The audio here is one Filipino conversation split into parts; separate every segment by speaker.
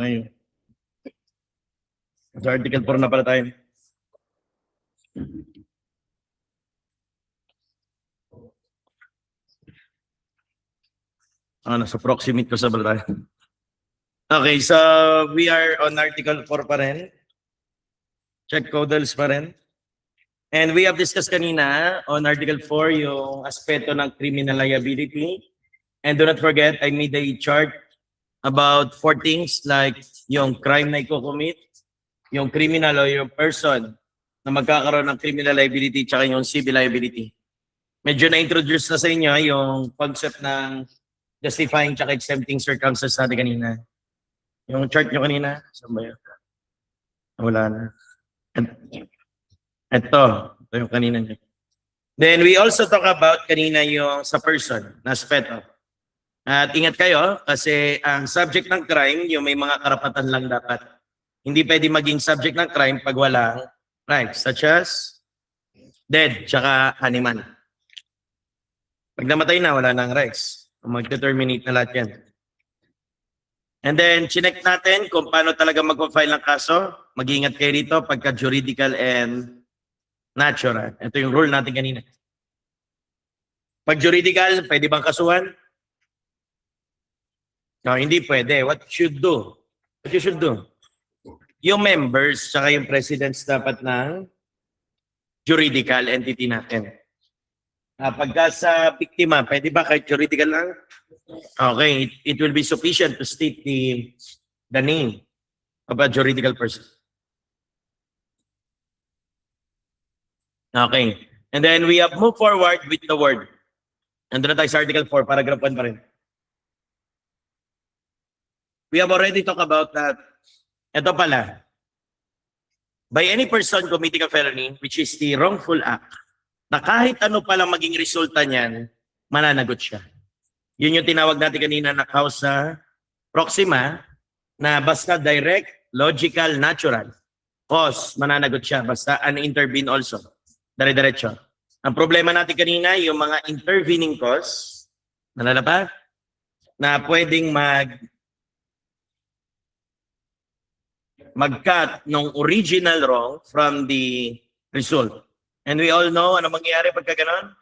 Speaker 1: Ngayon. Sa Article 4 na pala tayo. Nasa proximate ko sa pala tayo. Okay, so we are on Article 4 pa rin. Check codals pa rin. And we have discussed kanina on Article 4 yung aspeto ng criminal liability. And do not forget, I made a chart about 4 things like yung crime na i-commit, yung criminal o yung person na magkakaroon ng criminal liability tsaka yung civil liability. Medyo na-introduce na sa inyo yung concept ng justifying tsaka exempting circumstances natin kanina. Yung chart nyo kanina, saan ba yun? Wala na. Ito yung kanina nyo. Then we also talk about kanina yung sa person na aspeto. At ingat kayo kasi ang subject ng crime, yung may mga karapatan lang dapat. Hindi pwede maging subject ng crime pag walang rights, such as dead, tsaka animal. Pag namatay na, wala nang rights. Mag-determinate na lahat yan. And then, chinek natin kung paano talaga mag-file ng kaso. Mag-iingat kayo rito pagka juridical and natural. Ito yung rule natin kanina. Pag juridical, pwede bang kasuhan? No, hindi pwede. What you should do? What you should do? Yung members, saka yung presidents dapat ng juridical entity natin. Pagka sa biktima, pwede ba kahit juridical lang? Okay, it will be sufficient to state the name of a juridical person. Okay, and then we have moved forward with the word. Nandun na tayo sa Article 4, paragraph 1 pa rin. We have already talked about that. Ito pala. By any person committing a felony, which is the wrongful act, na kahit ano palang maging resulta niyan, mananagot siya. Yun yung tinawag natin kanina na causa proxima, na basta direct, logical, natural. Cause, mananagot siya. Basta unintervene also. Dire-diretso. Ang problema natin kanina, yung mga intervening cause, nalala pa? Na pwedeng mag-cut ng original wrong from the result. And we all know ano mangyayari pagka ganon?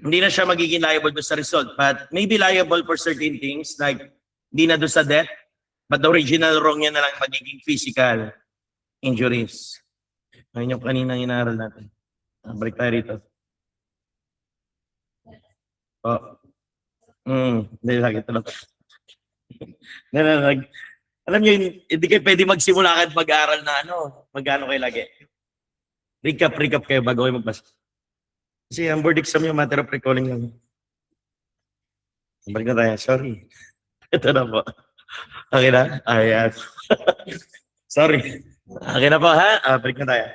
Speaker 1: Hindi na siya magiging liable doon sa result, but maybe liable for certain things like hindi na doon sa death, but the original wrong niya na lang magiging physical injuries. Ayun yung kaninang inaral natin. Balik tayo rito. Hindi lagi ito lang. Alam niyo, hindi kayo pwede magsimula kahit mag-aaral na mag-ano kayo lagi. Recap kayo bago kayo magbasa. Kasi ang board exam yung matter of recalling lang. Balik na tayo. Sorry. Ito na po. Okay na? Ayan. Sorry. Okay na po ha? Balik na tayo.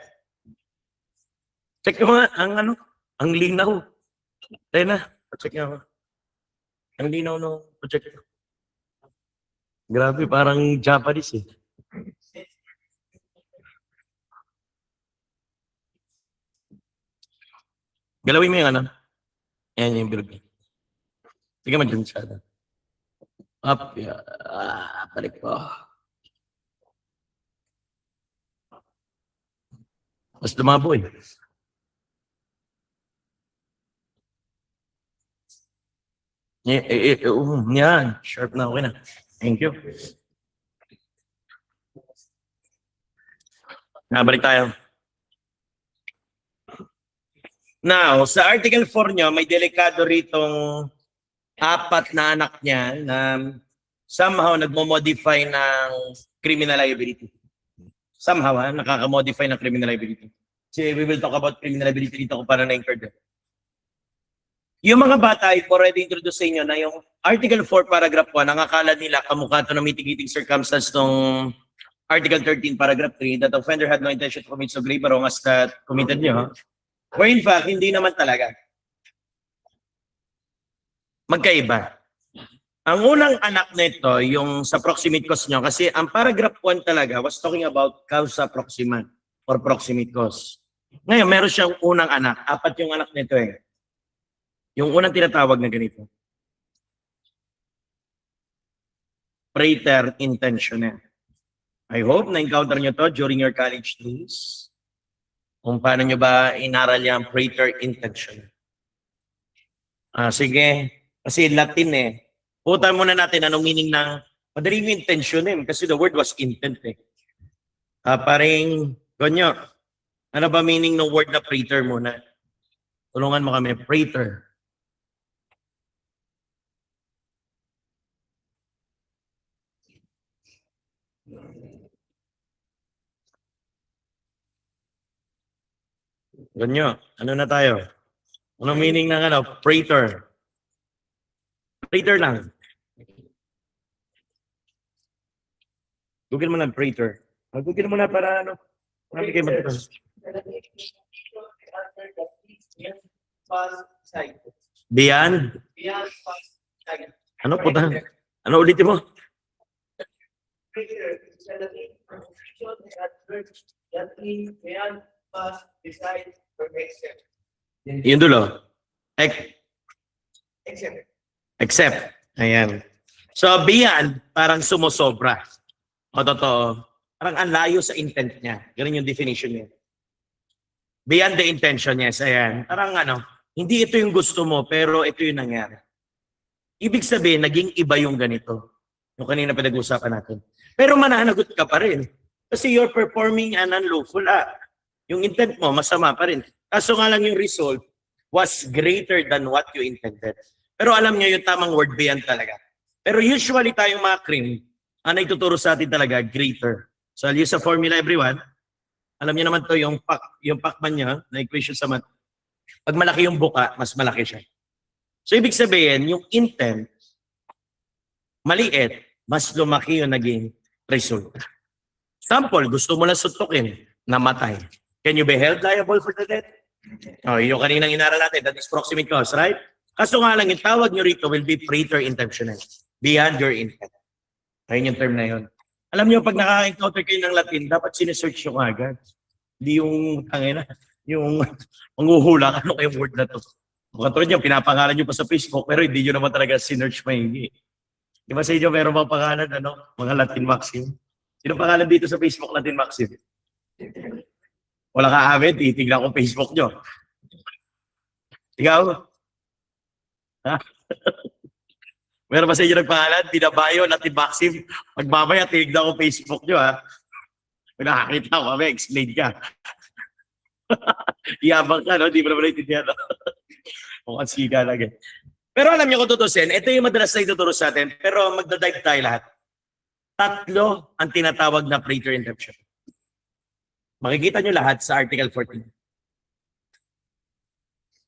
Speaker 1: Check mo nga ang linaw. Tayo na. Check nga ako. Ang linaw check. Grabe, parang Japanese eh. Galawin mo yung Ayan yung bilog. Sige mo dyan siya. Up. Balik po. Mas lumabo eh. Yan. Sharp na. Okay na. Thank you. Balik tayo. Now, sa Article 4 nyo, may delikado ritong 4 na anak niya na somehow nagmo-modify ng criminal liability. Somehow, nakaka-modify ng criminal liability. Kasi we will talk about criminal liability dito kung paano na-incurred. Yung mga bata, I already introduced sa inyo na yung Article 4, paragraph 1, ang akala nila kamukha ito ng mitigating circumstance ng Article 13, paragraph 3, that the offender had no intention to commit so grave a wrong as that committed nyo. Where in fact, hindi naman talaga. Magkaiba. Ang unang anak nito, yung sa proximate cause nyo, kasi ang paragraph 1 talaga was talking about causa proxima or proximate cause. Ngayon, meron siyang unang anak. 4 yung anak nito eh. Yung unang tinatawag na ganito. praeter intentionem. I hope na-encounter nyo to during your college days. Kung paano nyo ba inaral yung praeter intentionem. Sige, kasi Latin eh. Putan muna natin anong meaning ng madali yung intentionem kasi the word was intent eh. Paring, Gonyo, ano ba meaning ng word na praeter muna? Tulungan mo kami, praeter. Gonyo, ano na tayo? Anong meaning ng praeter? Praeter lang. Google mo na praeter. Google mo na para ano. Marami kayo matutunan. Beyond? Ano puta? Ano ulitin mo? Yun dulo. Except. Ayan. So beyond, parang sumusobra. O totoo. Parang ang layo sa intent niya. Ganun yung definition niya. Beyond the intention, yes. Ayan. Parang hindi ito yung gusto mo, pero ito yung nangyari. Ibig sabihin, naging iba yung ganito. Yung kanina pinag-usapan natin. Pero mananagot ka pa rin. Kasi you're performing an unlawful act. Yung intent mo, masama pa rin. Kaso nga lang yung result was greater than what you intended. Pero alam nyo yung tamang word beyond talaga. Pero usually tayong mga crime, ang ituturo sa atin talaga, greater. So I'll use a formula everyone. Alam niyo naman to yung Pacman nyo, na equation sa math. Pag malaki yung buka, mas malaki siya. So ibig sabihin, yung intent, maliit, mas lumaki yung naging result. Sample, gusto mo lang suntukin, namatay. Can you be held liable for the death? Yung kaninang inaral natin, that is proximate cause, right? Kaso nga lang, yung tawag nyo rito will be praeter intentionem. Beyond your intent. Ayun yung term na yun. Alam nyo, pag nakaka-encounter kayo ng Latin, dapat sinesearch nyo agad. Hindi yung manghuhula, ano kayong word na to. Katulad nyo, pinapangalan nyo pa sa Facebook, pero hindi nyo naman talaga sinearch mahingi. Di ba sa inyo, meron bang pangalan, mga Latin Maxim? Sino pangalan dito sa Facebook Latin Maxim? Wala ka amin, titignan ko Facebook nyo. Ikaw? Ha? Meron ba sa inyo nagpangalan? Binabayo, Latin Maxim. Magmamaya, tinignan ko Facebook nyo, ha? Kung nakakita ko kami, explain ka. Iyabang ka, no? Di mo naman naintindihan, no? Mukhang siga lang, eh. Pero alam niyo kung tutusin, ito yung madalas na ituturo sa atin, pero magdadive tayo lahat. Tatlo ang tinatawag na praeter intention. Makikita nyo lahat sa Article 14.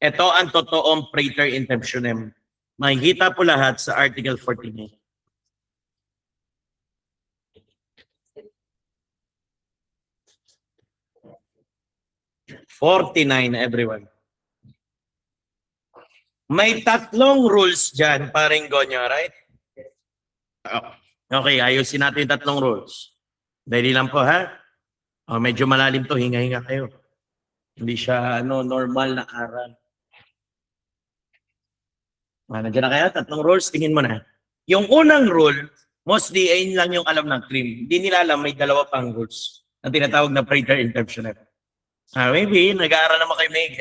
Speaker 1: Ito ang totoong praeter intentionem. Makikita po lahat sa Article 14. 49, everyone. May tatlong rules dyan, paring Gonyo, right? Okay, ayusin natin yung tatlong rules. Dahil lang po, ha? Medyo malalim to, hinga-hinga kayo. Hindi siya normal na aral. Nandiyan na kaya, tatlong rules, tingin mo na. Yung unang rule, mostly, ayun lang yung alam ng CRIM. Hindi nila alam, may dalawa pang rules na tinatawag na praeter intentionem. Maybe, nag-aaral naman kayo Meg.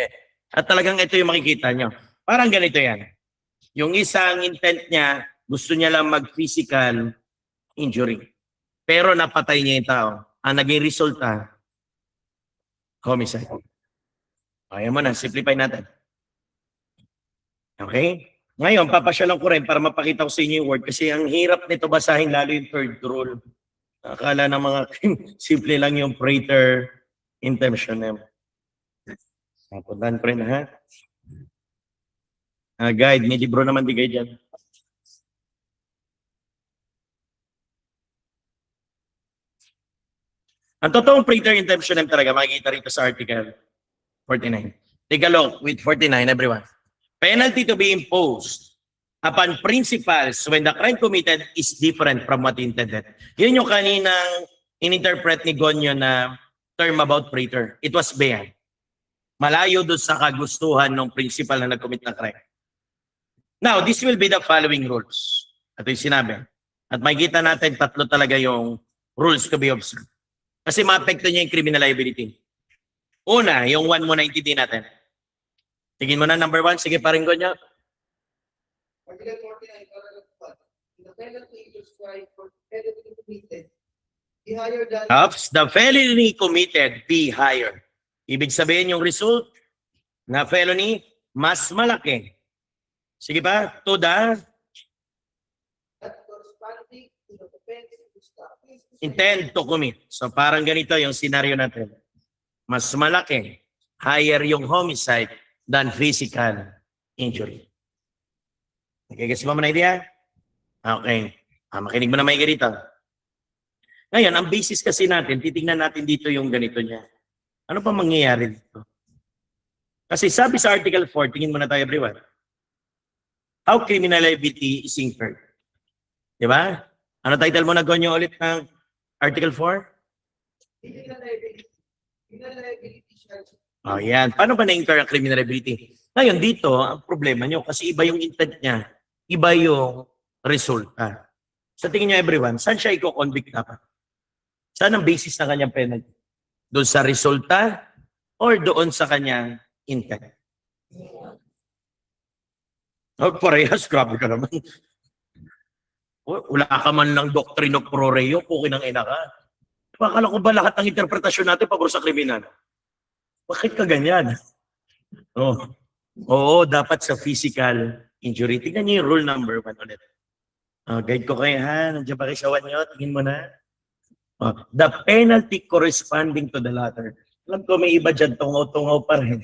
Speaker 1: At talagang ito yung makikita nyo. Parang ganito yan. Yung isang intent niya, gusto niya lang mag-physical injury. Pero napatay niya yung tao. Ang naging resulta, homicide. Ayaw mo na, simplify natin. Okay? Ngayon, papasyalan ko rin para mapakita ko sa inyo yung word kasi ang hirap nito basahin lalo yung third rule. Akala ng mga simple lang yung praeter intentionem. Napuntahan ko rin, ha? Guide, may libro naman bigay dyan. Ang totoong praeter intentionem talaga, makikita rito sa Article 49. Take a look with 49, everyone. Penalty to be imposed upon principals when the crime committed is different from what intended. Yun yung kaninang ininterpret ni Gonyo na term about praeter. It was beyond. Malayo doon sa kagustuhan ng principal na nag-commit ng crime. Now, this will be the following rules. Ito yung sinabi. At makikita natin, tatlo talaga yung rules to be observed. Kasi maapekto niya yung criminal liability. Una, yung 1 mo na intindihin natin. Tingin mo na, number 1. Sige, paring ko niya.
Speaker 2: Article 49, paragraph 1. The penalty is prescribed for felony committed be higher than
Speaker 1: Ups, the felony committed be higher. Ibig sabihin yung result na felony, mas malaki. Sige pa, to the
Speaker 2: that corresponding to the offense
Speaker 1: intend to commit. So parang ganito yung scenario natin. Mas malaki, higher yung homicide than physical injury. Okay, guess mo na idea? Okay. Makinig mo na may ganito. Ngayon, ang basis kasi natin, titingnan natin dito yung ganito niya. Ano pa mangyayari dito? Kasi sabi sa Article 4, tingin mo na tayo everyone. How criminal liability is incurred. Di ba? Ano title mo na gonyo ulit ng Article 4?
Speaker 2: criminal liability. Criminal liability charge.
Speaker 1: Oh, yan. Paano ba na-incur ang criminal liability? Ngayon, dito, ang problema nyo, kasi iba yung intent niya, iba yung resulta. Sa tingin niyo everyone, saan siya i-convict dapat? Saan ang basis ng kanyang penalty? Doon sa resulta or doon sa kanyang intent? Oh, parehas, grabe ka naman. Wala ka man ng doctrine of pro reo, kukin ng ina ka. Akala ko ba lahat ng interpretasyon natin pabor sa kriminal? Bakit ka ganyan? Oh. Oo, dapat sa physical injury. Tingnan niyo yung rule number 1 ulit. Guide ko kayo ha. Nandiyan ba kayo sa 1 nyo? Tingin mo na. The penalty corresponding to the latter. Alam ko may iba dyan, tungaw-tungaw pa rin.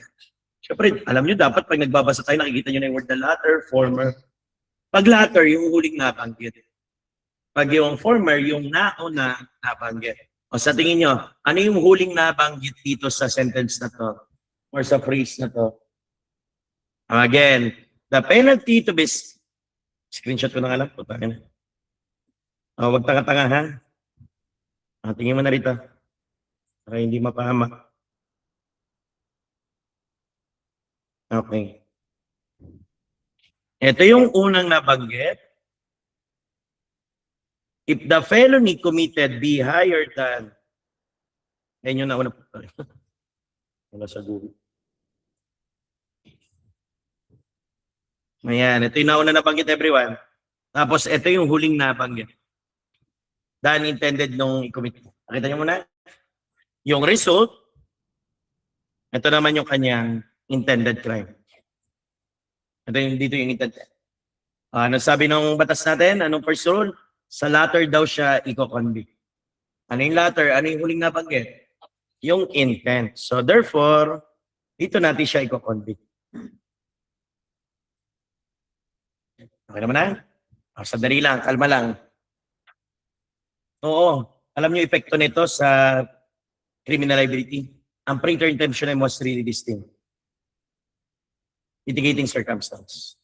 Speaker 1: Siyempre, alam nyo dapat pag nagbabasa tayo, nakikita nyo na yung word the latter, former. Pag latter, yung huling nabanggit. Pag yung former, yung nauna nabanggit. O sa tingin nyo, ano yung huling nabanggit dito sa sentence na to? Or sa phrase na to? Again, the penalty to be... Screenshot ko na nga lang. Wag tanga-tanga ha. Tingin mo na rito. Para hindi mapahama. Okay. Ito yung unang nabanggit. If the felony committed be higher than... Yan yung nauna. Wala sa Google. Ayan, ito yung nauna nabanggit everyone. Tapos ito yung huling nabanggit. Dahil intended nung i-commit. Nakita niyo muna? Yung result, ito naman yung kanyang intended crime. Ito yung dito yung intended. Ano sabi ng batas natin? Anong first rule? Sa latter daw siya i-convict. Ano yung latter? Ano yung huling nabanggit? Yung intent. So therefore, dito natin siya i-convict. Okay naman na? Sandali lang, kalma lang. Oo, alam niyo epekto nito sa criminal liability. Ang printer intention was really distinct. Mitigating circumstance.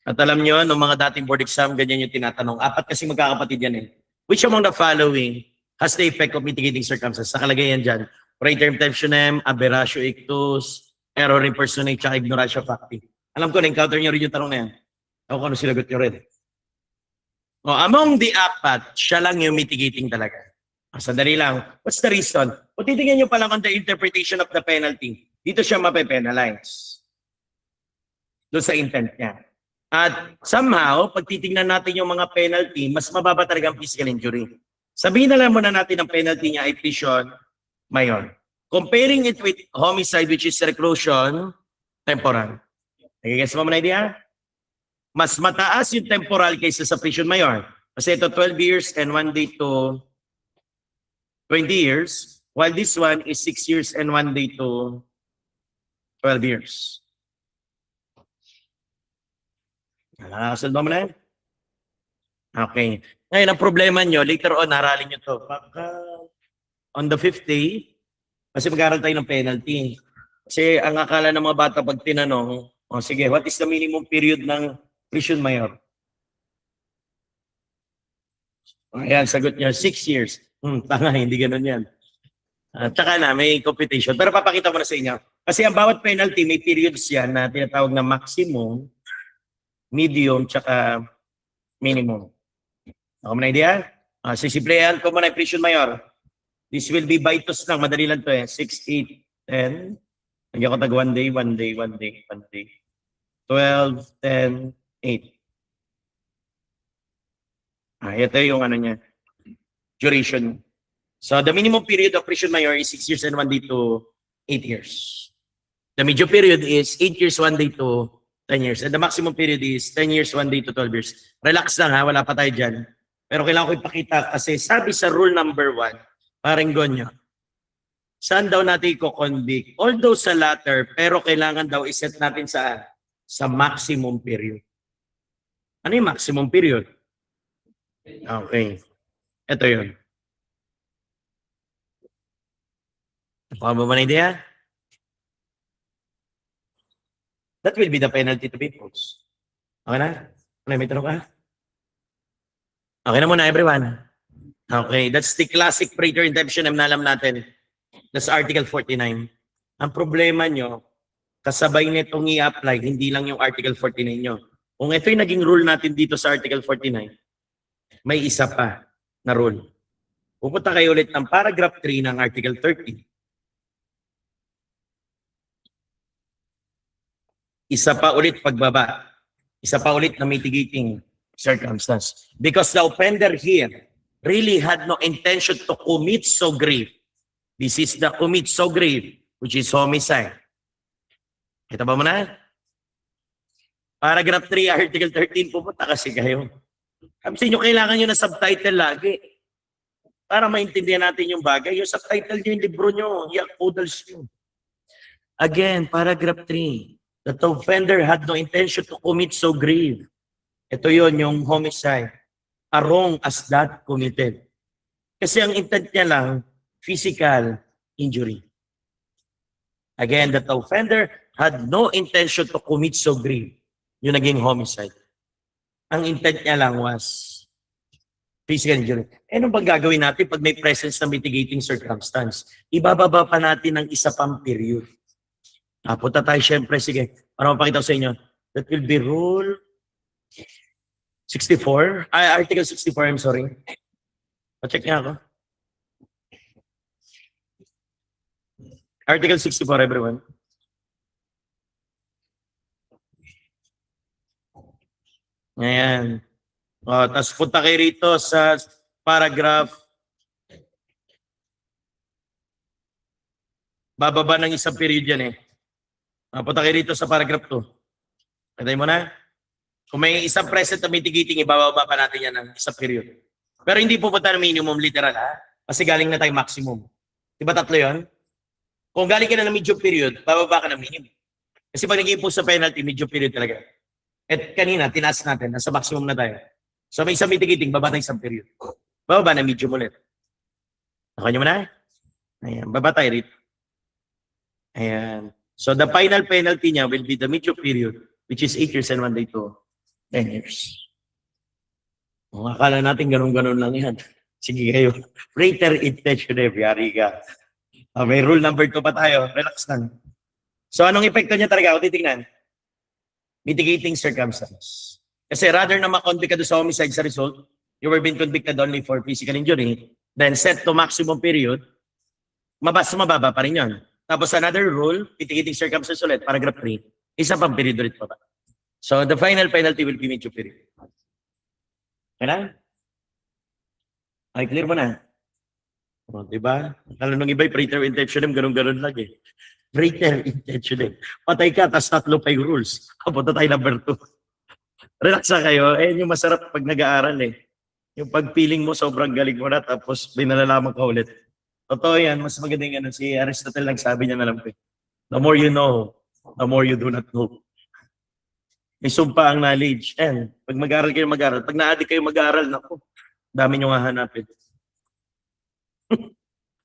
Speaker 1: At alam niyo, nung mga dating board exam, ganyan yung tinatanong. 4 kasi magkakapatid yan eh. Which among the following has the effect of mitigating circumstances? Nakalagay yan dyan. Printer intentionem, aberratio ictus, error impersonate, tsaka ignoratio facti. Alam ko, na-encounter niyo rin yung tanong na yan. Ako kung ano sinagot niyo rin. Among the 4, siya lang yung mitigating talaga. Sandali lang. What's the reason? Kung titingnan niyo pa lang on the interpretation of the penalty, dito siya mape-penalize. Doon sa intent niya. At somehow, pag titingnan natin yung mga penalty, mas mababa talaga ang physical injury. Sabihin na lang muna natin ang penalty niya ay prison mayor. Comparing it with homicide, which is reclusion temporal. Nagigets mo na idea? Mas mataas yung temporal kaysa sa prison mayor. Kasi ito 12 years and 1 day to 20 years, while this one is 6 years and 1 day to 12 years. Nakakasunod mo na yan? Okay. Ngayon, ang problema nyo, later on, haralin nyo to. On the 5th day, kasi mag-aaral tayo ng penalty. Kasi ang akala ng mga bata pag tinanong, sige, what is the minimum period ng prison mayor? Ayan, sagot niya, 6 years. Tanga, hindi ganun yan. Tsaka na, may computation. Pero papakita ko na sa inyo. Kasi ang bawat penalty, may periods yan na tinatawag na maximum, medium, tsaka minimum. Ako mo na idea? Sisiplihan ko muna yung presyon mayor. This will be Vitus lang. Madali lang to eh. 6, 8, 10. Lagyan ko tag 1 day, 1 day, 1 day, 1 day. 12, 10, 8. Ito yung ano niya. Duration. So the minimum period of presyon mayor is 6 years and 1 day to 8 years. The medium period is 8 years, 1 day to 10 years. And the maximum period is 10 years, 1 day to 12 years. Relax lang ha, wala pa tayo dyan. Pero kailangan ko ipakita kasi sabi sa rule number 1, parang ganyan. Saan daw natin i-convict? Although sa latter, pero kailangan daw iset natin sa maximum period. Ano yung maximum period? Okay. Ito yun. Baka mo ba na idea? That will be the penalty to be imposed. Okay na? May tanong ka? Okay na muna everyone. Okay, that's the classic praetor intention na alam natin. That's Article 49. Ang problema nyo, kasabay nitong i-apply, hindi lang yung Article 49 nyo. Kung ito yung naging rule natin dito sa Article 49, may isa pa na rule. Pupunta kayo ulit ng paragraph 3 ng Article 30. Isa pa ulit pagbaba. Isa pa ulit na mitigating circumstance. Because the offender here really had no intention to commit so grave. This is the commit so grave, which is homicide. Kita ba mo na? Paragraph 3, Article 13, pupunta kasi kayo. Sabi nyo, kailangan nyo na subtitle lagi. Para maintindihan natin yung bagay. Yung subtitle nyo, yung libro nyo, yung codals nyo. Again, paragraph 3. That the offender had no intention to commit so grave. Ito yon yung homicide. A wrong as that committed. Kasi ang intent niya lang, physical injury. Again, that the offender had no intention to commit so grave. Yung naging homicide. Ang intent niya lang was physical injury. Ano bang gagawin natin pag may presence na mitigating circumstance? Ibababa pa natin ng isa pang period. Punta tayo syempre, sige, para mapakita ko sa inyo. That will be rule 64. Article 64, I'm sorry. Pa-check niya ako. Article 64, everyone. Ayan. Tapos punta kayo rito sa paragraph. Bababa ng isang period yan eh. Punta kayo rito sa paragraph 2. Katay mo na. Kung may isang present na mitigating, ibababa pa natin yan ng isang period. Pero hindi pupunta ng minimum literal ha. Kasi galing na tayo maximum. Diba tatlo yun? Kung galing ka na ng medium period, bababa ka ng minimum. Kasi pag nag-impose sa penalty, medium period talaga. At kanina, tinaas natin. Nasa maximum na tayo. So may isang mitigating, baba tayo isang period. Bababa na medium ulit. Okay nyo mo na? Ayan, baba tayo rito. Ayan. So the final penalty niya will be the medium period, which is 8 years and 1 day to 10 years. Kung akala natin ganun-ganun lang yan. Sige kayo. Praetor intention yari ka. May rule number 2 pa tayo. Relax lang. So anong epekto niya talaga? O titignan. Mitigating circumstance. Kasi rather na ma-convict ka doon sa homicide sa result, you were being convicted only for physical injury, then set to maximum period, mababa pa rin yun. Tapos another rule, mitigating circumstance ulit, paragraph 3, isa pang period ulit pa ba. So the final penalty will be medium period. Kaya? Ay, clear mo na. O, diba? Lalo nung iba'y praetor intentionem, ganun-ganun lang eh. Praetor intentionem. Patay ka, tas 3 pa yung rules. Kapunta tayo number 2. Relax na kayo. Yung masarap pag nag-aaral eh. Yung pagpiling mo, sobrang galing mo na, tapos may nalalaman ka ulit. Totoo yan, mas maganda yung ano, si Aristotle lang sabi niya na lang. The more you know, the more you do not know. May sumpa ang knowledge. And pag mag-aaral kayo mag-aaral, pag na-addict kayo mag-aaral, naku, dami nyo nga hanapin.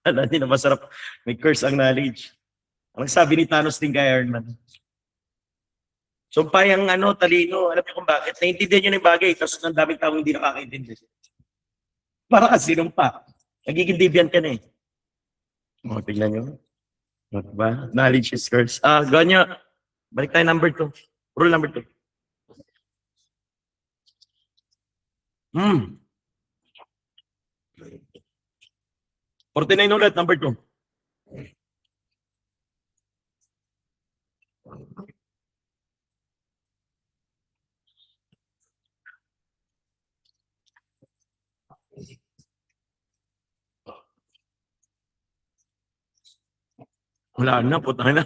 Speaker 1: Alam niyo na masarap, may curse ang knowledge. Ang sabi ni Thanos din kay Iron Man. Sumpa yung ano, talino, alam niyo kung bakit? Naintindihan nyo na yung bagay, tapos ng daming taong hindi nakakaintindi. Para kasi sinumpa. Nagiging deviant ka na eh. O, tignan nyo. Diba? Knowledge is curse. Ganyo. Balik tayo number 2. Rule number 2. Hmm. 49 ulit, number 2. Wala na, puta na.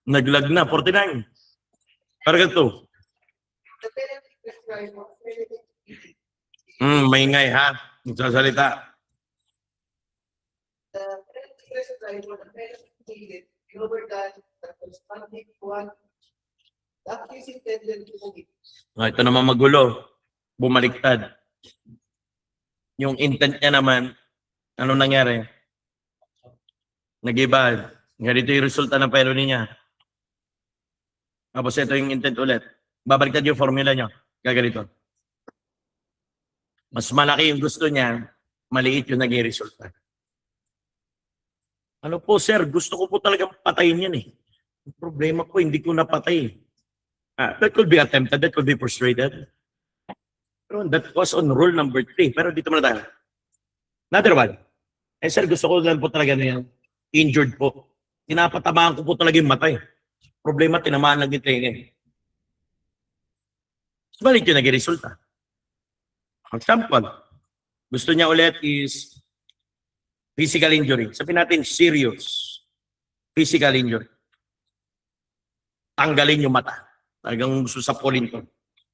Speaker 1: Naglag na, 49. Paragraph 2.
Speaker 2: The penalty prescribed for penalty
Speaker 1: Maingay ha. Nagsasalita.
Speaker 2: the penalty prescribed for the penalty needed lower than the corresponding one. The accused intended to commit.
Speaker 1: Ito naman magulo. Bumaliktad. Yung intent niya naman, ano nangyari? Nag-iba. Ganito yung resulta ng felony niya. Tapos ito yung intent ulit. Babaliktad yung formula niya. Gaganito. Mas malaki yung gusto niya, maliit yung naging resulta. Ano po sir, gusto ko po talagang patayin yan eh. Ang problema ko, hindi ko napatay. That could be attempted, that could be persuaded. Pero that was on rule number 3. Pero dito muna tayo. Another one. Sir, gusto ko lang po talaga na yan. Injured po. Tinapatamaan ko po talaga yung matay. Problema, tinamaan lang yung tenga. Balik yung naging resulta. Ang example, gusto niya ulit is physical injury. Sabihin natin, serious physical injury. Tanggalin yung mata. Talagang gusto sapulin ko.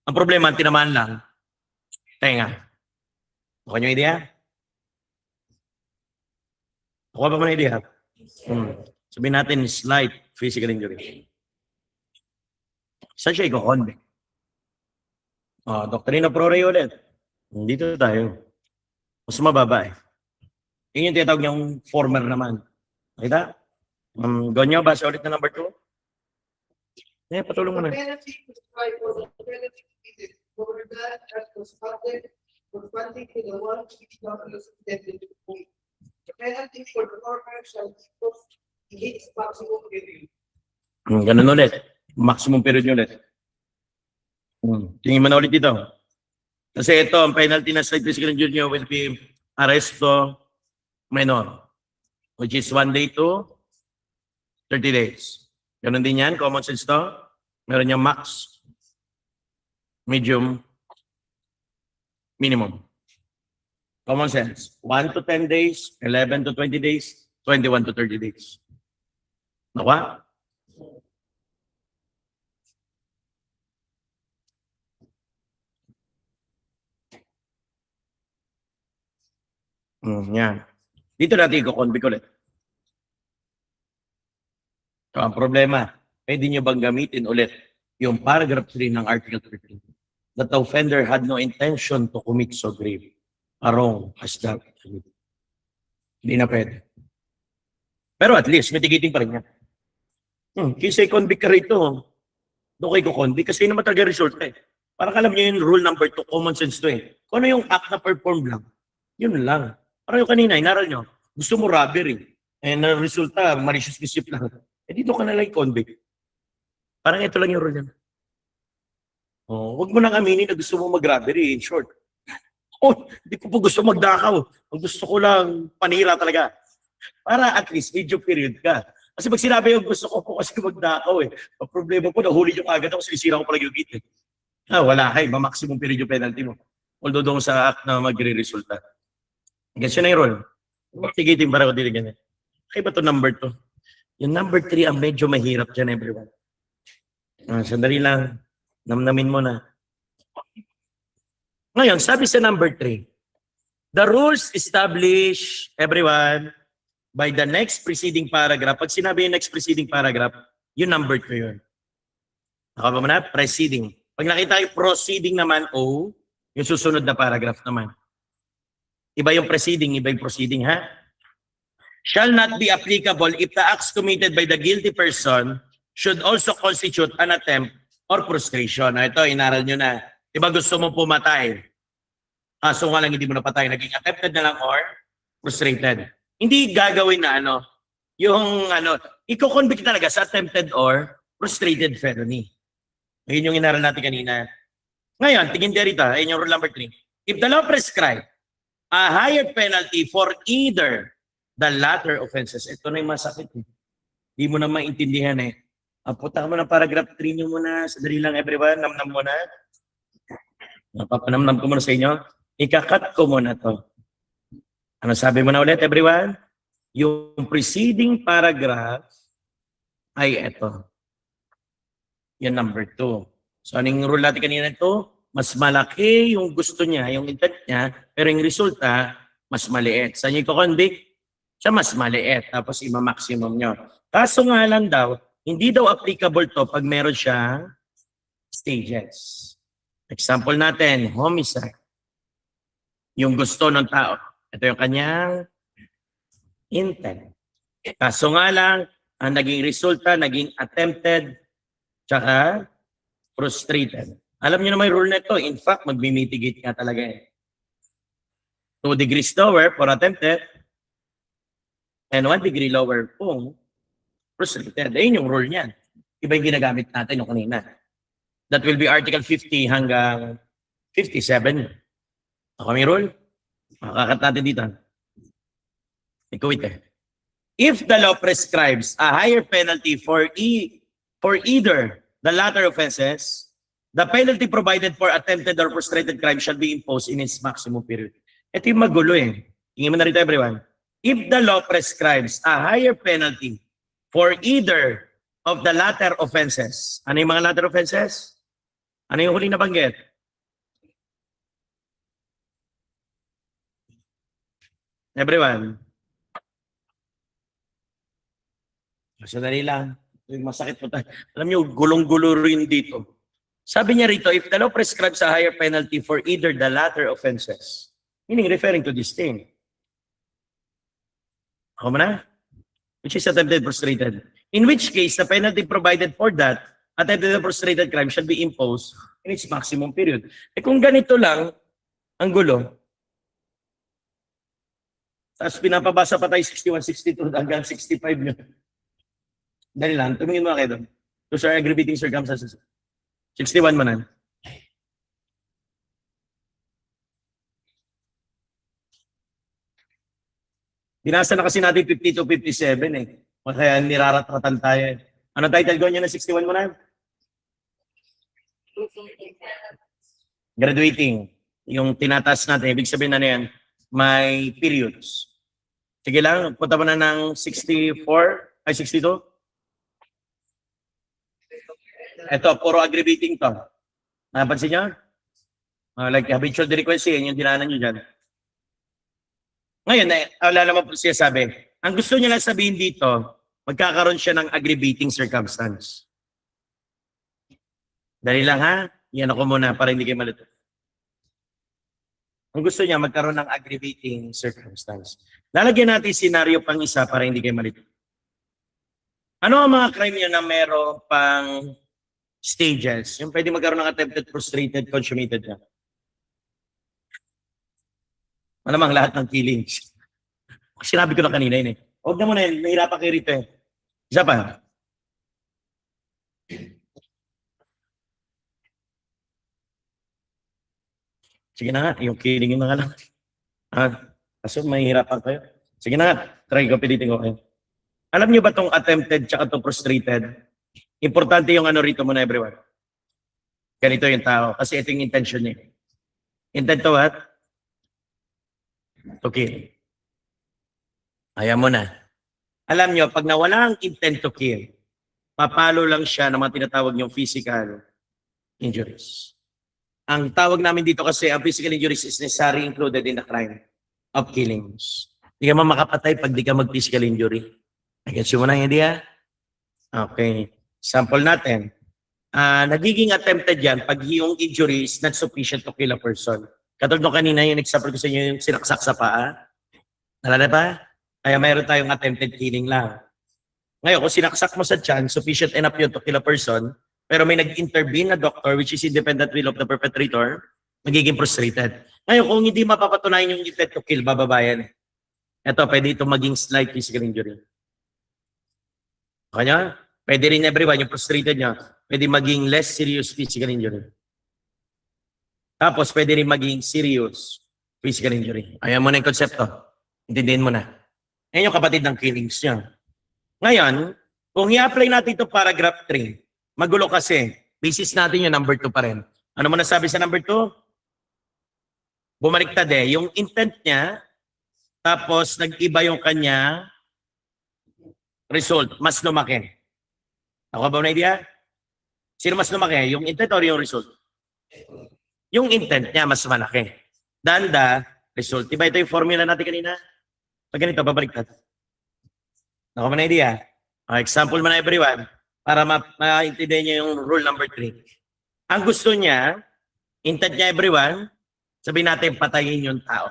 Speaker 1: Ang problema, tinamaan lang, tenga. Ako nyo idea? Ako ba man idea? Sabihin natin, slight physical injury. Saan siya i-convict? Doctrina pro reo ulit. Dito tayo. Mas mababa eh. Yun yung tinatawag niyang former naman. Nakita? Ganyo, basa ulit na number 2. Patulong mo
Speaker 2: The
Speaker 1: na.
Speaker 2: penalty prescribed for the penalty needed lower than that corresponding to the one which the accused intended to commit. The penalty for the former shall be posted in its maximum period.
Speaker 1: Ganun ulit. Maximum period nyo ulit. Tingin mo na ulit dito. Kasi ito, ang penalty na slight physical injury nyo will be arresto minor, which is 1 day to 30 days. Ganun din yan, common sense to. Meron niyang max, medium, minimum. Common sense. 1 to 10 days, 11 to 20 days, 21 to 30 days. Nakuha? Yan. Dito natin i-convict ulit. So, ang problema, pwede nyo bang gamitin ulit yung paragraph 3 ng Article 13 that the offender had no intention to commit so grave a wrong as that. Hindi na pwede. Pero at least, mitigating pa rin yan. Kasi convict ka rito, doon kayo convict kasi naman talaga result eh. Parang alam nyo yung rule number 2, common sense to eh. Kung ano yung act na perform lang, yun lang. Parang yung kanina, inaral nyo, gusto mo robbery. And ang resulta, malicious mischief lang. Dito ka na lang convict. Parang ito lang yung rule yan. Huwag mo nang aminin na gusto mo mag-robbery, in short. Hindi ko po gusto magdakaw. Ang gusto ko lang panira talaga. Para at least, medyo period ka. Kasi pag sinabi yung gusto ko po kasi magdakaw eh. Ang problema po, nahuli yung agad ako, sinisira ko pala yung git eh. Wala ka eh, maximum period yung penalty mo. Although doon sa act na magre-resulta. Ganyan na yung role. Sigitin para ko dili ganyan. Kaya ba ito number 2? Yung number 3 ang medyo mahirap dyan everyone. Sandali lang. Namnamin mo na. Ngayon, sabi sa number 3, the rules established, everyone, by the next preceding paragraph. Pag sinabi yung next preceding paragraph, yung number 2 yun. Nakaba mo na? Preceding. Pag nakita yung proceeding naman, O, yung susunod na paragraph naman. Iba yung preceding, iba yung proceeding, ha? Shall not be applicable if the acts committed by the guilty person should also constitute an attempt or frustration. Ito, inaral nyo na. Diba gusto mo pumatay? Kaso nga lang hindi mo napatay. Naging attempted na lang or frustrated. Hindi gagawin na i-convict talaga sa attempted or frustrated felony. Ayun yung inaral natin kanina. Ngayon, tingin dito, ayun yung rule number 3. If the law prescribe a higher penalty for either the latter offenses, ito na yung masakit. Hindi mo na maintindihan eh. Puta mo ng paragraph 3 nyo muna. Sadali lang everyone. Namnam mo na. Napapanamnam ko muna sa inyo. Ikakat ko muna to. Ano sabi mo na ulit everyone? Yung preceding paragraph ay ito. Yan number 2. So anong rule natin kanina ito? Mas malaki yung gusto niya, yung intent niya, pero yung resulta, mas maliit. Saan niyo i-convict? Siya mas maliit, tapos ima-maximum niyo. Kaso nga lang daw, hindi daw applicable to pag meron siyang stages. Example natin, homicide. Yung gusto ng tao. Ito yung kanyang intent. Kaso nga lang, ang naging resulta, naging attempted, tsaka frustrated. Alam niyo na may rule na ito. In fact, mag-mitigate nga talaga eh. 2 degrees lower for attempted and 1 degree lower kung frustrated. Ayun yung rule niyan. Iba yung ginagamit natin yung kanina. That will be Article 50 hanggang 57. Ako may rule. Makakat natin dito. Ikuwit eh. If the law prescribes a higher penalty for either the latter offenses, the penalty provided for attempted or frustrated crime shall be imposed in its maximum period. Ito yung magulo eh. Tingin mo na rito everyone. If the law prescribes a higher penalty for either of the latter offenses, ano yung mga latter offenses? Ano yung huling nabanggit? Everyone. Sandali lang. Yung masakit po tayo. Alam niyo, gulong-gulo rin dito. Sabi niya rito, if the law prescribes a higher penalty for either the latter offenses, meaning referring to this thing. Ako mo na? Which is attempted frustrated. In which case, the penalty provided for that attempted or frustrated crime shall be imposed in its maximum period. Eh kung ganito lang, ang gulo, tapos pinapabasa pa tayo 61, 62 hanggang 65 nyo. Dali lang, tumingin mo kayo doon. Those are aggravating circumstances. 61 mo na. Binasa na kasi natin 52, 57 eh. Kaya niraratratan tayo eh. Ano title ko niya na 61 mo na? Graduating. Yung tinataas natin, ibig sabihin na yan, may periods. Sige lang, punta mo na ng 64, ay 62. Ito, puro aggravating to. Napansin niyo? Like habitual delinquency, yun yung dinanan niyo dyan. Ngayon, wala naman po siya sabi. Ang gusto niya lang sabihin dito, magkakaroon siya ng aggravating circumstance. Dali lang ha, yan ako muna para hindi kayo malito. Ang gusto niya, magkaroon ng aggravating circumstance. Lalagyan natin scenario pang isa para hindi kayo malito. Ano ang mga crime niya na meron pang stages? Yung pwede magkaroon ng attempted, frustrated, consummated na. Malamang lahat ng killings. Sinabi ko na kanina yun eh. Huwag na muna yun, nahirapan kayo rito eh. Isa pa. Sige na nga, yung killing yung mga lang. Kaso mahihirapan kayo. Sige na nga, try ko, pilitin ko kayo. Alam niyo ba tong attempted tsaka tong frustrated? Importante yung ano rito muna everyone. Ganito yung tao. Kasi ito yung intention niya. Intent to what? To kill. Ayaw mo na. Alam nyo, pag nawala ang intent to kill, papalo lang siya ng mga tinatawag niyong physical injuries. Ang tawag namin dito kasi, ang physical injuries is necessarily included in the crime of killings. Hindi ka makapatay pag di ka mag-physical injury. Nag-gets mo na yung idea? Okay. Sample natin. Nagiging attempted yan pag yung injury is not sufficient to kill a person. Katulad nung kanina yung example ko sa inyo yung sinaksak sa paa. Nalala ba? Kaya mayroon tayong attempted killing lang. Ngayon, kung sinaksak mo sa tiyan, sufficient enough yun to kill a person, pero may nag-intervene na doctor which is independent will of the perpetrator, magiging frustrated. Ngayon, kung hindi mapapatunayan yung intent to kill, bababayan. Ito, pwede itong maging slight physical injury. Kanya? Pwede rin everyone, yung frustrated niya, pwede maging less serious physical injury. Tapos pwede rin maging serious physical injury. Ayan mo na yung konsepto. Intindihin mo na. Yan yung kapatid ng killings niya. Ngayon, kung i-apply natin ito paragraph 3, magulo kasi. Basis natin yung number 2 pa rin. Ano mo nasabi sa number 2? Bumaliktad eh. Yung intent niya, tapos nag-iba yung kanya result. Mas lumaki. Ako ba na idea? Sino mas lumaki? Yung intent or yung result? Yung intent niya mas malaki. Than the result. Diba ito yung formula natin kanina? Pag ganito, babaliktad. Ako ba na idea? Example mo na everyone para maintindihan niyo yung rule number 3. Ang gusto niya, intent niya everyone, sabihin natin patayin yung tao.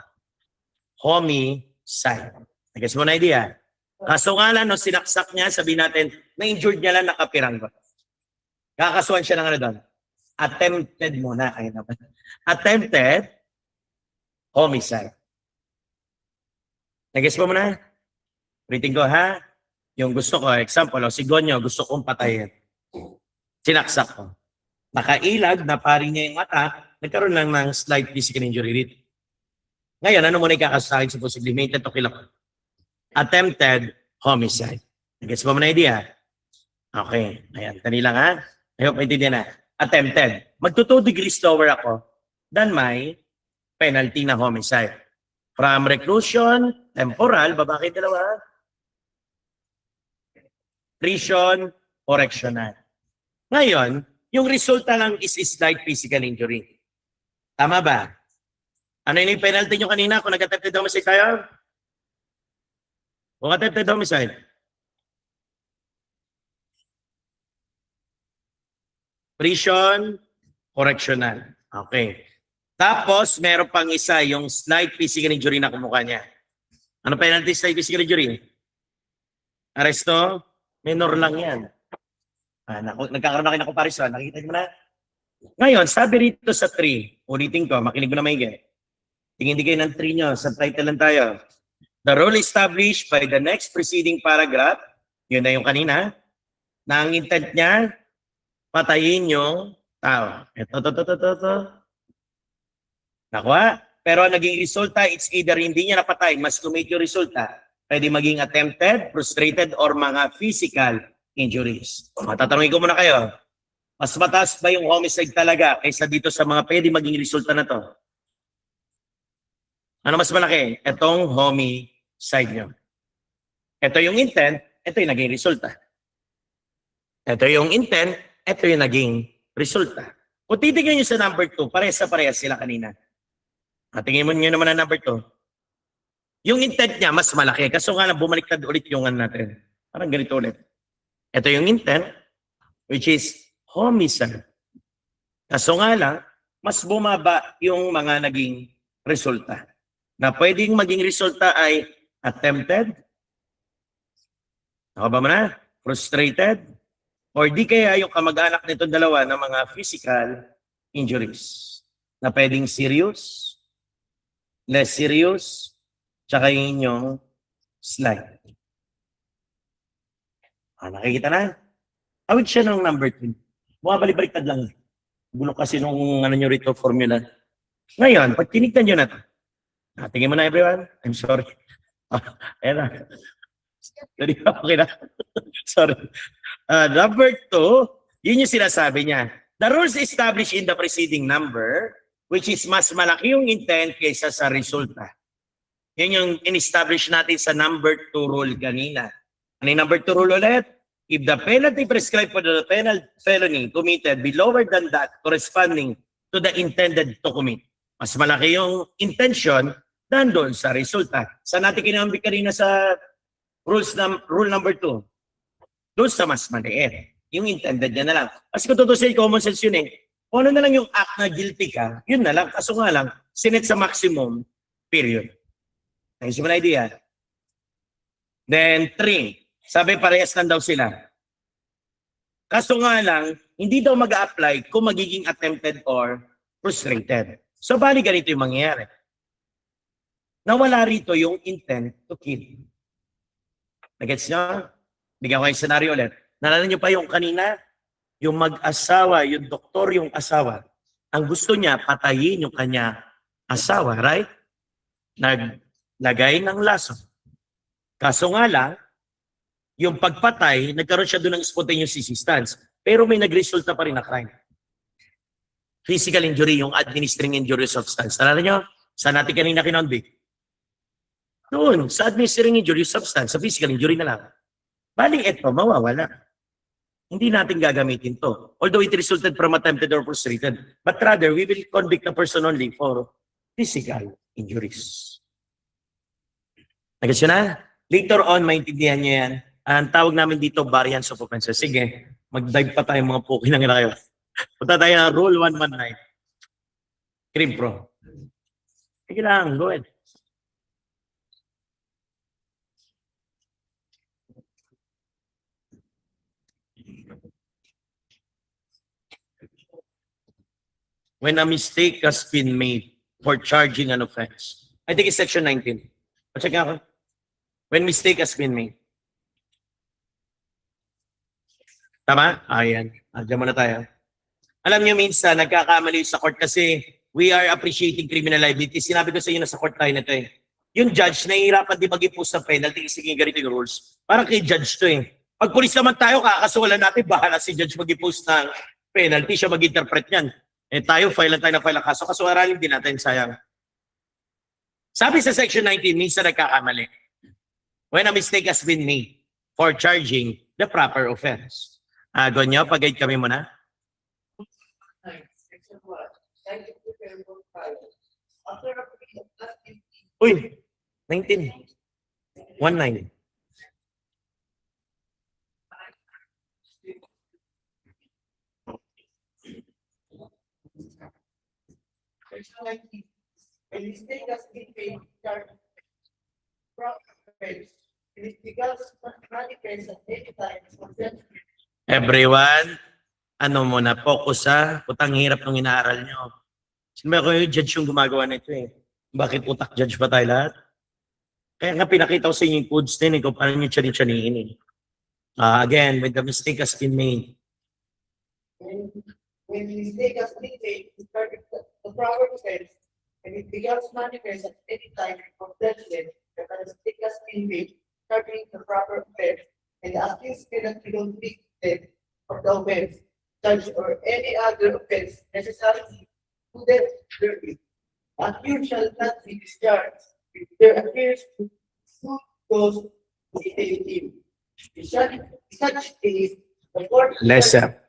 Speaker 1: Homicide. Nag-guess mo na idea? Kaso nga lang, no, sinaksak niya, sabihin natin, na-injured niya lang nakapiranggot. Kakasuhan siya ng ano doon? Attempted muna. Ayun naman. Attempted homicide. Nag-guess mo muna? Reading ko ha? Yung gusto ko, example, si Gonyo, gusto kong patayin. Sinaksak ko. Nakailag, napari niya yung mata, nagkaroon lang ng slight physical injury rate. Ngayon, ano muna ikakaso sa akin supposedly? May intent to kill ako. Attempted homicide. Nag-guess mo na idea? Okay. Ayan, tani lang ha? I hope maintindihan na. Attempted. Magto 2 degrees lower ako than my penalty na homicide. From reclusion, temporal, babaki dalawa. Prison, correctional. Ngayon, yung resulta lang is slight physical injury. Tama ba? Ano yung penalty nyo kanina kung nag-attempted homicide tayo? Kung attempted homicide? Prison, correctional. Okay. Tapos, meron pang isa, yung slight physical injury na kumukha niya. Ano penalty slight physical injury? Aresto? Minor lang yan. Nagkakaroon na kayo ng comparison. Nakikita mo na? Ngayon, sabi rito sa 3, ulitin ko, makinig mo na maigi. Tingin di kayo ng 3 nyo, subtitle lang tayo. The rule established by the next preceding paragraph, yun na yung kanina, na ang intent niya, patayin yung tao. Ito. Nakuha? Pero ang naging resulta, it's either hindi niya napatay, mas lumit yung resulta. Pwede maging attempted, frustrated, or mga physical injuries. Matatanungin ko muna kayo, mas mataas ba yung homicide talaga kaysa dito sa mga pwede maging resulta na to? Ano mas malaki? Itong homicide nyo. Ito yung intent, ito yung naging resulta. Ito yung intent, ito yung naging resulta. Kung titignan nyo sa number 2, parehas sila kanina. Tingin mo nyo naman ang number 2. Yung intent niya, mas malaki. Kaso nga lang, bumaliktad ulit yung ano natin. Parang ganito ulit. Ito yung intent, which is homicide. Kaso nga lang, mas bumaba yung mga naging resulta. Na pwedeng maging resulta ay attempted, ako ba mo na? Frustrated, or di kaya yung kamag-anak nitong dalawa ng mga physical injuries. Na pwedeng serious, less serious, tsaka yung inyong slide. Nakikita na? Awit siya ng number 2. Bumabalik-baliktad lang. Gulo kasi nung ano nyo rito formula. Ngayon, pag tinignan nyo na ito. Tingin mo na everyone. I'm sorry. Ayan na. Okay na. Sorry. Number 2, yun yung sinasabi niya. The rules established in the preceding number, which is mas malaki yung intent kaysa sa resulta. Yun yung in-establish natin sa number 2 rule kanina. Ano yung number 2 rule ulit? If the penalty prescribed for the penal felony committed be lower than that corresponding to the intended to commit. Mas malaki yung intention than doon sa resulta. Saan natin kinambik kanina sa rule number 2? Doon sa mas maliit. Yung intended niya na lang. Kasi kung tutusin, common sense yun eh. Kung ano na lang yung act na guilty ka, yun na lang. Kaso nga lang, sinet sa maximum period. Ayos mo na idea. Then 3, sabi parehas lang daw sila. Kaso nga lang, hindi daw mag-a-apply kung magiging attempted or frustrated. So bali ganito yung mangyayari. Nawala rito yung intent to kill. Nagets nyo? Bigyan ko yung scenario ulit. Nalala nyo pa yung kanina? Yung mag-asawa, yung doktor, yung asawa. Ang gusto niya, patayin yung kanya asawa, right? Naglagay ng laso. Kaso nga lang, yung pagpatay, nagkaroon siya doon ng spontaneous resistance. Pero may nagresulta pa rin na crime. Physical injury, yung administering injurious substance. Tala nyo, saan natin kanina kinonvict? Doon, sa administering injurious substance, sa physical injury na lang. Bali, ito, mawawala. Hindi natin gagamitin to. Although it resulted from attempted or frustrated. But rather, we will convict the person only for physical injuries. Nagas yun na? Later on, maintindihan niyo yan. Ang tawag namin dito, variance of offenses. Sige, mag-dive pa tayo mga puki ng kayo. Punta tayo ng Rule 119. Crime Pro. Sige lang, go ahead. When a mistake has been made for charging an offense. I think it's section 19. Check ako. When mistake has been made. Tama? Ayan. Diyan muna tayo. Alam niyo minsan, nagkakamali sa court kasi we are appreciating criminal liability. Sinabi ko sa inyo na sa court tayo na ito eh. Yung judge, nahihirapan di mag-impose ng penalty kasi ganito yung rules. Parang kay judge to eh. Pag pulis naman tayo, kakasuwalan natin, bahala si judge mag-impose ng penalty, siya mag-interpret niyan. Eh tayo, file lang tayo na file ang kaso. Kaso aralin din natin, sayang. Sabi sa section 19, minsan nagkakamali. When a mistake has been made for charging the proper offense. Gonyo, pag-guide kami muna.
Speaker 2: Section 1. After a period of less than
Speaker 1: Uy, 19. 19.
Speaker 2: Section 19. A mistake has been made regarding proper offense. It is because manifest at any time for them.
Speaker 1: Everyone, ano muna, focus ha. Putang hirap ng inaaral nyo. Sino ba yung judge yung gumagawa nito eh? Bakit utak judge ba tayo lahat? Kaya nga pinakita ko sa inyo yung codes din eh, kung paano nyo tsani-tsaniin eh. Again, when the mistake has been made,
Speaker 2: When the mistake has been made regarding the proper offense, and it becomes manifest at any time for judgment that a mistake has been made regarding the proper offense, and the accused cannot be convicted of the offense, judge or any other offense necessarily to them therein. Accused shall not be discharged if there appears to cause to detain him. In such case, the court
Speaker 1: lesser.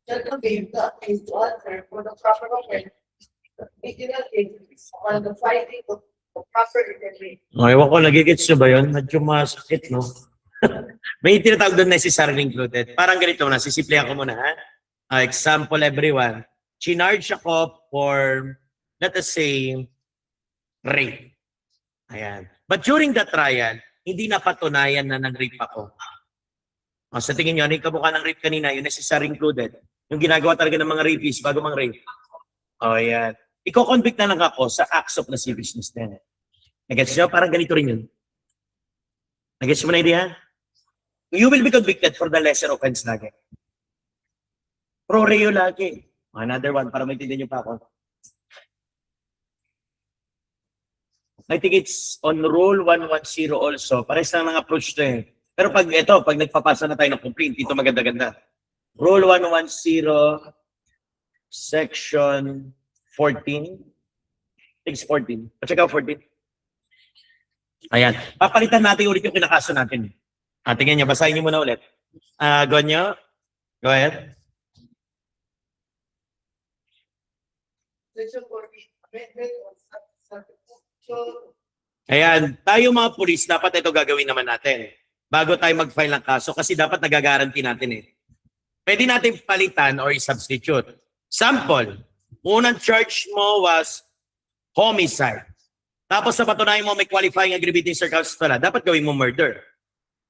Speaker 2: shall convene the accused to answer for the proper offense, the original case upon the finding of the proper intervention.
Speaker 1: Ewan ko, nagigits nyo ba yun? Medyo masakit, no? May tinatawag doon necessarily included. Parang ganito na, sisimplihan ko muna, ha? Example, everyone. Chinarge ako for, let us say, rape. Ayan. But during the trial, hindi napatunayan na nag-rape ako. Sa tingin nyo, ano yung kamukha ng rape kanina? Yung necessary included. Yung ginagawa talaga ng mga rapists bago mang rape. Ayan. Iko-convict na lang ako sa acts of lasciviousness din. Nagets nyo? Parang ganito rin yun. Nagets mo na idea? You will be convicted for the lesser offense lagi. Pro reo lagi. Another one, para maintindihan nyo pa ako. I think it's on Rule 110 also. Pares lang ng approach to eh. Pero pag nagpapasa na tayo ng complaint, ito maganda-ganda. Rule 110, Section 14. I think it's 14. Check out 14. Ayan. Papalitan natin ulit yung kinakaso natin. Tingnan nyo, basahin nyo muna ulit. Gonyo, go ahead.
Speaker 2: Section 14, amendment of subsection.
Speaker 1: Ayan, tayo mga pulis, dapat ito gagawin naman natin. Bago tayo mag-file ng kaso, kasi dapat nagagaranti natin eh. Pwede natin palitan or i-substitute. Sample, unang charge mo was homicide. Tapos sa patunayan mo may qualifying aggravating circumstances pala, dapat gawin mo murder.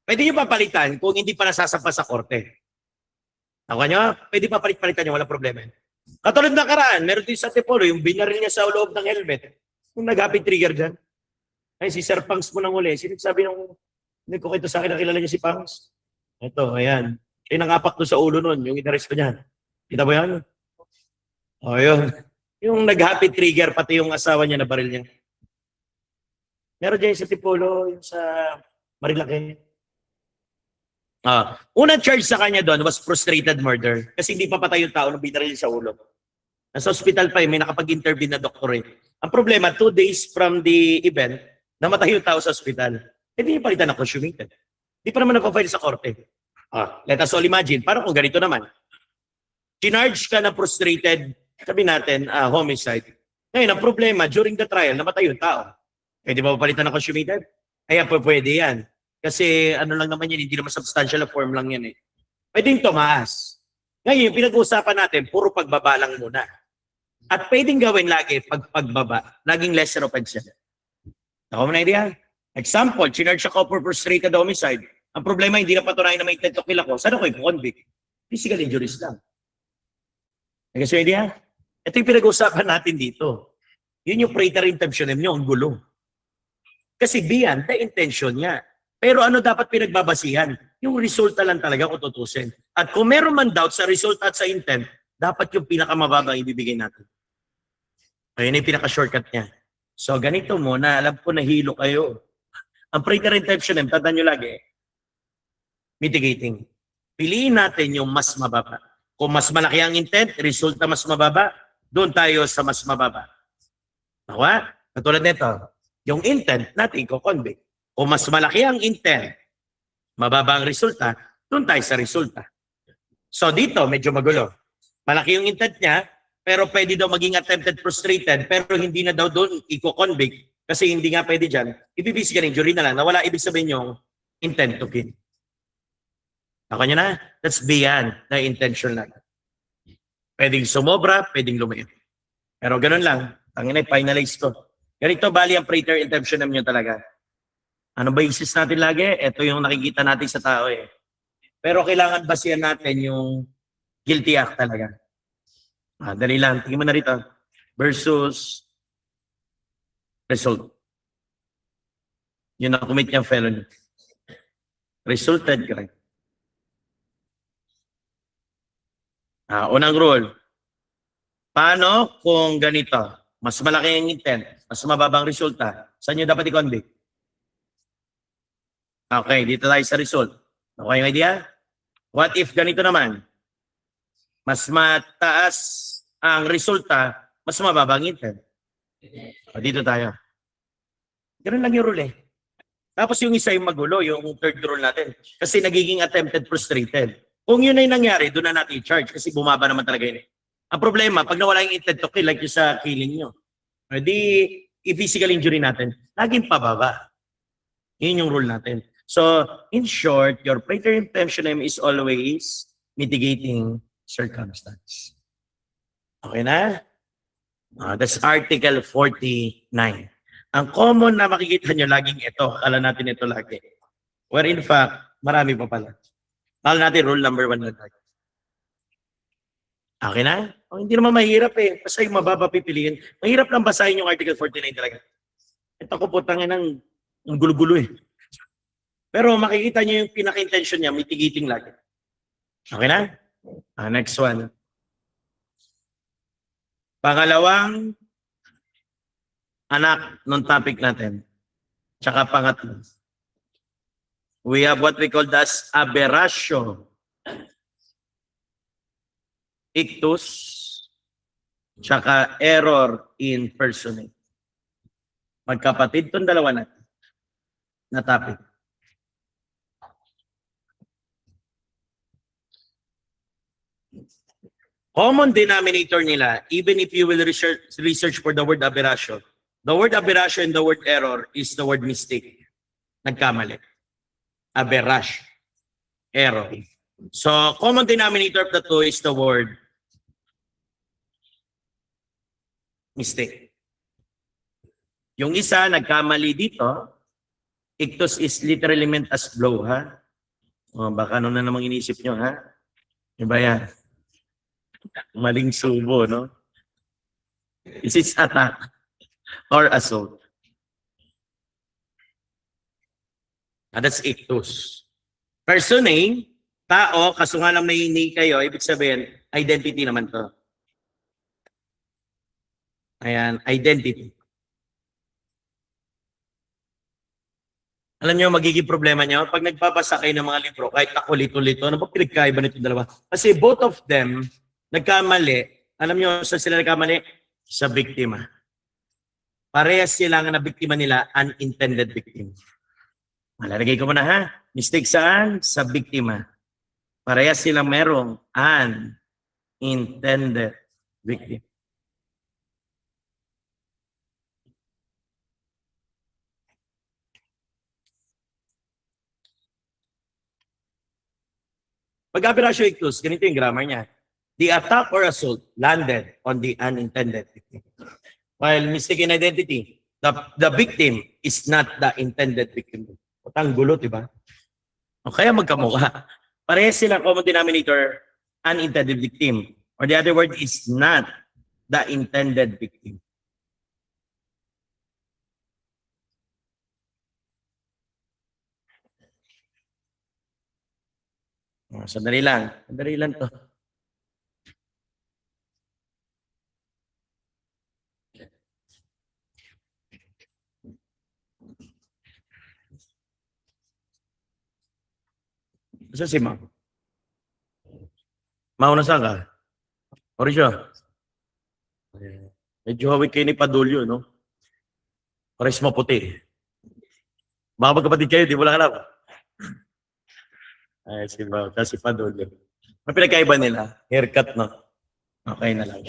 Speaker 1: Pwede nyo papalitan kung hindi pa nasasampa sa korte. Ako nyo, pwede papalit-palitan nyo, walang problema. Katulad ng karaan, meron din sa Tipolo, yung binaril niya sa loob ng helmet. Kung nag-happy trigger dyan. Ay, si Sir Pangs mo nang uli. Sino sabi nung, hindi ko kayo sa akin, nakilala niya si Pangs? Ito, ayan. Kaya nangapak doon sa ulo nun, yung inaris ko niyan. Kita mo yan? O, yun. Yung nag-happy trigger, pati yung asawa niya na baril niya. Meron dyan sa Tipolo, yung sa Marilaki. Unang charge sa kanya doon was frustrated murder kasi hindi pa patay yung tao nung binaril sa ulo. Nasa hospital pa may nakapag-intervene na doktor eh. Ang problema, 2 days from the event, namatay yung tao sa hospital. Hindi niya palitan ng consummated. Hindi pa naman napafile sa korte. Let us all imagine, parang kung ganito naman. Kinarge ka na frustrated, sabi natin, homicide. Ngayon, ang problema, during the trial, namatay yung tao. Di ba papalitan ng consummated? Kaya pwede yan. Kasi ano lang naman yan, hindi naman substantial form lang yan eh. Pwedeng tumaas. Ngayon, pinag-uusapan natin, puro pagbaba lang muna. At pwedeng gawin lagi pagbaba. Laging lesser offense yan. Ako mo na idea? Example, chinarge ako for frustrated homicide. Ang problema, hindi na patunayan na may intent to kill ako. Saan ako i-convict? Physical injuries lang. Nag-guess yung idea? Ito yung pinag-uusapan natin dito. Yun yung prater intention nyo, ang gulo. Kasi beyond the intention niya. Pero ano dapat pinagbabasihan? Yung resulta lang talaga kung tutusin. At kung meron man doubt sa result at sa intent, dapat yung pinakamababa ibibigay natin. Ayun yung pinaka-shortcut niya. So ganito muna, alam ko nahilo kayo. Ang prater intention, tandaan nyo lagi, mitigating. Piliin natin yung mas mababa. Kung mas malaki ang intent, resulta mas mababa, doon tayo sa mas mababa. Nakuha? Katulad nito, yung intent natin i-convict. Kung mas malaki ang intent, mababa ang resulta, doon tayo sa resulta. So dito, medyo magulo. Malaki yung intent niya, pero pwede daw maging attempted frustrated, pero hindi na daw doon i-convict kasi hindi nga pwede dyan. Ibibisigan injury na lang na wala ibig sabihin yung intent to kill. Ako nyo na? That's beyond the intention lang. Pwedeng sumobra, pwedeng lumayo. Pero ganun lang. Tangina, finalize ko. Ganito bali ang prater intention nyo talaga. Ano ba basis natin lagi? Ito yung nakikita natin sa tao eh. Pero kailangan basihan natin yung guilty act talaga. Dali lang. Tingin mo na rito. Versus result. Yung nakumit niyang felony. Resulted correct. Unang rule. Paano kung ganito? Mas malaki ang intent, mas mababang resulta. Saan nyo dapat i-convict? Okay, dito tayo sa result. Okay yung idea? What if ganito naman? Mas mataas ang resulta, mas mababang intent. Dito tayo. Ganun lang yung rule eh. Tapos yung isa yung magulo, yung third rule natin. Kasi nagiging attempted frustrated. Kung yun ay nangyari, doon na natin i-charge kasi bumaba naman talaga yun eh. Ang problema, pag nawala yung intent to kill, like yung sa killing nyo, di i-physical injury natin, laging pababa. Yun yung rule natin. So, in short, your prater intention is always mitigating circumstance. Okay na? That's Article 49. Ang common na makikita nyo laging ito, akala natin ito lagi. Where in fact, marami pa pala. Akala natin rule number 1 na lagi. Okay na? Hindi naman mahirap eh. Basta yung mababa pipiliin. Mahirap lang basahin yung Article 49 talaga. Ito ko po tangin ng gulo-gulo eh. Pero makikita nyo yung pinaka-intention niya, mitigating lagi. Okay na? Next one. Pangalawang anak ng topic natin. Tsaka pangatlo. We have what we call as aberratio. Ictus, tsaka error in personate. Magkapatid itong dalawa na topic. Common denominator nila, even if you will research for the word aberratio, the word aberratio and the word error is the word mistake. Nagkamali. Aberratio. Error. So, common denominator of the two is the word mistake. Yung isa, nagkamali dito. Ictus is literally meant as blow, ha? Baka ano na namang inisip nyo, ha? Iba yan. Maling subo, no? This is attack or assault. That's ictus. Personate, tao, kaso nga lang may kayo, ibig sabihin, identity naman to. Ayan, identity. Alam niyo, magiging problema niyo, pag nagbabasa kayo ng mga libro, kahit ako lito-lito, ano ba pinagkaiba nito dalawa? Kasi both of them, nagkamali. Alam niyo, saan sila nagkamali? Sa biktima. Parehas sila nga na biktima nila, unintended victim. Malalagay ko muna ha. Mistake saan? Sa biktima. Parehas silang merong unintended victim. Pag aberratio ictus, ganito yung grammar niya. The attack or assault landed on the unintended victim. While mistaken identity, the victim is not the intended victim. Ang gulo, di ba? O kaya magkamukha. Parehas silang common denominator, unintended victim. Or the other word is not the intended victim. Sandali lang. Sandali lang to. Saan si Mau? Mau, nasaan ka? Mauricio. Medyo hawig kayo ni Padulyo, no? Pares mo puti. Baka magkapatid kayo, di mo lang alam. Ay, si Mau. Tapos si Padulyo. May pinagkaiba nila. Haircut, no? Okay na lang.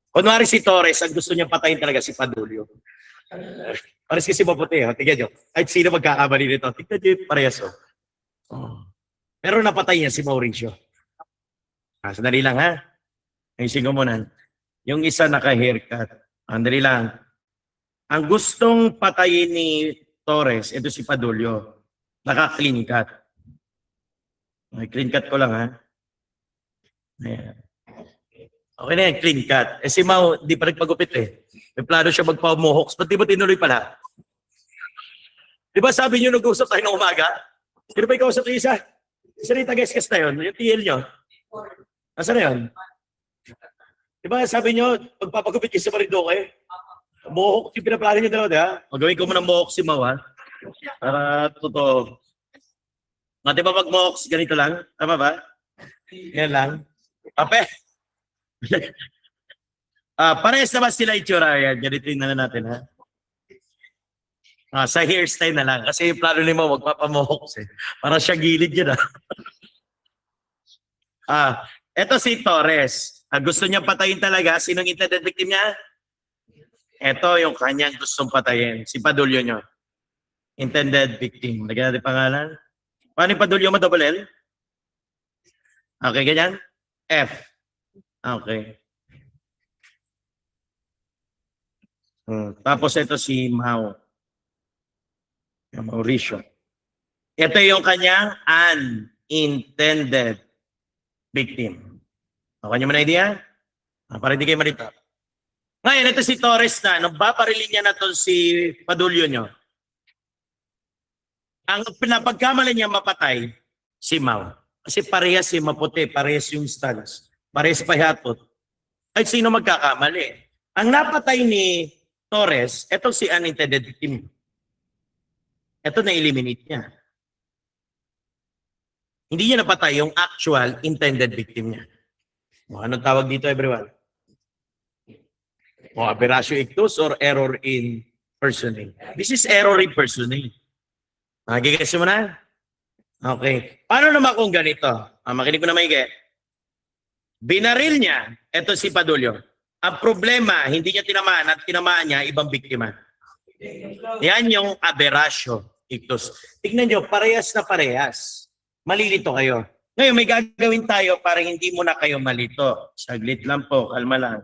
Speaker 1: Kunwari si Torres, ang gusto niya patayin talaga si Padulyo. Pares kasi maputi. Tignan nyo. Kahit sino magkakamali nito. Tignan nyo yung parehas. Pero napatay niya si Mauricio. Sandali lang ha. Ayusin ko muna. Yung isa naka-haircut. Sandali lang. Ang gustong patayin ni Torres, ito si Padulyo. Naka-clean cut. Okay, clean cut ko lang ha. Ayan. Okay na yan, clean cut. Si Mau, di pa nagpagupit eh. May plano siya magpa-mohawks. Ba't di ba tinuloy pala? Di ba sabi niyo nag-usap tayo ng umaga? Sino ba ikausap niyo isa? Isa rin taga-eskas na yun, yung TL nyo. Nasaan na yun? Di ba sabi nyo, magpapagupit kayo sa Marinduque? Mohawk yung pinaplano nyo dalawa, di ba? Magawin ko muna mohawk si Mau, ha? Para totoo. Di ba mag-mohawks ganito lang? Tama ba? Yan lang. Ape. Parehas naman sila itsura. Yan, ganito na natin, ha? Sa hairstyle na lang. Kasi yung plano ni Mau, magpapamohawks eh. Para siya gilid yun, eto si Torres. Gusto niya patayin talaga. Sinong intended victim niya? Eto yung kanyang gustong patayin. Si Padulyo nyo. Intended victim. Lagyan natin pangalan. Paano yung Padulyo mo? Double L? Okay, ganyan? F. Okay. Tapos ito si Mau. Mauricio. Ito yung kanyang unintended victim. Okay niyo man idea? Para hindi kayo malito. Ngayon, ito si Torres na. Nung babarilin niya na to si Padulyo nyo. Ang pinapagkamala niya mapatay, si Mau. Kasi parehas si maputi, parehas yung stance, parehas pahihatot. Ay sino magkakamali? Ang napatay ni Torres, ito si unintended victim. Ito na-eliminate niya. Hindi niya napatay yung actual intended victim niya. Anong tawag dito, everyone? Aberratio ictus or error in personing. This is error in personing. Gigess mo na? Okay. Paano naman kung ganito? Makinig ko na maigi. Binaril niya, ito si Padulyo. Ang problema, hindi niya tinamaan at tinamaan niya ibang biktima. Yan yung aberratio ictus. Tignan nyo, parehas na parehas. Malilito kayo. Ngayon, may gagawin tayo para hindi mo na kayo malito. Saglit lang po, kalma lang.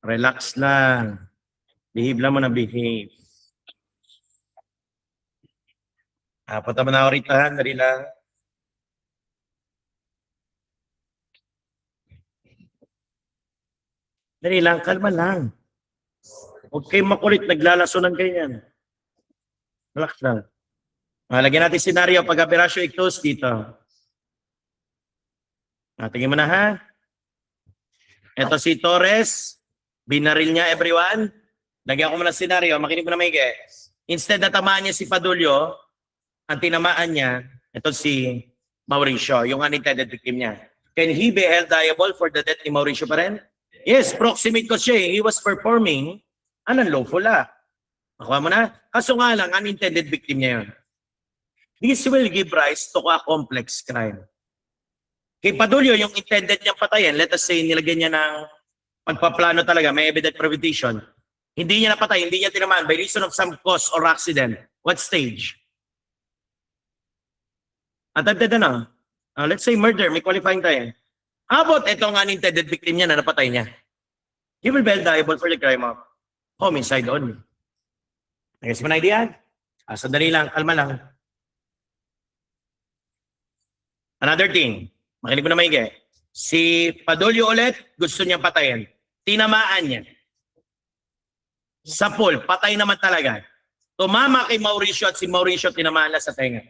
Speaker 1: Relax lang. Behave lang mo na behave. Punta mo na ako rito, ha? Dali lang. Dali lang, kalma lang. Huwag kayong makulit, naglalaso ng ganyan. Relax lang. Lagyan natin senaryo pag aberratio ictus dito. Tingin mo na ha. Ito si Torres. Binaril niya everyone. Lagyan ko muna senaryo. Makinig mo na may Instead na tamaan niya si Padulyo, ang tinamaan niya, ito si Mauricio, yung unintended victim niya. Can he be held liable for the death ni Mauricio pa rin? Yes, proximate ko siya. He was performing an unlawful act. Makuha mo na? Kaso nga lang, unintended victim niya yun. This will give rise to a complex crime. Kay Padulyo, yung intended niyang patayin, let us say, nilagyan niya ng pagpaplano talaga, may evident premeditation. Hindi niya napatay, hindi niya tinamaan by reason of some cause or accident. What stage? Attempted na. Let's say murder, may qualifying tayo. How about itong unintended victim niya na napatay niya? He will be held liable for the crime of homicide only. Nagets mo na idea? Sandali lang, kalma lang. Another thing, makinig mo na maigi. Si Padulyo ulit, gusto niyang patayin. Tinamaan niya. Sa pool, patay naman talaga. Tumama kay Mauricio at si Mauricio tinamaan lang sa tenga.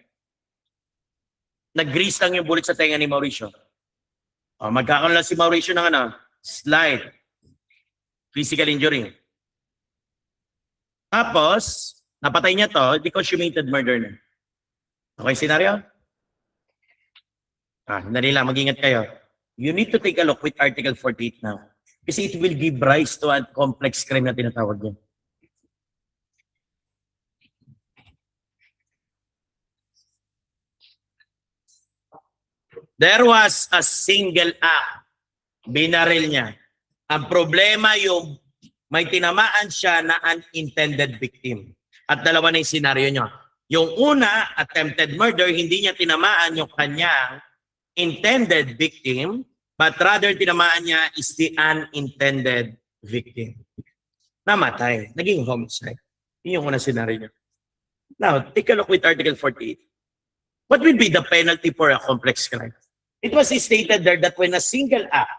Speaker 1: Nag-grease lang yung bullet sa tenga ni Mauricio. Magkakaroon lang si Mauricio ng slight physical injury. Tapos, napatay niya to, di consummated murder na. Okay, scenario? Sandali lang, mag-ingat kayo. You need to take a look with Article 48 now. Kasi it will give rise to a complex crime na tinatawag niya. There was a single act. Binaril niya. Ang problema yung may tinamaan siya na unintended victim. At dalawa na yung senaryo niya. Yung una, attempted murder, hindi niya tinamaan yung kanyang intended victim, but rather tinamaan niya is the unintended victim. Namatay. Naging homicide. Yun yung unang senaryo niya. Now, take a look with Article 48. What will be the penalty for a complex crime? It was stated there that when a single act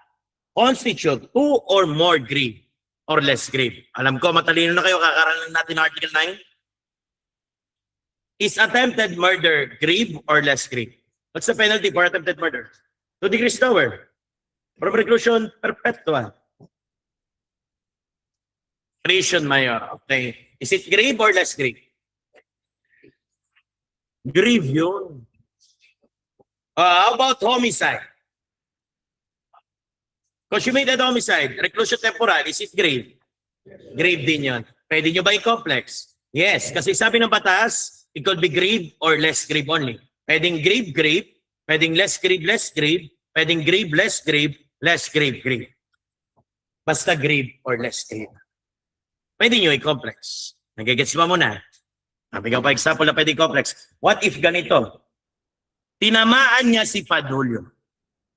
Speaker 1: constitutes two or more grave or less grave. Alam ko, matalino na kayo, kakaralan natin ng Article 9. Is attempted murder grave or less grave? What's the penalty for attempted murder? 2 degrees lower. Or reclusion perpetua. Prison mayor. Okay. Is it grave or less grave? Grave yun. How about homicide? Consummated homicide, reclusion temporal, is it grave? Grave din yun. Pwede nyo ba i-complex? Yes, kasi sabi ng batas, it could be grave or less grave only. Pwedeng grave, grave. Pwedeng less grave, less grave. Pwedeng grave, less grave, less grave, grave. Basta grave or less grave. Pwede nyo i-complex. Nagigets mo muna. Bigyan pa example na pwede i-complex. What if ganito? Tinamaan niya si Padulyo.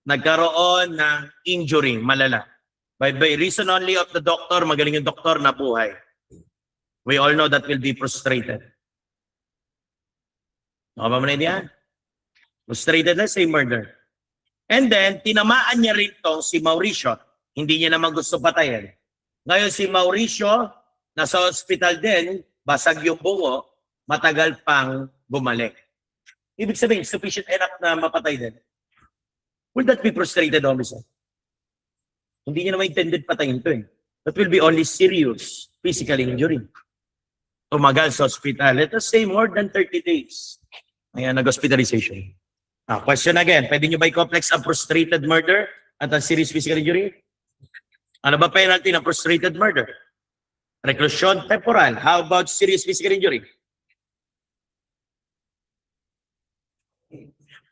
Speaker 1: Nagkaroon ng injury, malala. By reason only of the doctor, magaling yung doktor, nabuhay. We all know that will be frustrated. Nakaba mo na yan? Frustrated na, say murder. And then, tinamaan niya rin tong si Mauricio. Hindi niya naman gusto patayin. Ngayon si Mauricio, nasa hospital din, basag yung bungo, matagal pang bumalik. Ibig sabihin, sufficient enough na mapatay din. Will that be frustrated homicide? Hindi niya naman intended patayin to eh. That will be only serious physical injury. Tumagal sa hospital. Let us say more than 30 days. Ayan, nag-hospitalization. Question again, pwede nyo ba i-complex ang frustrated murder at ang serious physical injury? Ano ba penalty ng frustrated murder? Reclusion temporal. How about serious physical injury?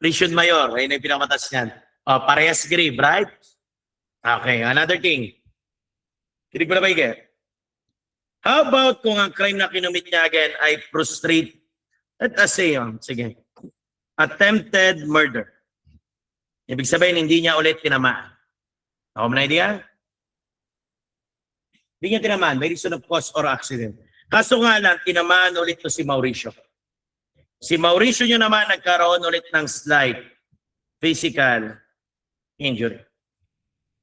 Speaker 1: Prison mayor. Ayun na yung pinakamatas niyan. Parehas grave, right? Okay, another thing. Kinig mo na ba higit? How about kung ang crime na kinumit niya again ay prostrate, let us say, sige, attempted murder. Ibig sabihin, hindi niya ulit tinamaan. Ako mo na idea? Hindi niya tinamaan. May reason of cause or accident. Kaso nga lang, tinamaan ulit to si Mauricio. Si Mauricio nyo naman nagkaroon ulit ng slight physical injury.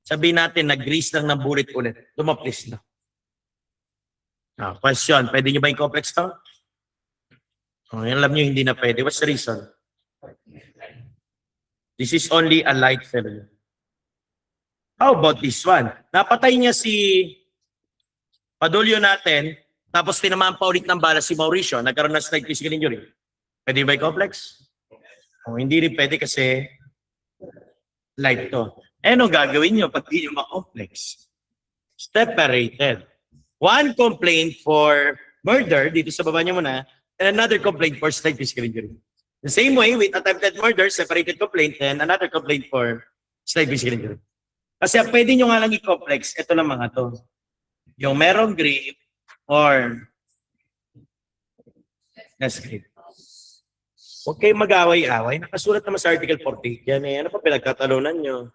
Speaker 1: Sabihin natin, nag-grease lang ng bullet ulit. Tumaplis na. Question, pwede nyo ba yung complex to? Alam nyo, hindi na pwede. What's the reason? This is only a light felony. How about this one? Napatay niya si Padulyo natin, tapos tinamaan pa ulit ng bala si Mauricio, nagkaroon ng slight physical injury. Pwede ba i-complex? O, hindi rin pwede kasi light to. Eh, ano gagawin nyo pag di nyo ma-complex? Separated. One complaint for murder, dito sa baba nyo muna, and another complaint for slight physical injury. The same way with attempted murder, separated complaint, and another complaint for slight physical injury. Kasi ang pwede nyo nga lang i-complex, ito lang mga to. Yung merong grave or less grave. Huwag kayong mag-away-away. Nakasulat naman sa Article 48 yan eh. Ano pa pinagkatalunan nyo?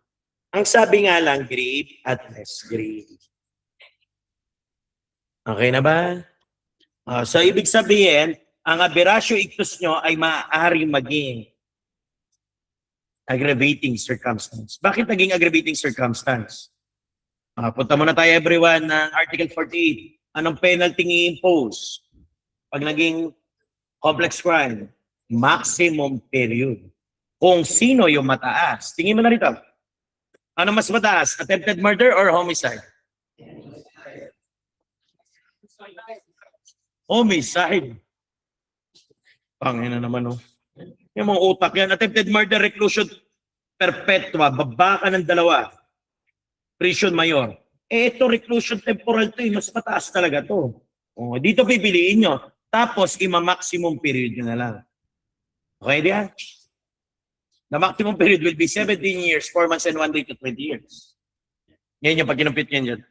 Speaker 1: Ang sabi nga lang, grave at less grave. Okay na ba? So, ibig sabihin, ang aberratio ictus nyo ay maaari maging aggravating circumstance. Bakit naging aggravating circumstance? Punta muna tayo everyone ng Article 48. Anong penalty i-impose? Pag naging complex crime, maximum period. Kung sino yung mataas. Tingin mo na rito. Ano mas mataas? Attempted murder or homicide? Homicide. Pangina naman, oh. Yung mga utak yan. Attempted murder, reclusion perpetua. Baba ka ng 2. Prison mayor. Eh, ito reclusion temporal to. Mas mataas talaga to. Oh, dito pipiliin nyo. Tapos, ima-maximum period nyo na lang. Okay, diyan? The maximum period will be 17 years, 4 months, and 1 day to 20 years. Yan yung pag kinumpit nyo dyan.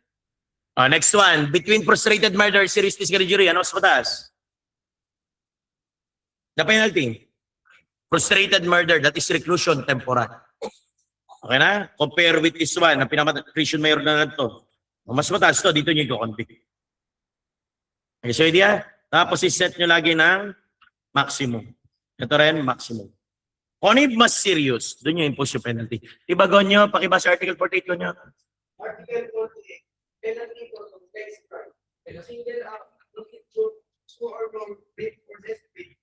Speaker 1: Next one. Between frustrated murder, serious physical injury, ano mas mataas? The penalty. Frustrated murder, that is reclusion temporal. Okay na? Compare with this one, na prison mayor na lang to. Mas mataas to, dito nyo i-convict. Okay, so idea? Tapos iset nyo lagi ng maximum. Ito rin, maximum. Kung ano yung mas serious, doon nyo impose yung penalty. Diba nyo, pakibasa Article 48 nyo.
Speaker 2: Article 48, penalty for complex crime. And a single act looking to two or more rape or desperate.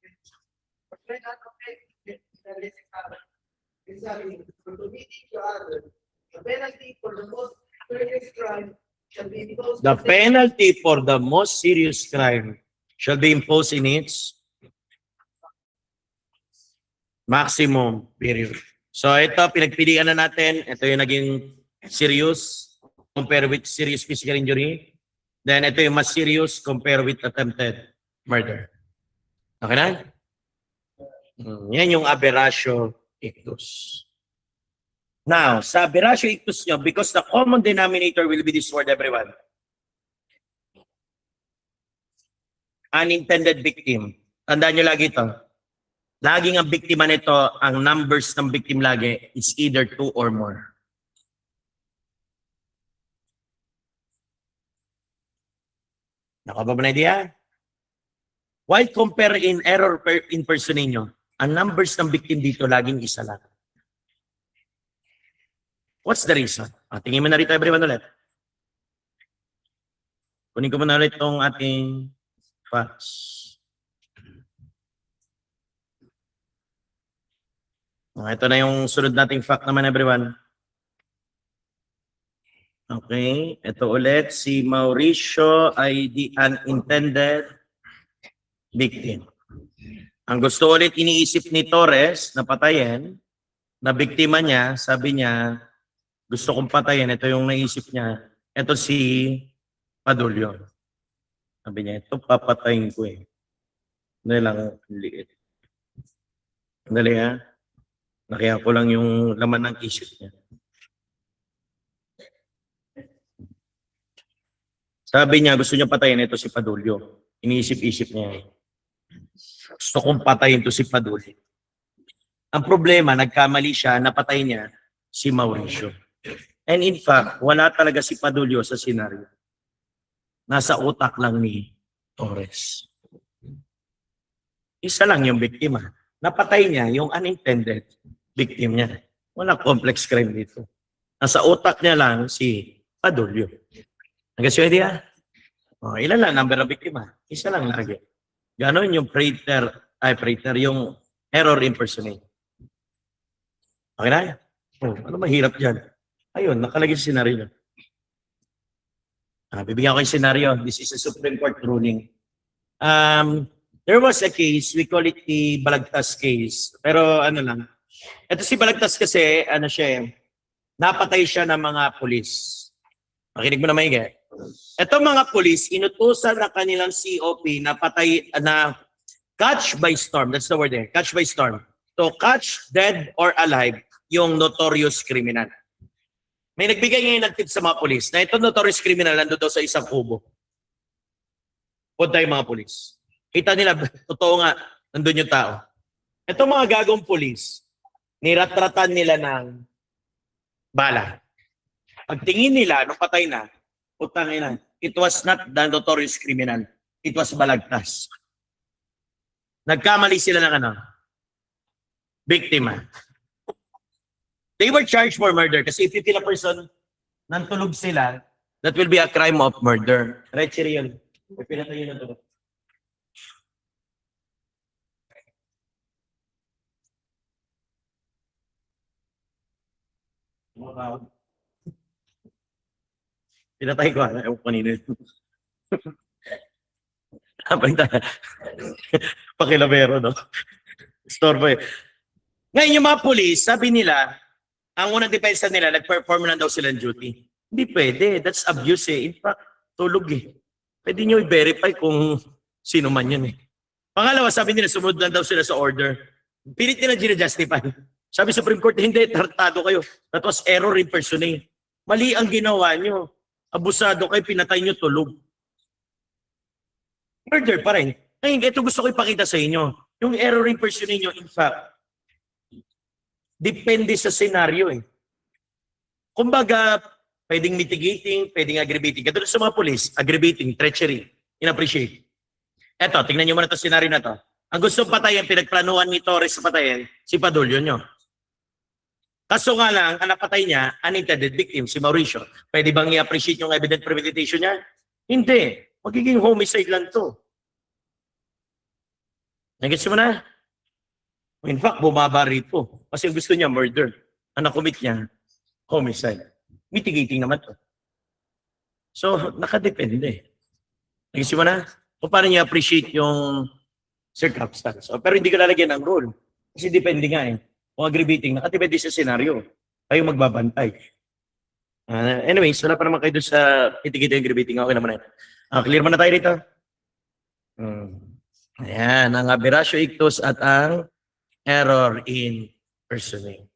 Speaker 2: But when not affected, the less exactly, for committing to others, the penalty for the most serious crime shall be imposed.
Speaker 1: The penalty for the most serious crime shall be imposed in its maximum period. So ito, pinagpilian na natin. Ito yung naging serious compare with serious physical injury. Then ito yung mas serious compare with attempted murder. Okay na? Yan yung aberratio ictus. Now, sa aberratio ictus nyo, because the common denominator will be this word, everyone. Unintended victim. Tandaan nyo lagi ito. Laging ang biktima nito, ang numbers ng victim lagi is either 2 or more. Nakaba ba na idea? While compare in error in person ninyo, ang numbers ng victim dito laging isa lang. What's the reason? Tingin mo na rito everyone ulit. Kunin ko muna ulit itong ating facts. Ito na yung sunod nating fact naman everyone. Okay, ito ulit. Si Mauricio ay the unintended victim. Ang gusto ulit iniisip ni Torres na patayin, na biktima niya, sabi niya, gusto kong patayin, ito yung naisip niya. Ito si Padulyo. Sabi niya, ito papatayin ko eh. Dali lang, liit. Dali ha. Nakiya ko lang yung laman ng isip niya. Sabi niya, gusto niya patayin ito si Padulyo. Iniisip-isip niya. Gusto kong patayin to si Padulyo. Ang problema, nagkamali siya, napatay niya si Mauricio. And in fact, wala talaga si Padulyo sa senaryo. Nasa utak lang ni Torres. Isa lang yung biktima. Napatay niya yung unintended victim niya. Walang complex crime dito. Nasa utak niya lang si Padulyo. Nag-gets yung idea? Ilan lang number ng biktima? Isa lang lagi. Ganon yung prater, yung error impersonate. Okay na? Ano mahirap dyan? Ayun, nakalagay sa senaryo. Bibigyan ko yung senaryo. This is a Supreme Court ruling. There was a case, we call it the Balagtas case. Pero ano lang, ito si Balagtas kasi, ano siya napatay siya ng mga pulis. Makinig mo na maigi. Ito mga pulis, inutusan na kanilang COP na patay, na catch by storm, that's the word there, catch by storm. To catch, dead or alive, yung notorious criminal. May nagbigay ngayon ng tip sa mga pulis na ito notorious criminal nandun daw sa isang kubo. Punta yung mga pulis. Kita nila, totoo nga, nandun yung tao. Ito mga gagong pulis, niratratan nila ng bala. Pagtingin nila, nung patay na, putang ina, it was not the notorious criminal. It was Balagtas. Nagkamali sila ng ano? Biktima. They were charged for murder kasi if you kill a person, nantulog sila, that will be a crime of murder. Treachery yun. Pinatay yun na tulog. Pinatay ko, ewan ko kanino yun. Pakilabero, no? Store eh. Ngayon yung mga police, sabi nila, ang unang depensa nila, nag-perform na daw silang duty. Hindi pwede. That's abuse eh. In fact, tulog eh. Pwede nyo i-verify kung sino man yun eh. Pangalawa, sabi nila, sumunod lang daw sila sa order. Pilit nila gina-justify. Sabi Supreme Court, hindi, tartado kayo. That was error in personnel. Mali ang ginawa nyo. Abusado kayo, pinatay nyo, tulog. Murder pa rin. Ngayon, ito gusto ko ipakita sa inyo. Yung error in personnel nyo, in fact, depende sa senaryo eh. Kumbaga, pwedeng mitigating, pwedeng aggravating. Katulad sa mga police, aggravating, treachery, inappreciate. Eto, tingnan nyo muna ito senaryo na to. Ang gusto patayin, pinagplanuhan ni Torres sa patayin, si Padulyo nyo. Kaso nga lang, ang napatay niya, unintended victim, si Mauricio. Pwede bang i-appreciate yung evident premeditation niya? Hindi. Magiging homicide lang to. Nagets mo na? In fact, bumaba rito. Kasi gusto niya murder. Ang nakomit niya, homicide. Mitigating naman to. So, nakadepende. Nagets mo na? Kung paano niya appreciate yung circumstance. Pero hindi ka lalagyan ng rule. Kasi depende nga eh. Kung aggravating, nakadepende sa senaryo. Kayo magbabantay. Anyways, wala pa naman kayo doon sa mitigating aggravating. Okay naman yan. Clear mo na tayo dito. Ayan, ang aberratio ictus at ang error in personnel.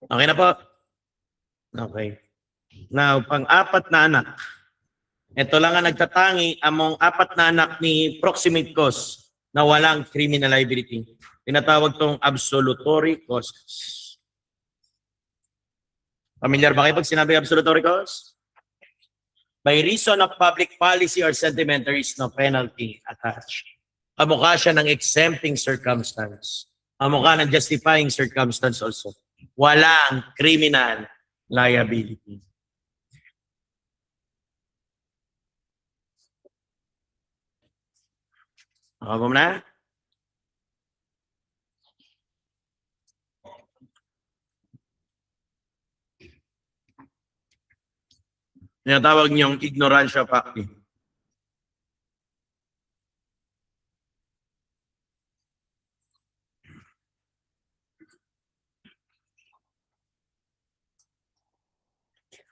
Speaker 1: Okay na po? Okay. Now, pang-apat na anak. Ito lang ang nagtatangi among apat na anak ni proximate cause na walang criminal liability. Tinatawag tong absolutory causes. Familiar ba kayo pag sinabi absolutory cause? By reason of public policy or sentiment, there is no penalty attached. Kamukha siya ng exempting circumstance. Kamukha ng justifying circumstance also. Walang criminal liability. Okay mo na? Tinatawag niyong ignorancia facti.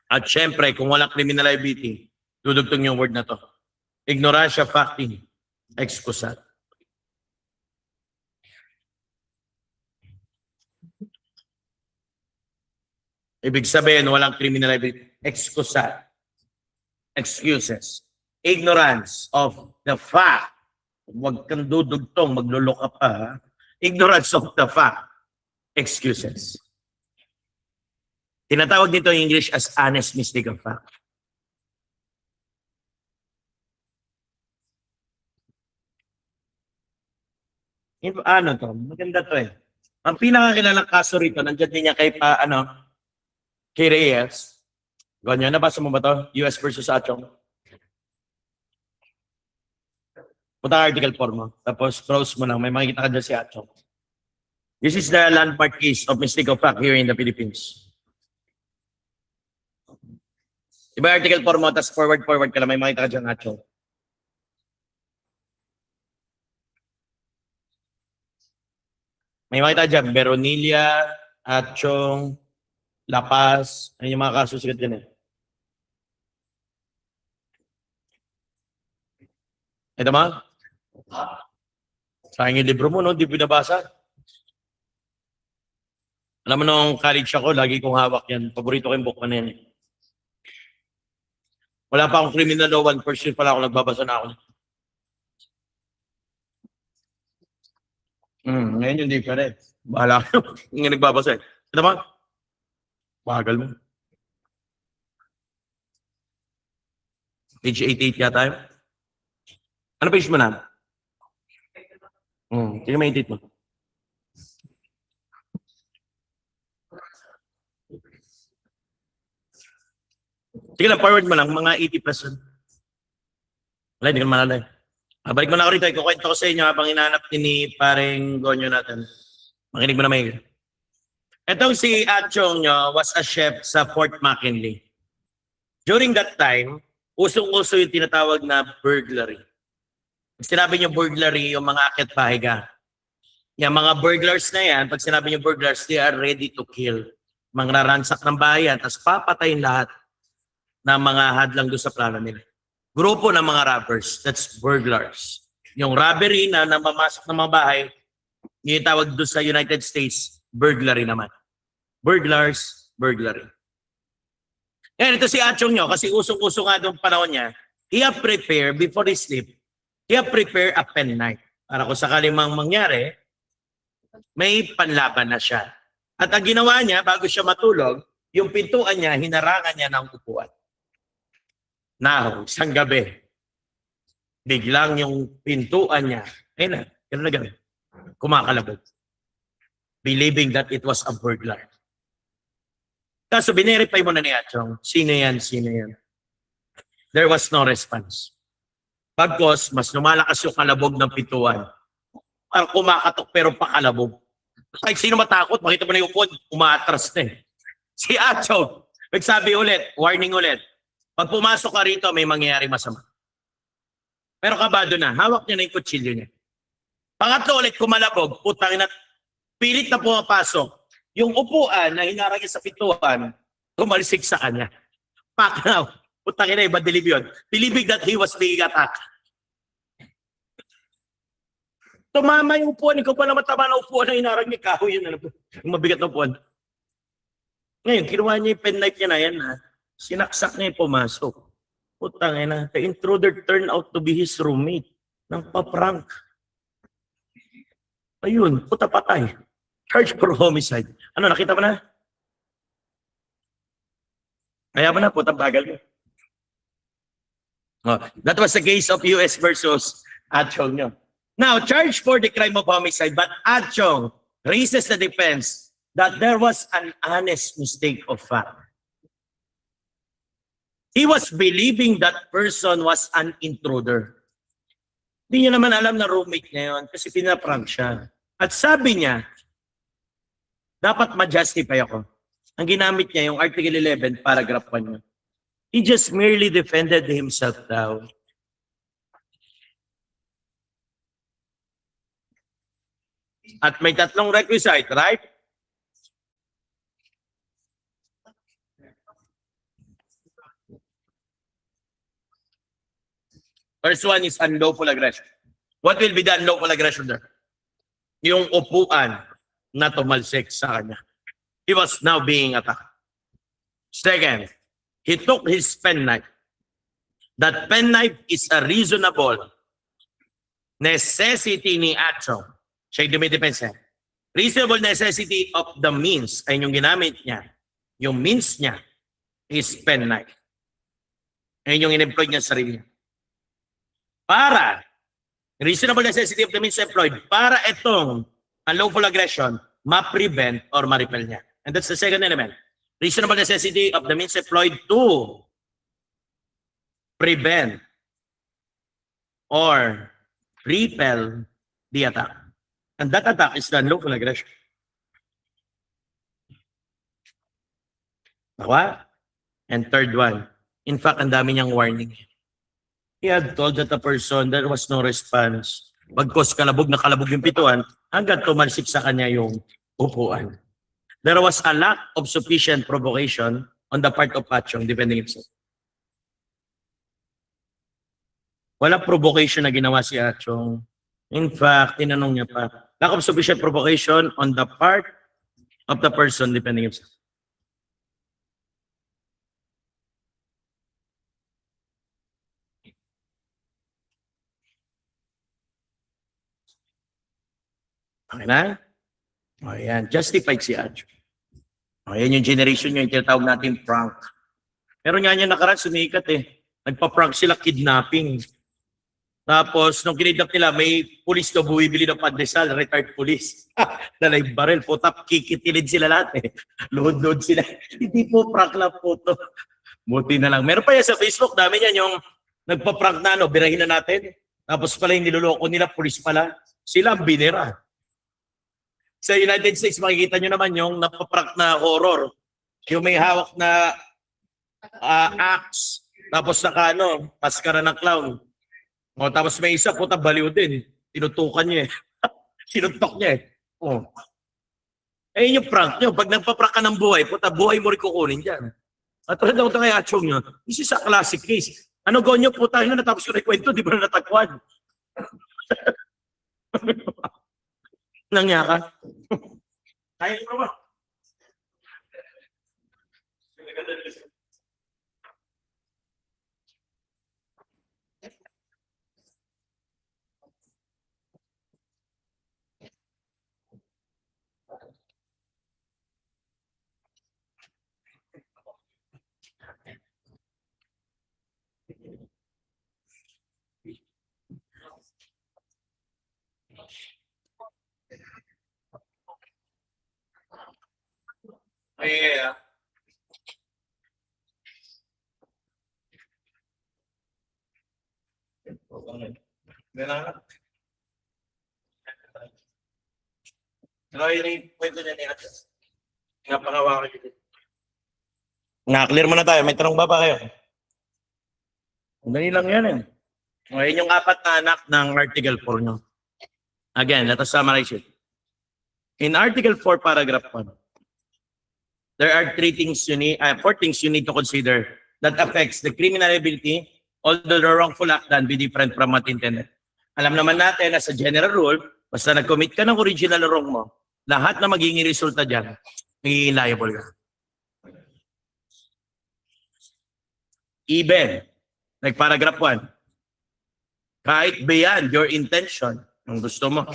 Speaker 1: At syempre, kung walang criminal liability, dudugtong yung word na to. Ignorancia facti excusat. Ibig sabihin, walang criminal liability. Excusat. Excuses. Ignorance of the fact. Huwag kang dudugtong, maglulok ka pa. Ha? Ignorance of the fact. Excuses. Tinatawag nito in English as honest mistake of fact. Ano to? Maganda to eh. Ang pinakakilalang kaso rito, nandiyan din niya kay kay Reyes. Ganyan, nabasa mo ba to? US versus Achong. Punta ka article 4 mo. Tapos browse mo lang. May makikita ka dyan si Atchong. This is the landmark case of mistake of fact here in the Philippines. Diba article 4 mo, tapos forward ka lang. May makikita ka dyan, Atchong. May makita dyan, Veronilla, Atchong, La Paz, ayun yung mga kaso sikat dyan eh. Ito ma? Sayang yung libro mo, no? Di binabasa. Alam mo nung college ako, lagi kong hawak yan. Paborito ko yung book na yan eh. Wala pa akong criminal law, 1 first year pala ako nagbabasa na ako. Ngayon yung different. Bahala ka. Yung nagbabasa eh. Ito ba? Bagal mo. Page 88 yata yun. Ano page mo na? Tingnan mo 88 mo. Sige lang, forward mo lang. Mga 80 plus. Wala, hindi ko malala eh. Balik mo na ako rito. Ikukwento ko sa inyo habang hinahanap ni paring Gonyo natin. Makinig mo na may. Etong si Atchong nyo was a chef sa Fort McKinley. During that time, usong-uso yung tinatawag na burglary. Sinabi nyo burglary, yung mga akit-bahay ka. Yung mga burglars na yan, pag sinabi nyo burglars, they are ready to kill. Mangraransak ng bayan, tapos papatayin lahat ng mga hadlang doon sa plano nila. Grupo ng mga robbers, that's burglars. Yung robbery na namamasok ng mga bahay, yung tawag doon sa United States, burglary naman. Burglars, burglary. Yan, ito si Atchong nyo, kasi usong-uso nga doon panahon niya, he have prepared, before he sleep, he have prepared a penknife. Para kung sakali mang mangyari, may panlaban na siya. At ang ginawa niya, bago siya matulog, yung pintuan niya, hinarangan niya ng upuan. Now, isang gabi, biglang yung pintuan niya, ayun na, gano'n na gano'n, kumakalabog. Believing that it was a burglar. Kaso binerify mo na ni Atchong, sino yan, sino yan. There was no response. Pagkos, mas lumalakas yung kalabog ng pintuan. Parang kumakatok pero pakalabog. Like, sino matakot? Makita mo na yung upuan, umaatras na eh. Si Atchong, nagsabi ulit, warning ulit, pag pumasok ka rito, may mangyayari masama. Pero kabado na, hawak niya na yung kutsilyo niya. Pangatlo ulit, kumalabog, putang ina, pilit na pumapasok. Yung upuan na hinarang niya sa pintuan, tumalisik sa kanya. Paknaw, putang ina, iba dilib yun. Believing that he was being attacked. Tumama yung upuan, ikaw pala matama na upuan na hinarang niya, kahoy yun, yung mabigat na upuan. Ngayon, kinuha niya yung penknife niya na yan, ha? Sinaksak niya yung pumasok. Putang ina, the intruder turned out to be his roommate ng paprank. Ayun, puta patay. Charge for homicide. Ano, nakita mo na? Kaya mo na, puta bagal mo. Oh, that was the case of US versus Atchong nyo. Now, charged for the crime of homicide, but Atchong raises the defense that there was an honest mistake of fact. He was believing that person was an intruder. Hindi niya naman alam na roommate niya yun kasi pinaprank siya. At sabi niya, dapat ma-justify ako. Ang ginamit niya yung Article 11, paragraph 1 niya. He just merely defended himself daw. At may tatlong requisite, right? First one is unlawful aggression. What will be the unlawful aggression there? Yung upuan na tumalsik sa kanya. He was now being attacked. Second, he took his penknife. That penknife is a reasonable necessity ni Atchong. Siya yung dumidepensa. Reasonable necessity of the means ay yung ginamit niya. Yung means niya is penknife. Ayun yung in-employ niya sa sarili niya. Para, reasonable necessity of the means employed, para itong unlawful aggression, ma-prevent or ma-repel niya. And that's the second element. Reasonable necessity of the means employed to prevent or repel the attack. And that attack is the unlawful aggression. Nawa? And third one, in fact, ang dami niyang warning. He had told that the person, there was no response. Bagkos kalabog na kalabog yung pituan, hanggang tumalsik sa kanya yung upuan. There was a lack of sufficient provocation on the part of Pachong defending himself. Wala provocation na ginawa si Achong. In fact, tinanong niya pa, lack of sufficient provocation on the part of the person defending himself. Okay na? O yan, justified si Achong. O yan yung generation nyo, yung tinatawag natin prank. Pero nga niya nakaraan, sumikat eh. Nagpa-prank sila, kidnapping. Tapos, nung kinidnap nila, may pulis daw buwibili ng pandesal, retired police. Na live barrel, putap, kikitilid sila lahat eh. Load-load sila. Hindi po, prank lang po to. Buti na lang. Meron pa yan sa Facebook, dami yan yung nagpa-prank na, no, birahin na natin. Tapos pala yung niloloko nila, pulis pala. Sila ang binira. Sa United States, makikita nyo naman yung napaprank na horror. Yung may hawak na axe, tapos naka ano, paskara ng clown. O, tapos may isa, puta, baliw din. Tinutukan niya eh. Sinuntok niya eh. O. Eh, yun yung prank nyo. Pag nagpaprank ka ng buhay, puta, buhay mo rin kukunin dyan. At tulad ako kay Achong nyo, this is a classic case. Ano gawin nyo, puta, yun na natapos ko na kwento, di ba na natagpuan? Nangya ka? Kaya ko ba? Yeah. Pero yun yung kwento niya ni Ate. Napangawakan niyo. Na-clear mo na tayo. May tanong ba kayo? Dali lang yan eh. Ngayon yung apat na anak ng Article 4 nyo. Again, let us summarize it. In Article 4, Paragraph 1, there are four things you need to consider that affects the criminal liability, although the wrongful act can be different from what intended. Alam naman natin na sa general rule, basta nag-commit ka ng original wrong mo, lahat na magiging resulta dyan, magiging liable ka. Even, like paragraph 1, kahit beyond your intention, ang gusto mo,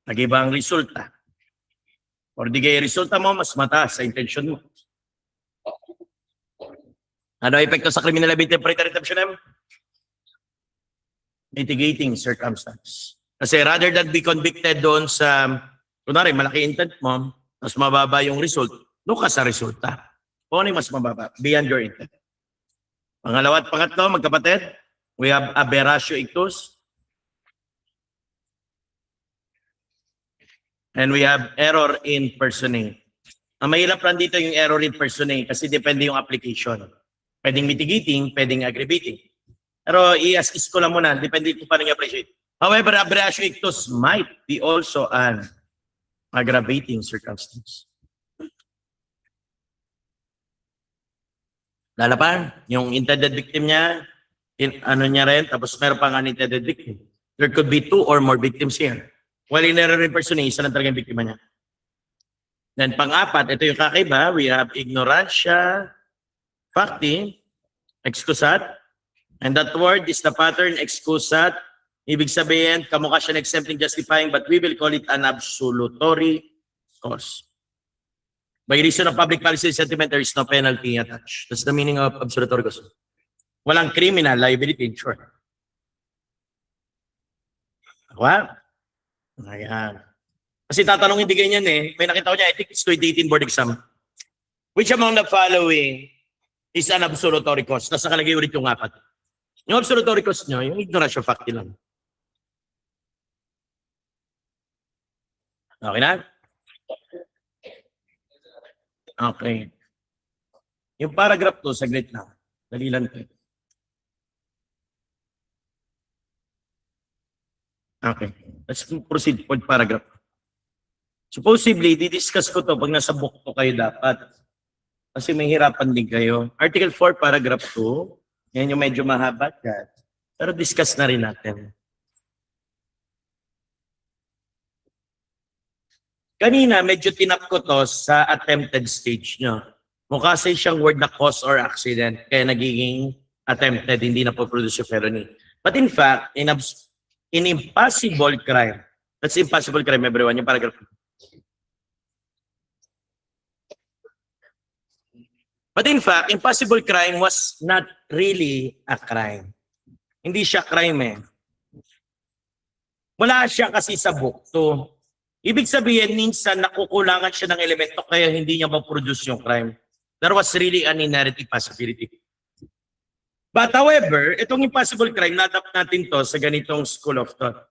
Speaker 1: nag-iba ang resulta. Or di kaya resulta mo, mas mataas sa intention mo. Ano epekto sa criminal liability of redemption? Mitigating circumstance. Kasi rather than be convicted doon sa, kunwari, malaki intent mo, mas mababa yung result, doon ka sa resulta. O ano yung mas mababa? Beyond your intent. Pangalawa at pangatlo, magkapatid, we have aberratio ictus. And we have error in personae. Ang mahirap lang dito yung error in personae kasi depende yung application. Pwedeng mitigating, pwedeng aggravating. Pero i-assist ko lang muna, depende kung paano i-appreciate. However, aberratio ictus might be also an aggravating circumstance. Lalapan, yung intended victim niya, ano niya rin, tapos meron pang unintended victim. There could be 2 or more victims here. While in error in personae, isa lang talaga yung biktima niya. Then pang-apat, ito yung kakaiba, we have ignorantia facti, excusat. And that word is the pattern excusat. Ibig sabihin, kamukha siya exempting justifying, but we will call it an absolutory cause. By reason of public policy sentiment, there is no penalty attached. That's the meaning of absolutory cause. Walang criminal liability insured. Wow. Ayan. Kasi tatanungin din ganyan eh. May nakita ko niya, I think it's 2018 board exam. Which among the following is an absolutory cause? Tapos nakalagay ulit yung apat. Yung absolutory cause nyo, yung ignorance facti lang. Okay na? Okay. Yung paragraph 2, saglit na. Dali lang to. Okay. Let's proceed with paragraph. Supposedly, didiscuss ko to pag nasa book to kayo dapat. Kasi may hirapan din kayo. Article 4, paragraph 2. Yan yung medyo mahaba dyan. Pero discuss na rin natin. Kanina, medyo tinap ko to sa attempted stage nyo. Mukha sa siyang word na cause or accident, kaya nagiging attempted, hindi na po-produce yung felony. But in fact, in impossible crime, that's impossible crime, everyone, yung paragraph. But in fact, impossible crime was not really a crime. Hindi siya crime eh. Wala siya kasi sa book to. Ibig sabihin, minsan nakukulangan siya ng elemento kaya hindi niya ma-produce yung crime. There was really an inherent possibility. But however, itong impossible crime, na-adapt natin to sa ganitong school of thought.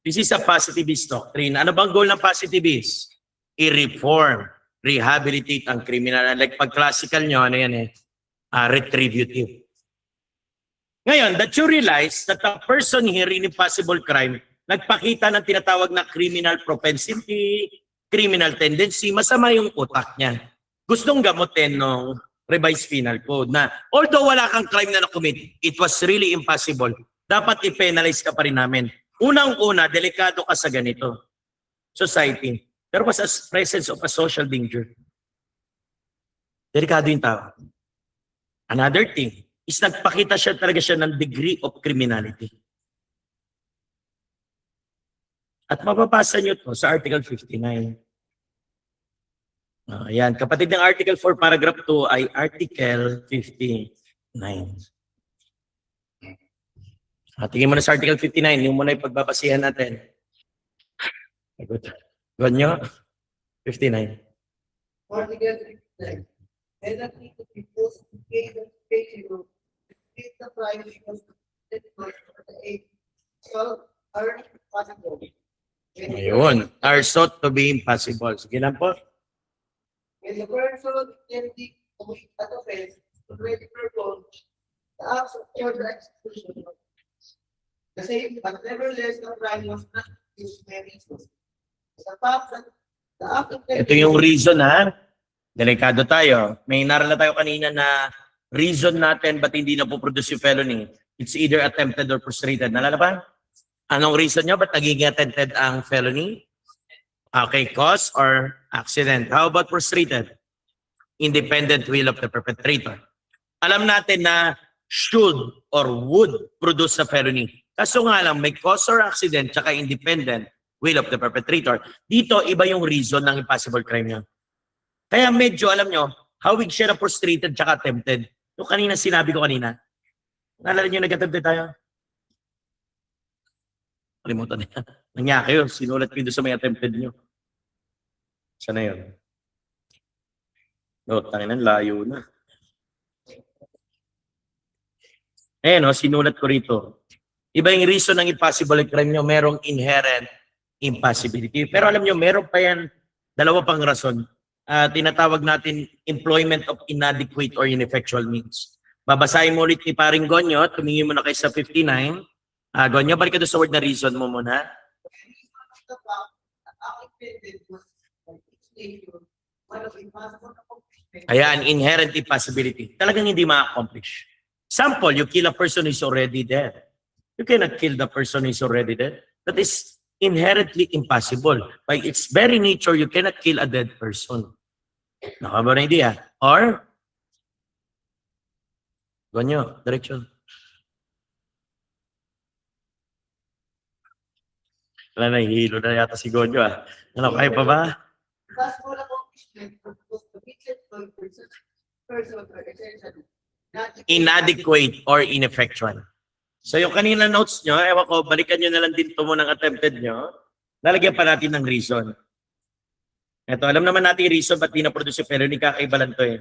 Speaker 1: This is a positivist doctrine. Ano bang goal ng positivist? I-reform, rehabilitate ang criminal. Like pag classical nyo, ano yan eh? Retributive. Ngayon, that you realize that the person here in impossible crime, nagpakita ng tinatawag na criminal propensity, criminal tendency, masama yung utak niya. Gustong gamutin ng revised penal code na although wala kang crime na na-commit, it was really impossible. Dapat i-penalize ka pa rin namin. Unang-una, delikado ka sa ganito. Society. There was a presence of a social danger. Delikado yung tao. Another thing is nagpakita siya talaga siya ng degree of criminality. At mapapasa nyo to sa Article 59. Ayan, kapatid ng Article 4, Paragraph 2 ay Article 59. Tingin mo na sa Article 59, yung muna yung pagbabasihan natin. Gawin nyo? 59.
Speaker 2: Article 59. And that need to be posted to pay the crime because the aid. So, are possible.
Speaker 1: Ayun, are sought to be impossible. Sige lang po.
Speaker 2: When the person can be commit an offense to ready purpose, the acts of further execution. The same, but nevertheless, the crime was not used by reason. The fact that the act of
Speaker 1: Ito yung reason ha. Delikado tayo. May narala tayo kanina na reason natin ba't hindi na po-produce yung felony. It's either attempted or frustrated. Nalala ba? Anong reason nyo? Ba't nagiging attempted ang felony? Okay, cause or accident. How about frustrated? Independent will of the perpetrator. Alam natin na should or would produce a felony. Kaso nga lang, may cause or accident tsaka independent will of the perpetrator. Dito, iba yung reason ng impossible crime niya. Kaya medyo, alam nyo, hawig siya na frustrated tsaka attempted. Yung kanina sinabi ko kanina. Nalala nyo, nag-attempted tayo? Kalimutan niya. Nangyari kayo, sinulat ko doon sa may attempted nyo. Sana yun? No, tangin ng layo na. Ayan o, sinulat ko rito. Iba yung reason ng impossible crime nyo, merong inherent impossibility. Pero alam nyo, meron pa yan, dalawa pang rason. Tinatawag natin employment of inadequate or ineffectual means. Babasahin mo ulit ni Paring Gonyo, tumingin mo na kayo sa 59. Gonyo, balik ka doon sa word na reason mo muna. Ayan, inherent impossibility. Talagang hindi ma-accomplish. Sample, you kill a person who is already dead. You cannot kill the person who is already dead. That is inherently impossible. By its very nature, you cannot kill a dead person. Nakaba na idea? Or, Gonyo, direction. Wala na, hihilo na yata si Gonyo ah. Ano, kaya pa ba? Inadequate or ineffectual. So yung kanina notes nyo, ewan ko, balikan nyo na lang din ito mo ng attempted nyo. Lalagyan pa natin ng reason. Ito, alam naman natin yung reason ba't di na-produce pero hindi kakaiba lang ito eh.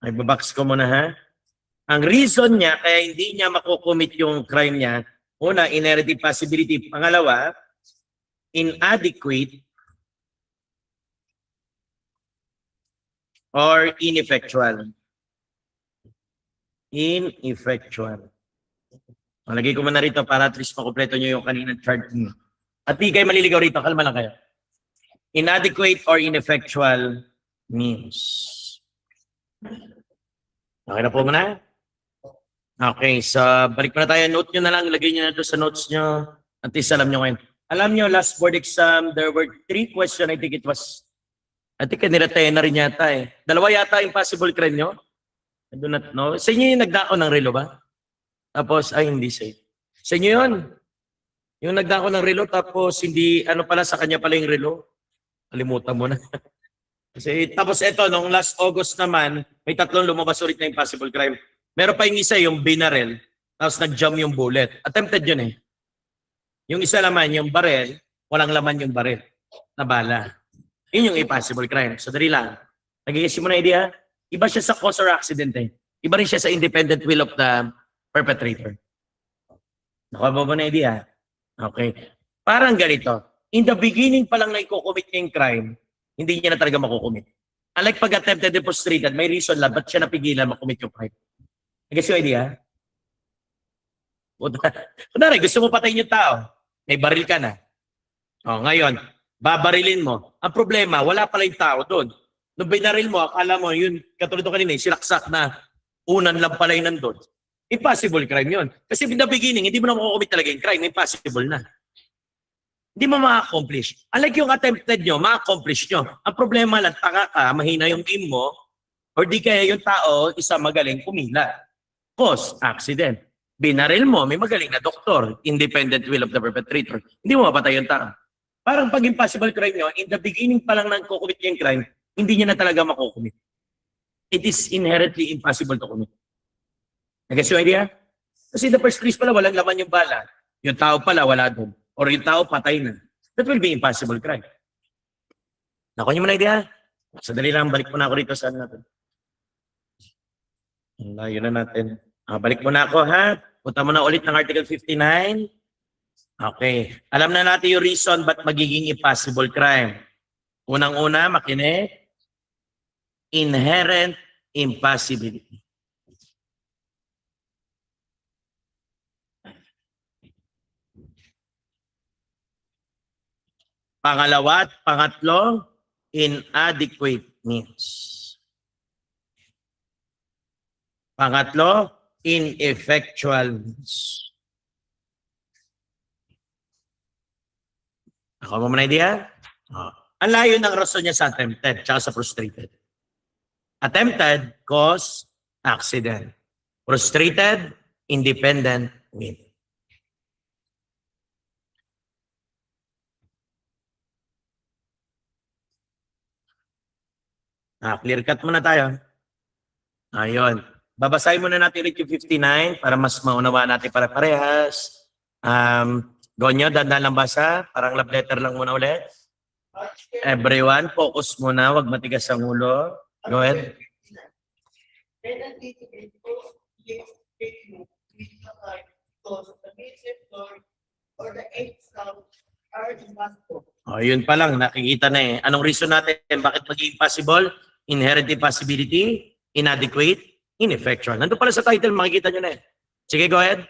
Speaker 1: Ay, babox ko muna ha. Ang reason niya, kaya hindi niya makukumit yung crime niya, una, inherent possibility. Pangalawa, inadequate, or ineffectual. Ineffectual. Lagay ko muna rito para at least makumpleto nyo yung kaninang chart nyo. At di kayo maliligaw rito, kalma lang kayo. Inadequate or ineffectual means. Okay na po muna? Okay, so balik na tayo. Note nyo na lang, ilagay nyo na ito sa notes nyo. At least alam nyo ngayon. Alam nyo, last board exam, there were 3 questions. I think kanila na rin yata eh. 2 yata impossible crime nyo. I do not know. Sa inyo yung nagdako ng relo ba? Tapos, hindi sa Sa inyo yun. Yung nagdako ng relo, tapos hindi, sa kanya pala yung relo. Kalimutan mo na. Kasi, tapos ito, nung last August naman, may 3 lumabas ulit na impossible crime. Meron pa yung isa, yung binarel, tapos nag-jam yung bullet. Attempted yun eh. Yung isa naman, yung barel, walang laman yung barel na bala. Yun yung impossible crime. So, dali lang. Nag-iisip mo na idea? Iba siya sa cause or accident eh. Iba rin siya sa independent will of the perpetrator. Nakuha mo ba na idea? Okay. Parang ganito. In the beginning pa lang na i-commit niya yung crime, hindi niya na talaga makukumit. Unlike pag attempted and frustrated, may reason lang ba't siya napigilan makumit yung crime. Guess yung idea? Kunwari, gusto mo patayin yung tao. May baril ka na. Ngayon, babarilin mo. Ang problema, wala pala yung tao doon. Nung binaril mo, akala mo, yun, katulad ko kanina, silaksak na unan lang pala yung nandun. Impossible crime yun. Kasi in the beginning, hindi mo na makukumit talaga yung crime. Impossible na. Hindi mo ma-accomplish. Unlike yung attempted nyo, ma-accomplish nyo. Ang problema lang, taka ka, mahina yung aim mo, or di kaya yung tao, isa magaling pumila. Cause, accident. Binaril mo, may magaling na doktor, independent will of the perpetrator. Hindi mo mapatay yung tao. Parang pag impossible crime nyo, in the beginning pa lang nang kukumit yung crime, hindi niya na talaga makukumit. It is inherently impossible to commit. Nag-guess yung idea? Kasi the first place pala, walang laman yung bala. Yung tao pala, wala doon. Or yung tao, patay na. That will be impossible crime. Nakuha niyo mo na idea? Sadali lang, balik mo na ako rito sa natin. Layo na natin. Balik mo na ako, ha? Punta mo na ulit ng Article 59. Okay. Alam na natin yung reason ba't magiging impossible crime. Unang-una, makinig. Inherent impossibility. Pangalawa at pangatlo, inadequate means. Pangatlo, ineffectual means. Ako mo na idea? Ang layo ng rason niya sa attempted tsaka sa frustrated. Attempted, cause, accident. Frustrated, independent will. Clear cut muna tayo. Ayun. Babasahin muna natin ulit yung 59 para mas maunawaan natin para parehas. Gonyo, dandan lang basa. Parang love letter lang muna ulit. Everyone, focus muna. Huwag matigas ang ulo. Go ahead. Yun pa lang, nakikita na eh. Anong reason natin? Bakit maging impossible? Inherent impossibility, inadequate, ineffectual. Nandun pala sa title, makikita nyo na eh. Sige, go ahead.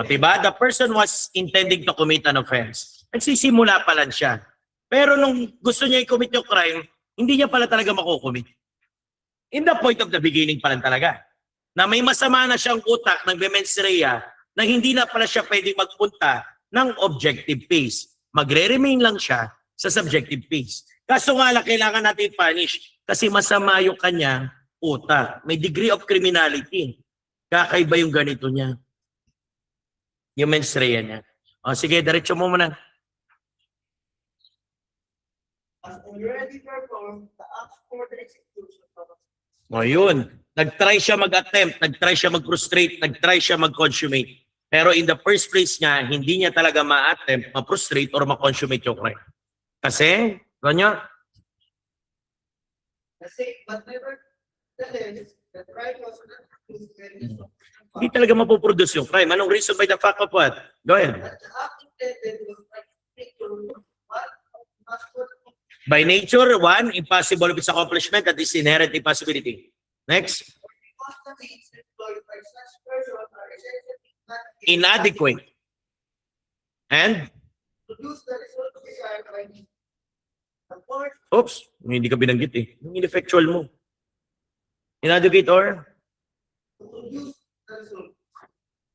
Speaker 1: Diba? The person was intending to commit an offense. Nagsisimula pa lang siya. Pero nung gusto niya i-commit yung crime, hindi niya pala talaga makukumit. In the point of the beginning pa lang talaga. Na may masama na siyang utak ng mens rea na hindi na pala siya pwedeng magpunta ng objective phase. Magre-remain lang siya sa subjective phase. Kaso nga lang, kailangan natin punish kasi masama yung kanya utak. May degree of criminality. Kakaiba yung ganito niya. Yung mens rea niya. Sige, diretso mo muna.
Speaker 2: As already performed, the acts for the execution of
Speaker 1: Yun. Nag-try siya mag-attempt, nag-try siya mag-frustrate, nag-try siya mag-consummate. Pero in the first place niya, hindi niya talaga ma-attempt, ma-frustrate, or ma-consummate yung crime. Kasi, ganyan.
Speaker 2: but nevertheless, the crime was not
Speaker 1: Hindi talaga mapoproduce yung crime. Anong reason by the fact of what? Go ahead.
Speaker 2: That the act intended was by nature must
Speaker 1: By nature, one, impossible of its accomplishment, that is inherent impossibility. Next,
Speaker 2: because the means employed by such person are essentially not
Speaker 1: inadequate. And,
Speaker 2: produce the result desired by the court
Speaker 1: oops, hindi ka binanggit eh. Yung ineffectual mo. Inadequate or?
Speaker 2: to produce the result.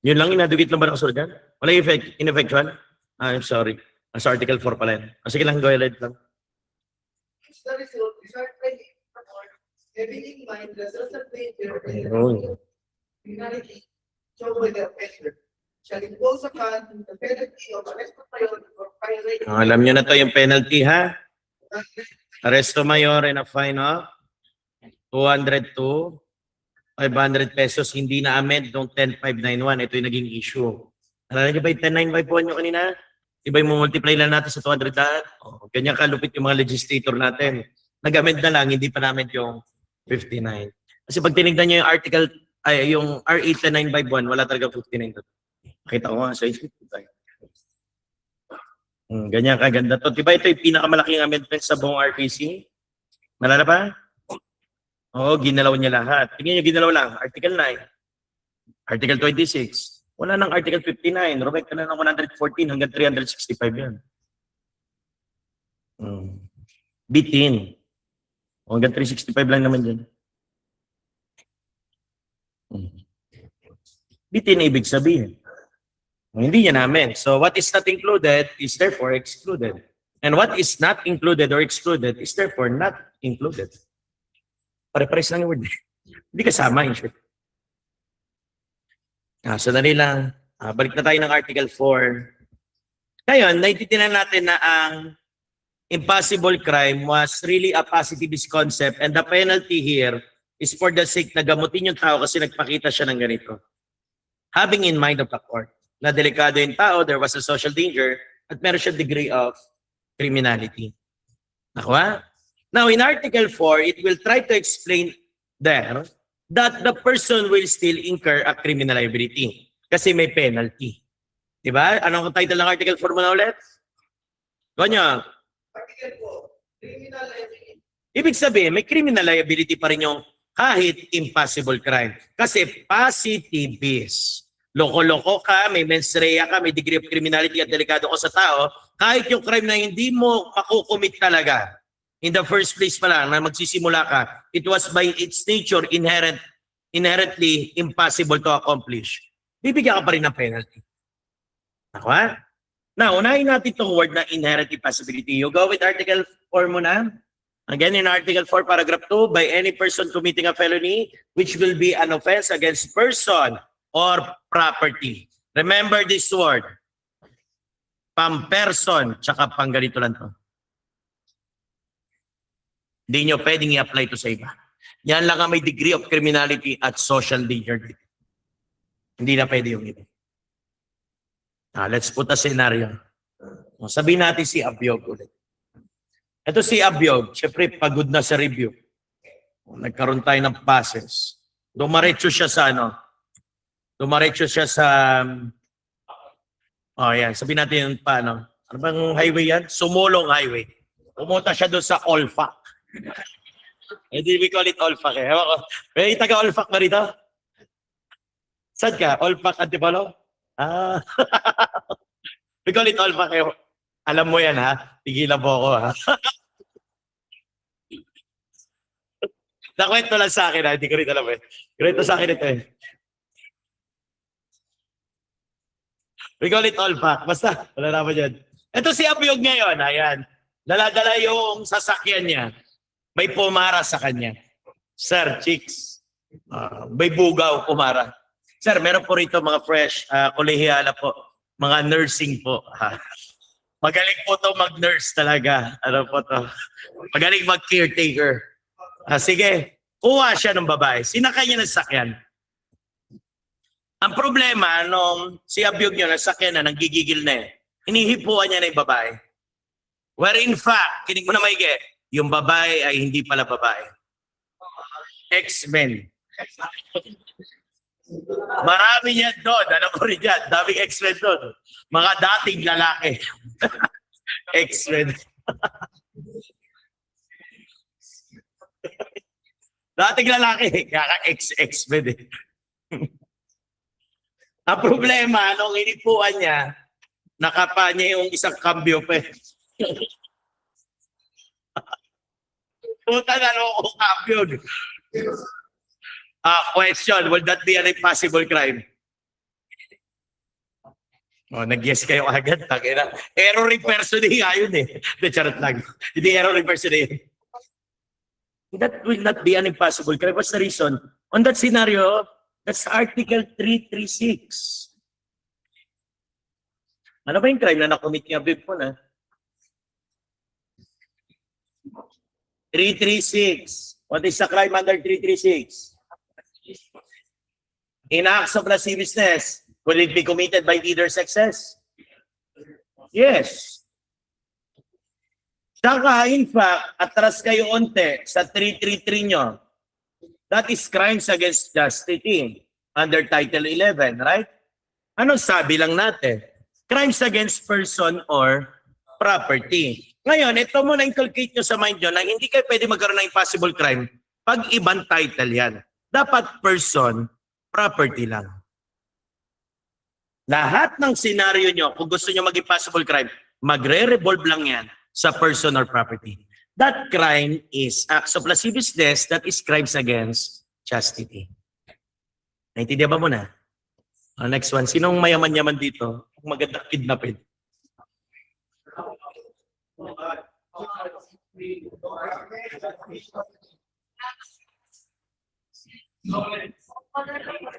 Speaker 1: Yun lang, inadequate lang ba nakasunod yan? Wala yung ineffectual? I'm sorry. Sa Article 4 pala yan. Sige lang, go ahead lang.
Speaker 2: Which the result desired by the court, having in mind the certain danger and
Speaker 1: Ayun.
Speaker 2: criminality shown by the offender, shall impose upon the penalty of arrest of priority or violation.
Speaker 1: Alam nyo na to yung penalty, ha? Arresto mayor and a fine of 200 to 500 pesos. Hindi na amend noong 10591. Ito yung naging issue. Alala niyo ba yung 10951 nyo kanina? Iba yung multiply lang natin sa 200 lahat. Oh, ganyan kalupit yung mga legislator natin. Nag-amend na lang, hindi pa namin yung 59. Kasi pag tinignan nyo yung article, ay yung RA 10951, wala talaga 59 doon. Nakita ko nga sa Facebook. Ganyan kaganda to. Diba ito yung pinakamalaking amendment sa buong RPC? Malala pa? Oo, ginalaw niya lahat. Tingnan niyo, ginalaw lang. Article 9. Article 26. Wala nang Article 59. Rumekta na ng 114 hanggang 365 yan. Bitin. Hanggang 365 lang naman dyan. Bitin ibig sabihin. Hindi niya namin. So what is not included is therefore excluded. And what is not included or excluded is therefore not included. Pare-pares lang yung word. Hindi kasama in short. Sandali lang. Balik na tayo ng Article 4. Ngayon, naititinan natin na ang impossible crime was really a positivist concept and the penalty here is for the sake na gamutin yung tao kasi nagpakita siya ng ganito. Having in mind of the court na delikado yung tao, there was a social danger at meron siya degree of criminality. Nakuha? Now, in Article 4, it will try to explain there that the person will still incur a criminal liability kasi may penalty. Diba? Anong title ng Article 4 mo na ulit? Ganyan.
Speaker 2: Article 4, criminal liability.
Speaker 1: Ibig sabihin, may criminal liability pa rin yung kahit impossible crime. Kasi positivist. Loko-loko ka, may mens rea ka, may degree of criminality at delikado ka sa tao, kahit yung crime na hindi mo makukumit talaga, in the first place pa lang na magsisimula ka, it was by its nature inherently impossible to accomplish. Bibigyan ka pa rin ng penalty. Nakuha? Now, unahin natin itong word na inherent impossibility. You go with Article 4 muna. Again, in Article 4, Paragraph 2, by any person committing a felony, which will be an offense against person or property. Remember this word. Pam-person, tsaka pang ganito lang to. Hindi nyo pwedeng i-apply to sa iba. Yan lang ang may degree of criminality at social danger. Hindi na pwede yung iba. Let's put a scenario. Sabihin natin si Abyog ulit. Ito si Abyog, syempre pagod na sa review. Nagkaroon tayo ng passes. Dumaretso siya sa yan. Sabihin natin yung paano. Ano bang highway yan? Sumulong Highway. Pumunta siya doon sa Olfac. Hindi we call it Olfac eh. May taga-Olfac ba rito? Saan ka? Olfac Antipolo? We call it Olfac eh. Alam mo yan ha? Tigilan po ako ha? Nakwento lang sa akin ha? Hindi ko rin alam eh. Kwento sa akin ito eh. We call it Olfac. Basta, wala naman yan. Ito si Abyog ngayon. Ayan. Dala-dala yung sasakyan niya. May pumara sa kanya. Sir, chicks. May bugaw, pumara. Sir, meron po rito mga fresh, kolehiyala po. Mga nursing po. Magaling po to mag-nurse talaga. Ano po to? Magaling mag-caretaker. Sige, kuha siya ng babae. Sinakay niya ng sakyan. Ang problema, nung si Abyog niya, nasakyan na, nanggigigil na eh. Hinihipuan niya na yung babae. Where in fact, kinig mo na maigi, yung babae ay hindi pala babae. X-Men. Marami yan doon. Alam mo rin yan. Daming X-Men doon. Mga dating lalaki. X-Men. Dating lalaki. Kaya X-Men eh. Ang problema, nung inipuan niya, nakapa niya yung isang cambio pa eh. Puta na loko cambio. Question, will that be an impossible crime? Oh, nag-guess kayo agad. Takina. Error impersonate nga yun eh. De, charot lang. Hindi error impersonate. That will not be an impossible crime. What's the reason? On that scenario, that's Article 336. Ano ba yung crime na nakomit niya, Bib mo na? 336. What is the crime under 336? In acts of lasciviousness, will it be committed by either sexes? Yes. Saka, in fact, atras kayo onte sa 333 nyo. That is crimes against chastity under Title 11, right? Anong sabi lang natin? Crimes against person or property. Ngayon, ito mo na-inculcate nyo sa mind nyo na hindi kayo pwede magkaroon ng impossible crime pag ibang title yan. Dapat person, property lang. Lahat ng senaryo nyo, kung gusto nyo maging possible crime, magre-revolve lang yan sa person or property. That crime is acts of lasciviousness, that is crimes against chastity. Naintindihan ba mo na? Next one, sinong mayaman-yaman dito? Magandang kidnapin.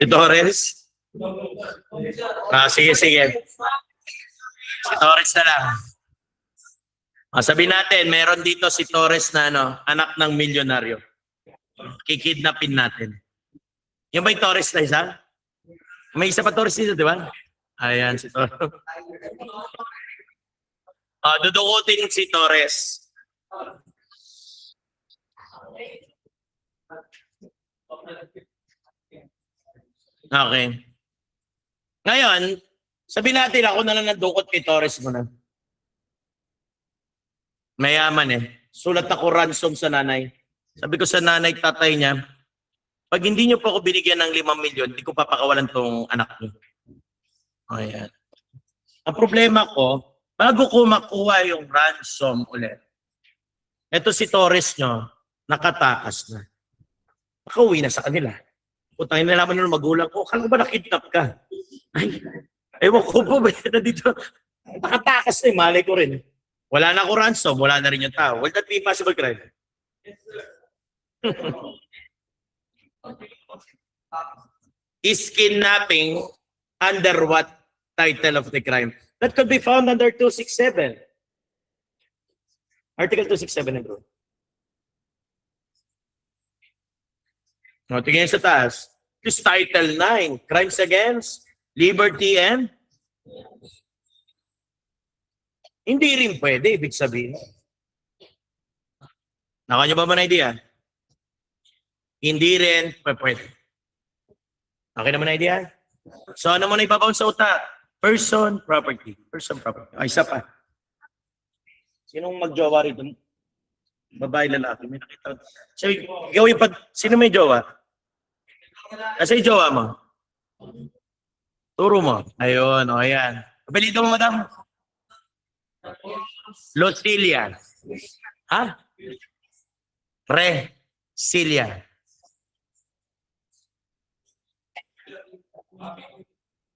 Speaker 1: Si Torres? Sige. Si Torres na lang. Sabihin natin, meron dito si Torres na anak ng milyonaryo. Kikidnapin natin. Yung ba yung Torres na isa? May isa pa Torres dito, di ba? Ayan, si Torres. Dudukutin si Torres. Okay. Ngayon, sabihin natin ako na lang nadukot kay Torres mo na. Mayaman eh. Sulat ako ransom sa nanay. Sabi ko sa nanay, tatay niya, pag hindi niyo po ako binigyan ng 5 milyon, hindi ko papakawalan tong anak niyo. Ayan. Ang problema ko, bago ko makuha yung ransom ulit, eto si Torres nyo, nakatakas na. Nakauwi na sa kanila. Putang ina naman ng magulang ko, kala ba nakidnap ka? Ay, ewan ko po ba dito? Nakatakas na, malay ko rin. Wala na ako ransom, wala na rin yung tao. Will that be possible crime? Is kidnapping under what title of the crime? That could be found under 267. Article 267, bro. No, tingnan sa taas. This Title 9, Crimes Against Liberty and hindi rin pwede, ibig sabihin. Nakuha niyo ba man idea? Hindi rin pwede. Okay naman idea? So ano mo na ibabaw sa utak? Person, property. Person, property. Ay, isa pa. Sinong magjowa rito? Babae, lalaki. May nakita. So, gawin pa. Sino may jowa? Kasi yung jowa mo? Turo mo. Ayun, o yan. Apelido mo, madam? Locilia. Ha? Cilia.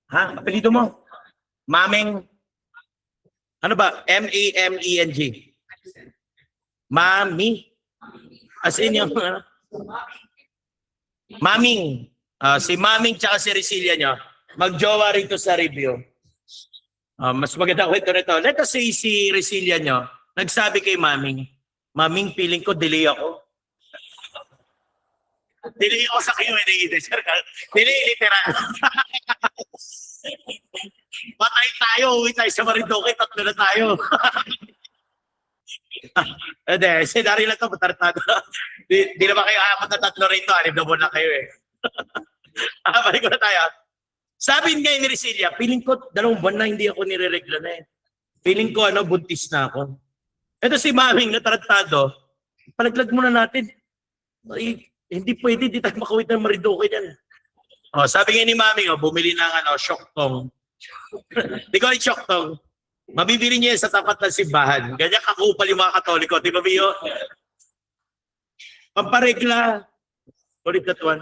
Speaker 1: Ha? Apelido mo? Mameng? Ano ba? M-A-M-E-N-G. Mami? As in yung Maming. Si Maming tsaka si Resilia nyo, magjowa rito sa review. Mas maganda kwento nito. Let us say si Resilia nyo, nagsabi kay Maming, Maming, feeling ko delay ako. Delay ako sa Q&A. Delay literal. Patay tayo, uwi tayo sa Marinduque, 3 na tayo. Hindi, senaryo lang ito, matartado. Di naman kayo apat na 3 rito, 6 na buwan na kayo eh. Balik ko na tayo. Sabi nga ni Resilia, feeling ko 2 buwan na hindi ako nireregla na eh. Feeling ko buntis na ako. Ito si Maming natarantado, palaglag muna natin. Ay, hindi pwede, di tayo makawit ng maridoke yan. Sabi nga ni Maming, bumili ng Shoktong. Di ko ay Shoktong. Mabibili niya sa tapat ng simbahan. Ganyan kakupal yung mga Katoliko. Di ba, Bio? Pamparegla. Ulit that one.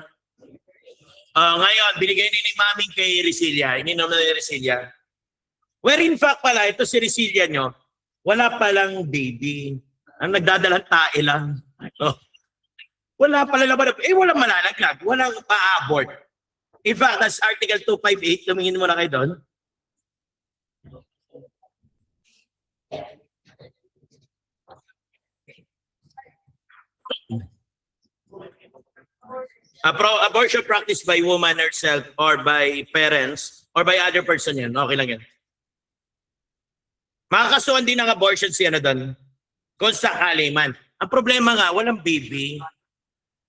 Speaker 1: Ngayon, binigay ni Maming kay Resilia. Ininom na ni Resilia. Where in fact pala, ito si Resilia nyo, wala palang baby. Ang nagdadalang tae lang. Wala pala laban. Walang malalaglag. Walang pa-abort. In fact, that's Article 258. Tumingin mo na kayo doon. Abortion practiced by woman herself or by parents or by other person yan. Okay lang yan. Makakasuhan din ng abortion siya doon. Kung sakali man. Ang problema nga, walang baby.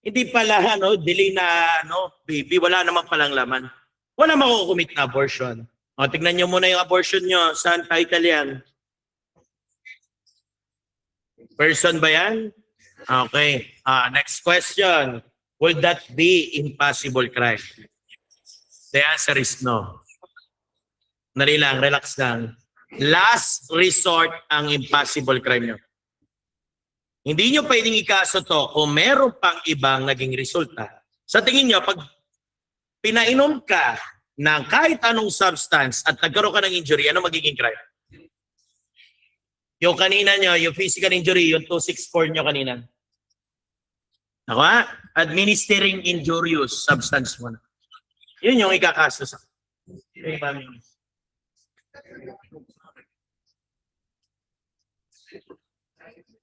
Speaker 1: Hindi pala, delay na, baby. Wala namang palang laman. Wala makukumit na abortion. Tignan nyo muna yung abortion nyo. Saan title yan? Person ba yan? Okay. Next question. Will that be impossible crime? The answer is no. Dali lang, relax lang. Last resort ang impossible crime nyo. Hindi nyo pwedeng ikaso to kung meron pang ibang naging resulta. Sa tingin nyo, pag pinainom ka ng kahit anong substance at nagkaroon ka ng injury, ano magiging crime? Yung kanina nyo, yung physical injury, yung 264 nyo kanina. Ako administering injurious substance mo na. Yun yung ikakaso sa.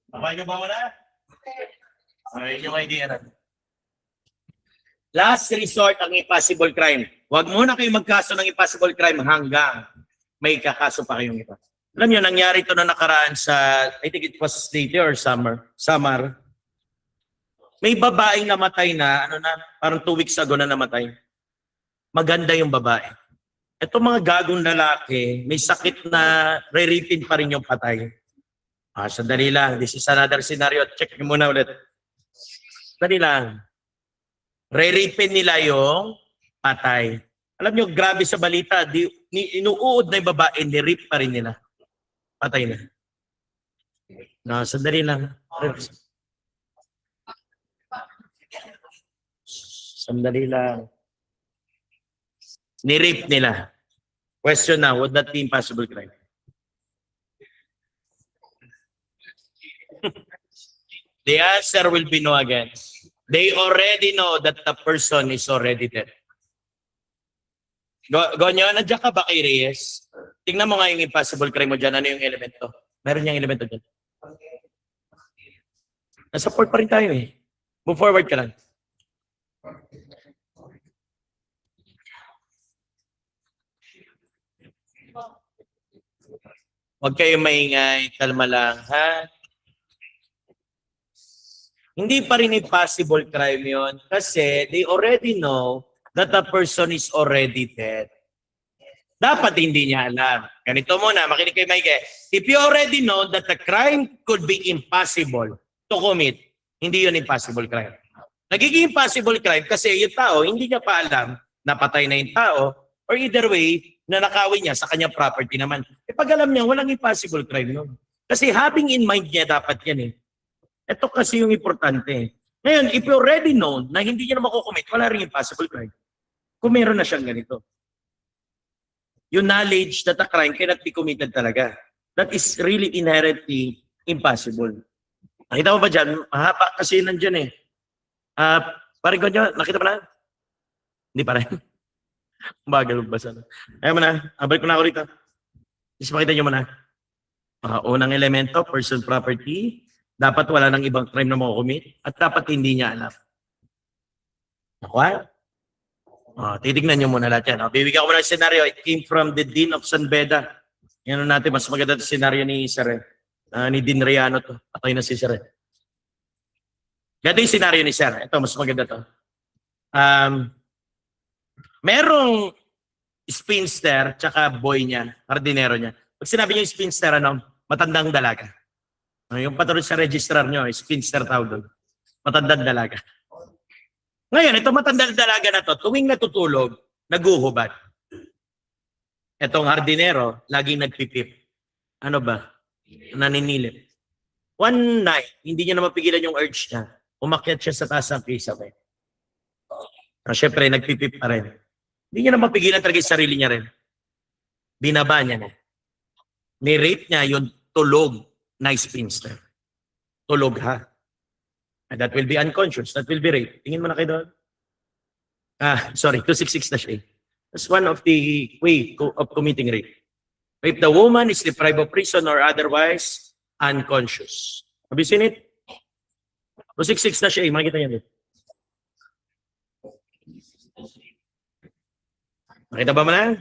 Speaker 1: Okay nyo ba wala? Okay, yung idea na. Last resort ang impossible crime. Huwag muna kayo magkaso ng impossible crime hanggang may kakaso pa kayong iba. Alam nyo, nangyari ito na nakaraan sa, I think it was late or summer. May babaeng namatay na, parang 2 weeks ago na namatay. Maganda yung babae. Ito mga gagong lalaki, may sakit na re-rapin pa rin yung patay. Sandali lang. This is another scenario. Check nyo muna ulit. Sandali lang. Re-rapin nila yung patay. Alam nyo, grabe sa balita. Inuuod na yung babae, ni-rape pa rin nila. Patay na. Sandali lang. Sandali lang. Ni-rape nila. Question now, would that be impossible crime? The answer will be no again. They already know that the person is already dead. Gonyo, nandiyan ka ba kay Reyes? Tingnan mo nga yung impossible crime mo dyan. Ano yung elemento? Meron niyang elemento dyan. Nasa-support pa rin tayo eh. Move forward ka lang. Huwag kayong maingay. Kalma lang, ha? Hindi pa rin impossible crime yun kasi they already know that the person is already dead. Dapat hindi niya alam. Ganito muna, makinig kayo Mike. If you already know that the crime could be impossible to commit, hindi yun impossible crime. Nagiging impossible crime kasi yung tao, hindi niya pa alam na patay na yung tao or either way, nanakawin niya sa kanyang property naman. Pag alam niya, walang impossible crime nun. Kasi having in mind niya dapat yan eh. Ito kasi yung importante. Ngayon, if you already know na hindi niya na makukumit, wala rin impossible crime. Kung meron na siyang ganito. Yung knowledge that a crime cannot be committed talaga. That is really inherently impossible. Nakita mo ba dyan? Mahaba kasi nandyan eh. Paring ko nyo, nakita mo na? Hindi pa rin. Bagal magbasa na. Ayaw mo na. Balik ko na ako rito. Just makita nyo mo na. Unang elemento, person property. Dapat wala ng ibang crime na makukumit at dapat hindi niya alam. Okay? Titignan nyo muna lahat yan. Bibigyan ko muna ng scenario. It came from the Dean of San Beda. Yan natin, mas maganda ito scenario ni Sir. Ni Dean Riano to. Patay na si Sir. Ganito yung scenario ni Sir. Ito, mas maganda to. Merong spinster tsaka boy niya, hardinero niya. Pag sinabi niyo spinster, ano, matandang dalaga. Yung patron sa registrar niyo, spinster tawag doon. Matandang dalaga. Ngayon, ito matandang dalaga na to, tuwing natutulog, naguhubad. Etong hardinero, laging nagpipip. Ano ba? Naninilip. One night, hindi niya na mapigilan yung urge niya. Umakyat siya sa taas ng kisame. Siyempre, nagpipip pa rin. Hindi niya na mapigilan talaga yung sarili niya rin. Binaba niya na. Ni-rate niya yung tulog na spinster. Tulog ha. And that will be unconscious. That will be rape. Tingin mo na kayo doon? Sorry, 266 na siya. That's one of the way of committing rape. If the woman is deprived of reason or otherwise unconscious. Have you seen it? 266 na siya. Makikita niyo dito. Makita ba mo na?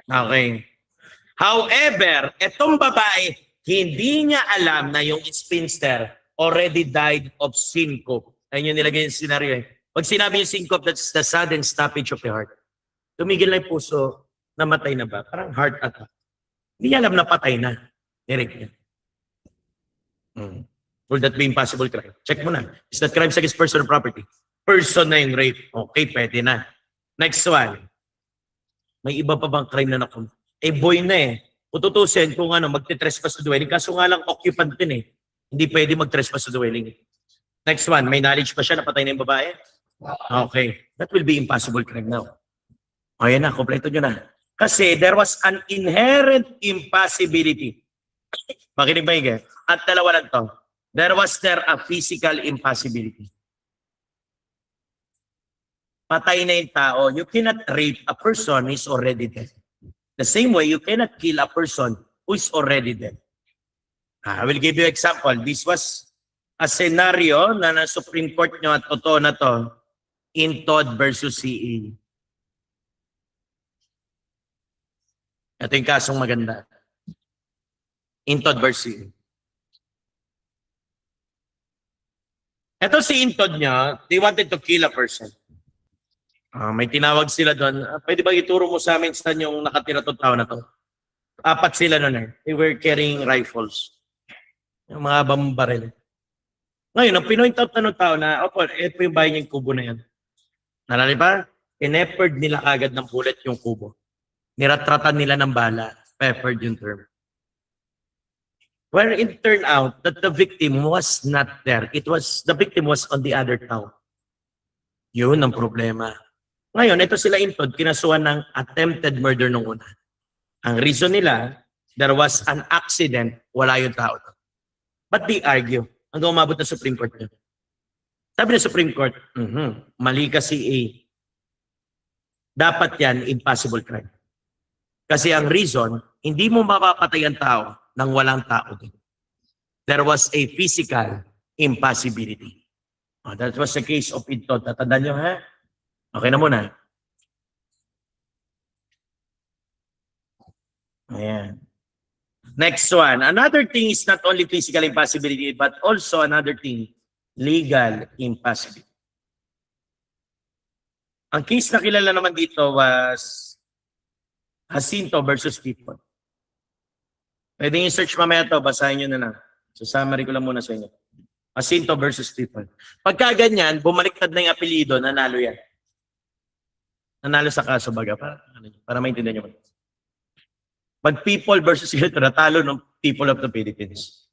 Speaker 1: Okay. However, etong babae, hindi niya alam na yung spinster already died of syncope. Ayun yung nilagay yung scenario eh. Pag sinabi yung syncope, that's the sudden stoppage of the heart. Tumigil na yung puso, namatay na ba? Parang heart attack. Hindi niya alam na patay na. Nirek niya. Will that be impossible crime? Check mo na. Is that crime against person or property? Person na yung rape. Okay, pwede na. Next one. May iba pa bang crime na naku? Boy na eh. Ututusin kung ano, magte-trespass to dwelling. Kaso nga lang, occupant din eh. Hindi pwede mag-trespass to dwelling. Next one, may knowledge pa siya na patay na yung babae? Okay. That will be impossible crime now. O yan na, kompleto nyo na. Kasi there was an inherent impossibility. Makinig ba yung at dalawa lang to. There a physical impossibility. Patay na yung tao. You cannot rape a person who is already dead. The same way, you cannot kill a person who is already dead. I will give you an example. This was a scenario na na Supreme Court nyo at totoo na to in Todd versus CE. Ito yung kasong maganda. In Todd versus CE. Ito si Intod niya, they wanted to kill a person. May tinawag sila doon, pwede ba ituro mo sa amin saan yung nakatira tong tao na to? 4 sila noon eh. They were carrying rifles. Yung mga baril. Ngayon, ang pinoint out na ng tao na, opo, ito yung bahay niya yung kubo na yan. Nalali ba? In-peppered nila agad ng bullet yung kubo. Niratratan nila ng bala. Peppered yung term. Where it turned out that the victim was not there. The victim was on the other town. Yun ang problema. Ngayon, ito sila Intod, kinasuhan ng attempted murder nung una. Ang reason nila, there was an accident, wala yung tao. But they argue, hanggang umabot na Supreme Court niya. Sabi ng Supreme Court, mali kasi dapat yan impossible crime. Kasi ang reason, hindi mo mapapatay ang tao nang walang tao din. There was a physical impossibility. That was the case of Intod. Tatandaan nyo, ha? Okay na muna. Ayan. Next one. Another thing is not only physical impossibility, but also another thing, legal impossibility. Ang case na kilala naman dito was Jacinto versus People. Pwede yung search mamaya to, basahin nyo na lang. So summary ko lang muna sa inyo. Jacinto versus People. Pagka ganyan, bumaliktad na yung apelido, nanalo yan. Nanalo sa kaso baga. Para maintindihan nyo. Pag People versus Jacinto, natalo ng people of the Philippines.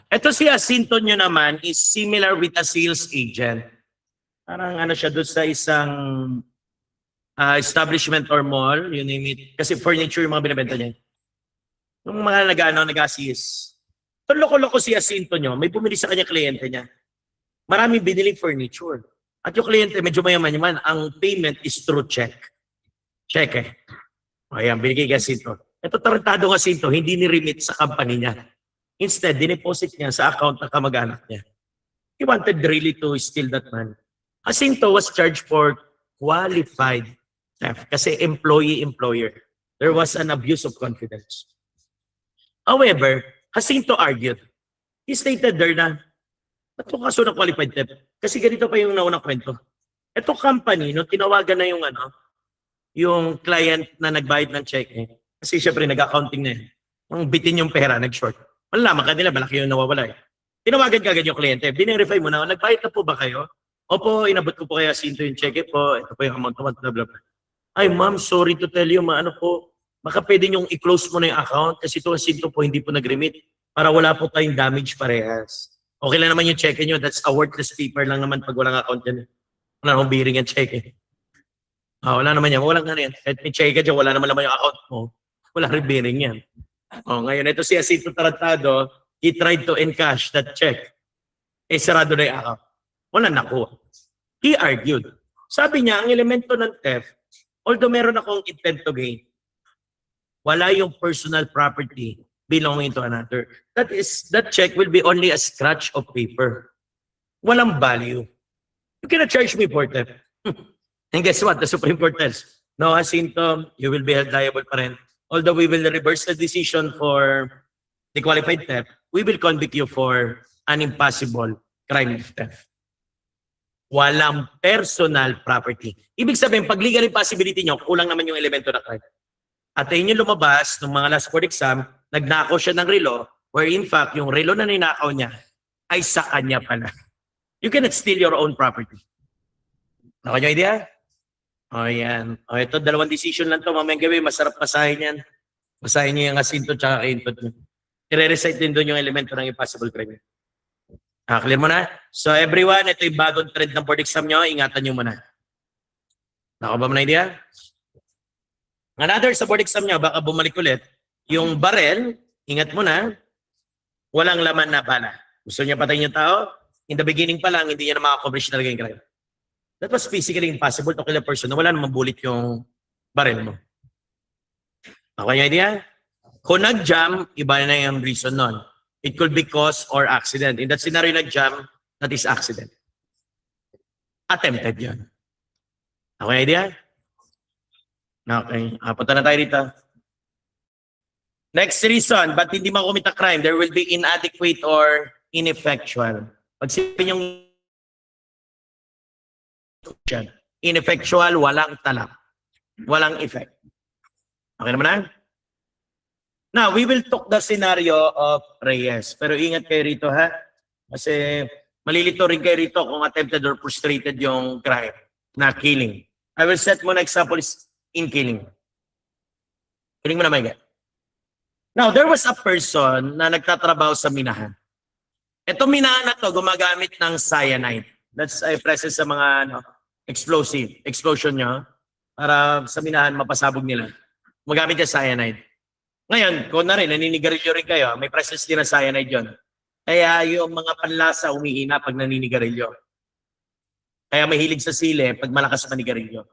Speaker 1: Ito si Jacinto nyo naman is similar with a sales agent. Parang ano siya doon sa isang establishment or mall, you name it. Kasi furniture yung mga binibenta niya. Yung mga nag-assist. So, loko-loko si Jacinto nyo, may bumili sa kanya kliyente niya. Maraming biniling furniture. At yung kliyente, medyo mayaman-yaman, ang payment is through check. Check eh. Ayan, binigay kay Jacinto. Ito tarantado nga Jacinto, hindi ni-remit sa company niya. Instead, dineposit niya sa account ng kamag-anak niya. He wanted really to steal that money. Jacinto was charged for qualified theft kasi employee-employer. There was an abuse of confidence. However, Jacinto argued. He stated there na, ba't yung kaso ng qualified theft? Kasi ganito pa yung naunang kwento. Ito company, nung tinawagan na yung client na nagbayad ng check, kasi syempre nag-accounting na yan. Ang bitin yung pera, nag-short. Malalaman ka nila, malaki yung nawawala. Tinawagan ka agad yung kliyente, binerify mo na, nagbayad na po ba kayo? Opo, inabot ko po kaya sinto yung check po, ito po yung amount, blah, blah, blah. Ay ma'am, sorry to tell you, baka pwede niyong i-close mo na yung account kasi ito sinto po hindi po nag-remit para wala po tayong damage parehas. Okay lang naman yung check niyo, that's a worthless paper lang naman pag walang account yan. Wala akong bearing yung check wala naman yan, walang yan. Kahit may check ka dyan, wala naman yung account mo. Wala rin bearing yan. Ngayon, ito si Jacinto Tarantado, he tried to encash that check. Sarado na yung account. Wala nakuha. He argued. Sabi niya, ang elemento ng theft, although meron akong intent to gain, wala yung personal property belonging to another. That check will be only a scratch of paper. Walang value. You cannot charge me for theft. And guess what? The Supreme Court tells, no, Jacinto, you will be held liable pa rin. Although we will reverse the decision for the qualified theft, we will convict you for an impossible crime of theft. Walang personal property. Ibig sabihin, pag legal impossibility nyo, kulang naman yung elemento na crime. At ayun yung lumabas ng mga last board exam, nagnakaw siya ng relo, where in fact, yung relo na ninakaw niya ay sa kanya pala. You cannot steal your own property. Naka nyo idea? Yan. Ito, 2 decision lang to. Mamayang gabi, masarap basahin yan. Basahin nyo yung Jacinto tsaka input nyo. I-recite din doon yung elemento ng impossible crime. Clear mo na? So everyone, ito yung bagong trend ng board exam nyo. Ingatan nyo muna. Naka ba mo na idea? Another sa board exam nyo, baka bumalik ulit. Yung barrel, ingat mo na, walang laman na bala. Gusto niya patayin yung tao? In the beginning pa lang, hindi niya na makakoverage talaga yung crime. That was physically impossible to kill a person na wala namang bullet yung barrel mo. Okay yung idea? Kung nag-jam, iba na yung reason nun. It could be cause or accident. In that scenario, nag-jam, that is accident. Attempted yun. Okay yung idea? Okay. Punta na tayo dito. Next reason, ba't hindi makumita crime? There will be inadequate or ineffectual. Pag sipin yung ineffectual, walang talak. Walang effect. Okay naman na? Now, we will talk the scenario of Reyes. Pero ingat kayo rito ha. Kasi malilito rin kayo rito kung attempted or frustrated yung crime na killing. I will set mo na example is in killing. Killing mo na, Mike. Now, there was a person na nagtatrabaho sa minahan. Ito minahan na to, gumagamit ng cyanide. That's a present sa mga explosion nyo para sa minahan mapasabog nila. Gumagamit niya cyanide. Ngayon, kung na rin, naninigarilyo rin kayo, may presence din ng cyanide yun. Kaya yung mga panlasa umihina pag naninigarilyo. Kaya mahilig sa sili pag malakas manigarilyo.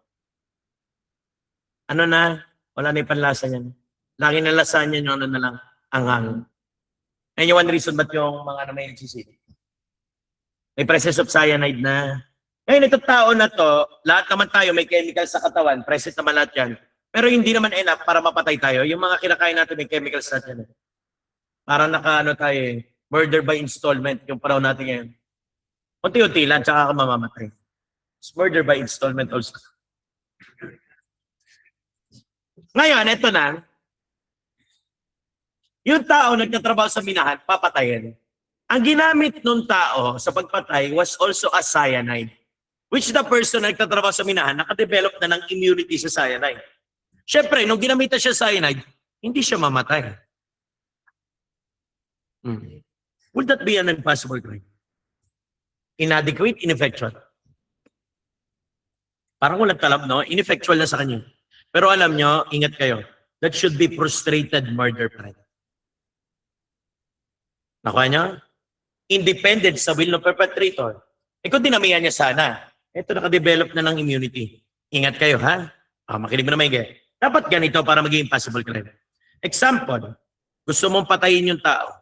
Speaker 1: Ano na? Wala na yung panlasa niyan. Lagi na lasa niya yung ano na lang, anghang. Ayun yung one reason ba't yung mga may nagsisili. May presence of cyanide na. Ngayon, itong tao na to, lahat naman tayo may chemical sa katawan, present naman lahat yan. Pero hindi naman enough para mapatay tayo. Yung mga kinakain natin may chemicals natin. Parang tayo murder by installment, yung panahon natin ngayon. Unti-unti lang, tsaka ka mamamatay. It's murder by installment also. Ngayon, ito na. Yung tao nagtatrabaho sa minahan, papatayin. Ang ginamit ng tao sa pagpatay was also a cyanide. Which the person na nagtatrabaho sa minahan, nakadevelop na ng immunity sa cyanide. Siyempre, nung ginamitan siya cyanide, hindi siya mamatay. Would that be an impossible crime? Inadequate, ineffectual. Parang walang talab, no? Ineffectual na sa kanya. Pero alam nyo, ingat kayo, that should be frustrated murder pa rin. Nakuha nyo? Independent sa will ng perpetrator. Kung dinamihan niya sana, ito nakadevelop na ng immunity. Ingat kayo, ha? Makinig mo na maigi. Dapat ganito para maging impossible crime. Example, gusto mong patayin yung tao,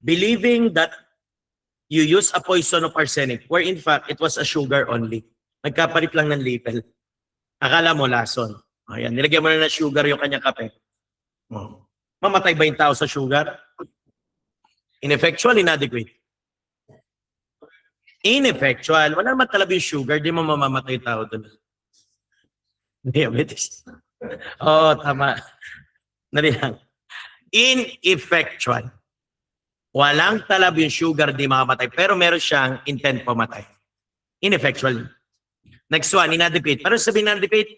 Speaker 1: believing that you use a poison of arsenic, where in fact, it was a sugar only. Nagkapalit lang ng label. Akala mo lason. Ayan, nilagyan mo na ng sugar yung kanyang kape. Mamatay ba yung tao sa sugar? Ineffectual, inadequate. Ineffectual. Wala naman talaga yung sugar, di mo mamamatay tao doon. Diabetes. Oo, tama. Dali lang. Ineffectual. Walang talab yung sugar, di makamatay. Pero meron siyang intent pamatay. Ineffectual. Next one, inadequate. Pero sabihin inadequate,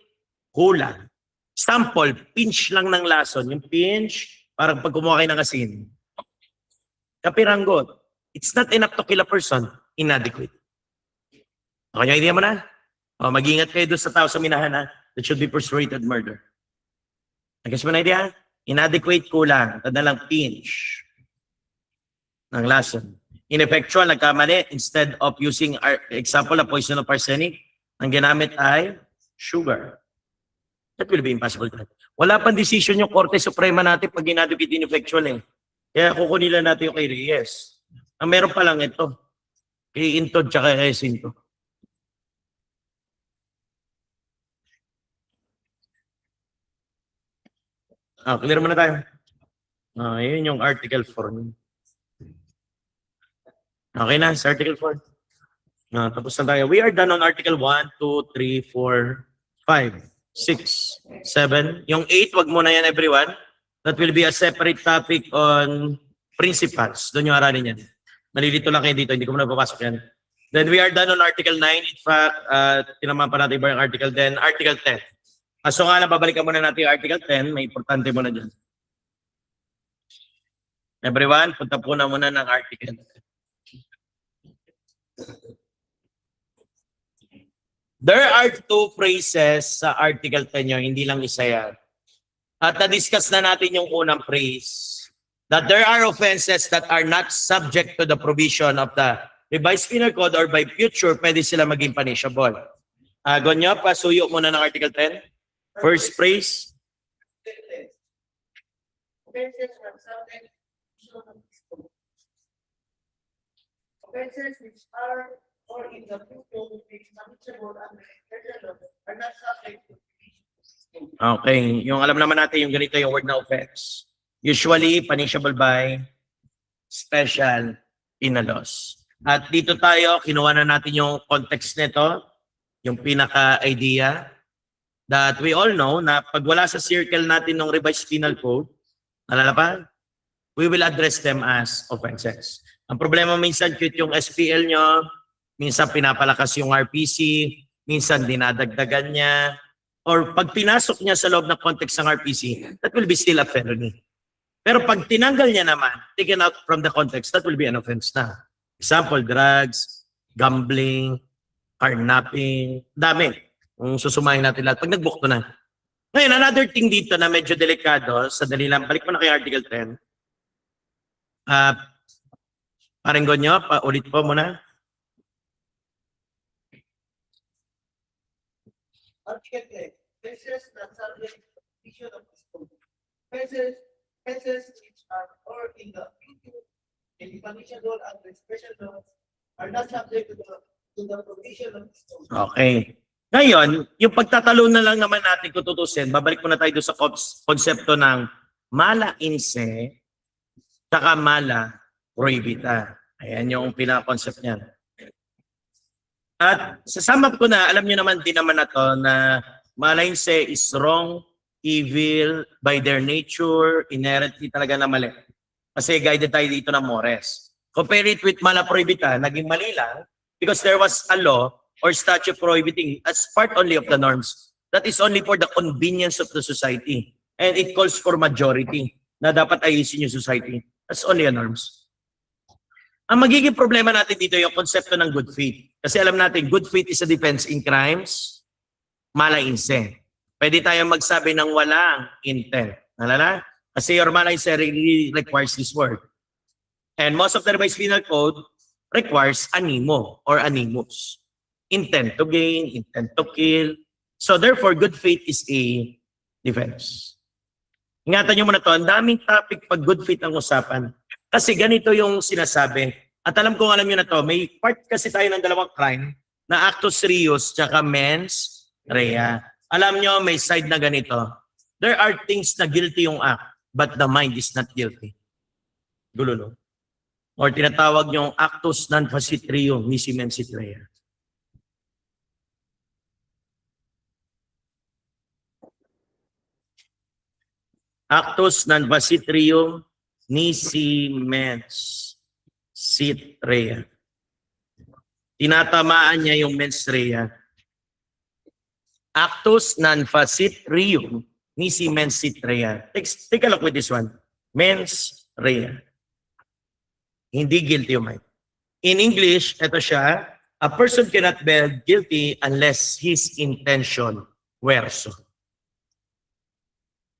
Speaker 1: kulang. Sample, pinch lang ng lason. Yung pinch, parang pag kumuha kayo ng asin. Kapiranggot. It's not enough to kill a person. Inadequate. Okay, yung idea mo na? O, mag-ingat kayo doon sa tao sa minahan ha. That should be persuaded murder. Nagkas mo na idea? Inadequate, kulang. Tanda lang, pinch ng lason. Ineffectual, nagkamali. Instead of using, example, a poison of arsenic, ang ginamit ay sugar. That will be impossible. Wala pang decision yung Korte Suprema natin pag inadequate ineffectual eh. Kaya kukunin lang natin yung kay Reyes. Ang meron pa lang ito. Kay Intod tsaka kay Sinto. Clear muna tayo. Yun yung Article 4. Okay na, sa Article 4. Tapos na tayo. We are done on Article 1, 2, 3, 4, 5, 6, 7. Yung 8, wag muna yan everyone. That will be a separate topic on principles. Doon yung aralin yan. Nalilito lang kayo dito, hindi ko muna papasok yan. Then we are done on Article 9. In fact, tinamaan pa natin iba yung Article 10. Article 10. So nga lang, babalikan muna natin yung Article 10. May importante muna dyan. Everyone, punta po na muna ng Article 10. There are two phrases sa Article 10 yun, hindi lang isa yan. At na-discuss na natin yung unang phrase, that there are offenses that are not subject to the provision of the revised penal code or by future, pwede sila maging punishable. Gonyo, pasuyo muna ng Article 10. First phrase.
Speaker 2: Offenses which are or in the future will be punishable under federal law are not subject to
Speaker 1: Okay, yung alam naman natin yung ganito yung word na offense. Usually punishable by special penal laws. At dito tayo, kinuha na natin yung context nito, yung pinaka-idea that we all know na pag wala sa circle natin ng revised penal code, nalala pa? We will address them as offenses. Ang problema minsan cute yung SPL nyo, minsan pinapalakas yung RPC, minsan dinadagdagan niya, or pag pinasok niya sa loob ng context ng RPC, that will be still a felony. Pero pag tinanggal niya naman, taken out from the context, that will be an offense na. Example, drugs, gambling, carnapping, dami. Kung susumahin natin lahat, pag nagbukto na. Ngayon, another thing dito na medyo delikado, sa dali lang, balik mo na kay Article 10. Paringgon nyo, ulit po muna.
Speaker 2: Article 10. Offenses that subject to the provision of this code. Offenses which are or in the future and the punishable under special laws are not subject to the provision of this code.
Speaker 1: Okay. Ngayon, yung pagtatalo na lang naman natin kung tutusin, babalik muna tayo doon sa konsepto ng mala in se, saka mala prohibita. Ayan yung pinaka-concept niyan. At sa sum up ko na, alam niyo naman din naman na to na mala in se is wrong, evil, by their nature, inherently talaga na mali. Kasi guided tayo dito ng mores. Compare it with mala prohibita, naging mali lang because there was a law or statute prohibiting as part only of the norms. That is only for the convenience of the society. And it calls for majority na dapat ayusin yung society. That's only a norms. Ang magiging problema natin dito yung konsepto ng good faith. Kasi alam natin, good faith is a defense in crimes, mala in se. Pwede tayong magsabi ng walang intent. Nalala? Kasi your mala in se really requires this word. And most of the revised penal code requires animo or animus. Intent to gain, intent to kill. So therefore, good faith is a defense. Ingatan nyo muna to, ang daming topic pag good faith ang usapan. Kasi ganito yung sinasabi. At alam ko alam nyo na to, may part kasi tayo ng dalawang crime na actus reus tsaka mens rea. Alam nyo, may side na ganito. There are things na guilty yung act, but the mind is not guilty. Gulo, no? or tinatawag niyong actus non facit reum nisi mensit rea. Actus non facit reum nisi mensit rea. Tinatamaan niya yung mens rea. Actus non facit reum nisi mensit rea. Take a look with this one. Mens rea. Hindi guilty yung mind. In English, ito siya, a person cannot be guilty unless his intention were so.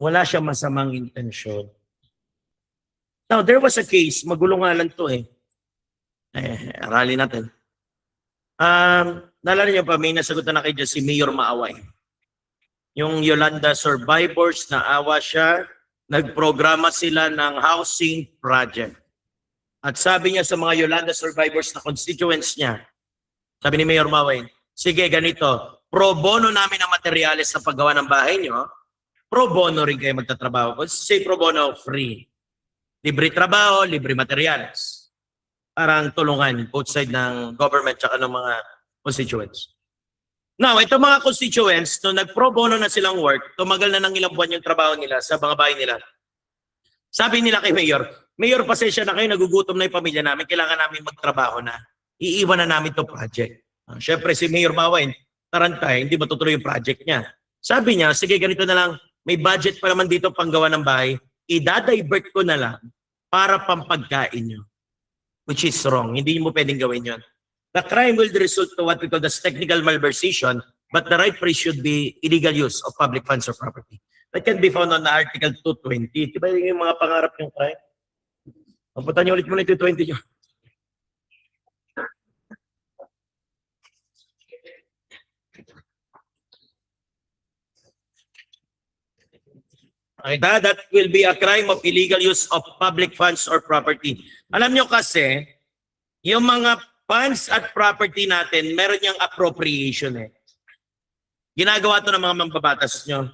Speaker 1: Wala siyang masamang intensyon. Now, there was a case, magulo nga lang to aralin natin. Naalala niyo pa, may nasagutan na kayo dyan si Mayor Maaway. Yung Yolanda survivors, naawa siya, nagprograma sila ng housing project. At sabi niya sa mga Yolanda survivors na constituents niya, sabi ni Mayor Maaway, sige ganito, pro bono namin ang materyales sa paggawa ng bahay niyo, pro bono rin kayo magtatrabaho. Say pro bono, free. Libre trabaho, libre materyales. Parang tulungan, both side ng government at ng mga constituents. Now, itong mga constituents, nung nag-pro bono na silang work, tumagal na ng ilang buwan yung trabaho nila sa mga bahay nila. Sabi nila kay Mayor, Mayor, pasensya na kayo, nagugutom na yung pamilya namin, kailangan namin magtrabaho na. Iiwan na namin itong project. Siyempre, si Mayor Maaway, tarantay, hindi matutuloy yung project niya. Sabi niya, sige, ganito na lang, may budget pa naman dito panggawa ng bahay, idadivert ko na lang para pampagkain nyo. Which is wrong. Hindi mo pwedeng gawin yun. The crime will result to what we call the technical malversation, but the right phrase should be illegal use of public funds or property. That can be found on Article 220. Diba yung mga pangarap yung crime? Papunta niyo ulit muna yung 220 nyo. That will be a crime of illegal use of public funds or property. Alam nyo kasi, yung mga funds at property natin, meron niyang appropriation Ginagawa to ng mga mambabatas nyo.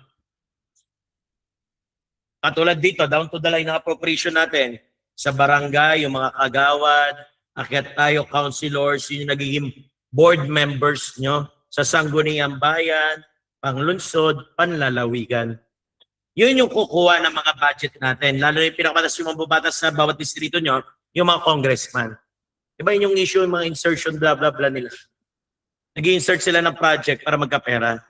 Speaker 1: Katulad dito, down to the line ng appropriation natin. Sa barangay, yung mga kagawad, akyat tayo, councilors, yung nagiging board members nyo. Sa sangguniang bayan, panglunsod, panlalawigan. Yun yung kukuha ng mga budget natin. Lalo yung pinakamatas yung mambabatas sa bawat distrito nyo, yung mga congressman. Diba yun yung issue, yung mga insertion, blah, blah, blah nila. Nag-i-insert sila ng project para magkapera.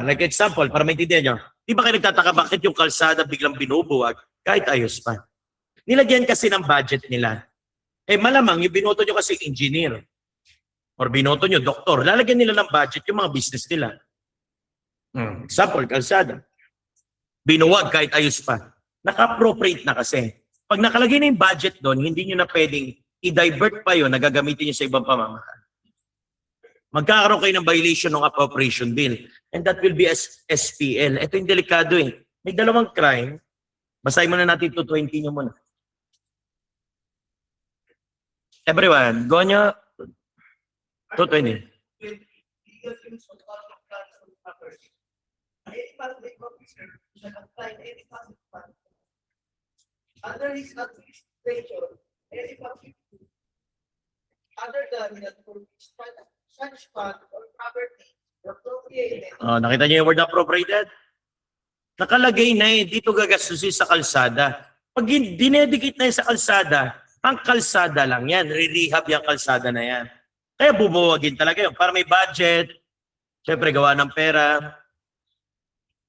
Speaker 1: Like example, para maintindihan nyo, di ba kayo nagtataka bakit yung kalsada biglang binubuwag kahit ayos pa? Nilagyan kasi ng budget nila. Malamang yung binoto nyo kasi engineer or binoto nyo doktor, lalagyan nila ng budget yung mga business nila. Example, kalsada. Binuwag kahit ayos pa. Naka-appropriate na kasi. Pag nakalagay na yung budget doon, hindi nyo na pwedeng i-divert pa yun na gagamitin nyo sa ibang pamamahala. Magkakaroon kayo ng violation ng appropriation bill. And that will be SPL. Ito yung delikado May dalawang crime. Basahin muna natin 220 nyo muna. Everyone, go nyo. 220.
Speaker 2: Under his administration, any public other than that for such fund or property appropriated.
Speaker 1: Nakita niyo yung word appropriated? Nakalagay na dito gagastusin sa kalsada. Pag dinedicate na sa kalsada, ang kalsada lang yan. Re-rehab yung kalsada na yan. Kaya bubuwagin talaga yun. Para may budget, syempre gawa ng pera,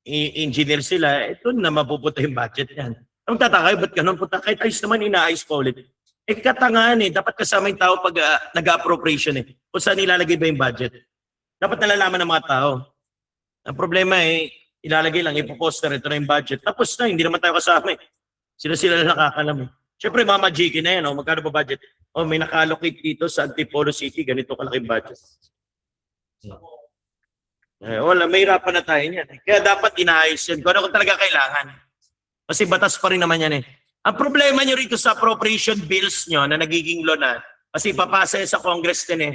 Speaker 1: engineer sila, ito na mapupunta yung budget yan. Ang tataka, ba't ganun punta? Kahit ayos naman, inaayos pa ulit. Katangahan dapat kasama yung tao pag nag-appropriation Kung saan nilalagay ba yung budget. Dapat nalalaman ng mga tao. Ang problema ilalagay lang, ipoposter, ito na yung budget. Tapos na, hindi naman tayo kasama Sila na nakakalam Siyempre, Mama Jiki na yan, magkano ba budget? May naka-allocate dito sa Antipolo City, ganito kalaking budget. Wala, may hirapan na tayo niyan. Kaya dapat inaayos yun. Kung ano talaga kailangan. Kasi batas pa rin naman yan Ang problema nyo rito sa appropriation bills nyo na nagiging law na, kasi papasa sa Congress din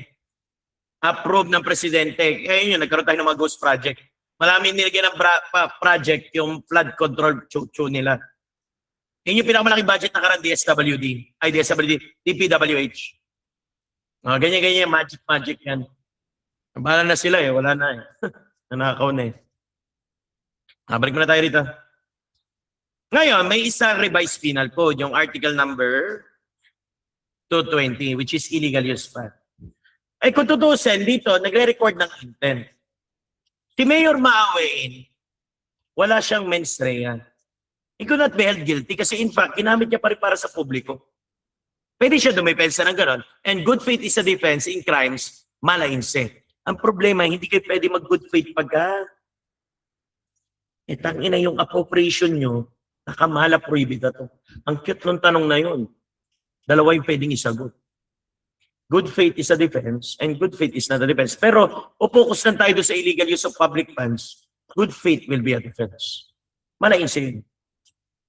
Speaker 1: approve ng Presidente. Kaya yun, nagkaroon tayo ng mga ghost project. Maraming nilagyan ng project yung flood control nila. Yun yung pinakamalaking budget na karan DSWD. Ay, DSWD. DPWH. Ganyan-ganyan. Magic yan. Bahala na sila eh. Wala na eh. Nanakaw na eh. Balik muna tayo rito. Ngayon, may isang revised penal code. Yung article number 220, which is illegal use pa. Ay kung tutusin dito, nagre-record ng intent. Si Mayor Maawein, wala siyang mens rea. He could not be held guilty kasi in fact, ginamit niya pa rin para sa publiko. Pwede siya dumipensa ng gano'n. And good faith is a defense in crimes, malainse. Ang problema, hindi kayo pwede mag-good faith pagka tangina yung appropriation nyo, nakamala prohibita to. Ang cute nung tanong na yun. Dalawa yung pwedeng isagot. Good faith is a defense and good faith is not a defense. Pero focus lang tayo doon sa illegal use of public funds. Good faith will be a defense. Malainse yun.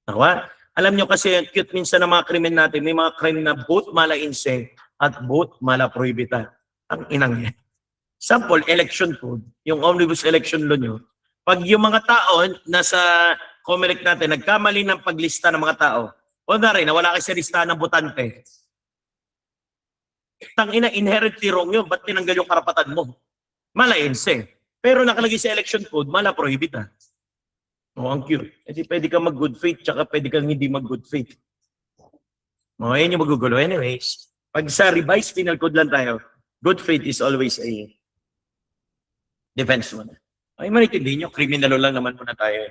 Speaker 1: Nakuha? Alam nyo kasi cute minsan ng mga krimen natin, may mga crime na both malainse at both malaprohibita. Ang inang yan. Sample, election code. Yung omnibus election law nyo. Pag yung mga tao nasa COMELEC natin, nagkamali ng paglista ng mga tao, o na rin, nawala kayo sa listahan ng botante. Tangina, inherently wrong yun. Ba't tinanggal yung karapatan mo? Malainse. Pero nakalagay sa election code, malaprohibita. O, ang cute. Hindi pwede ka mag-good faith, tsaka pwede kang hindi mag-good faith. O, yan yung magugulo. Anyways, pag sa revised penal code lang tayo, good faith is always a defense mo na. Ay, manitindi nyo, criminal lang naman muna tayo.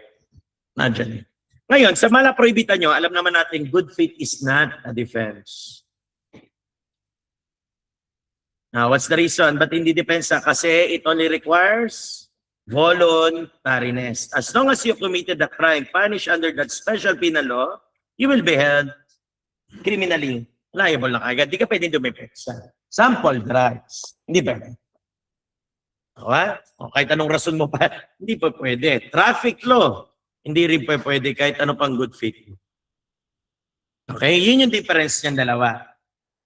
Speaker 1: Nandiyan eh. Ngayon, sa malaprohibita nyo, alam naman natin, good faith is not a defense. Now, what's the reason? Ba't hindi depensa? Kasi it only requires voluntariness. As long as you committed a crime punished under that special penal law, you will be held criminally liable na kagad. Di ka pwedeng dumipensa. Sample drugs. Hindi pwede. O kahit anong rason mo pa, hindi pa pwede. Traffic law. Hindi rin pa pwede kahit ano pang good faith. Okay? Yun yung difference niyan dalawa.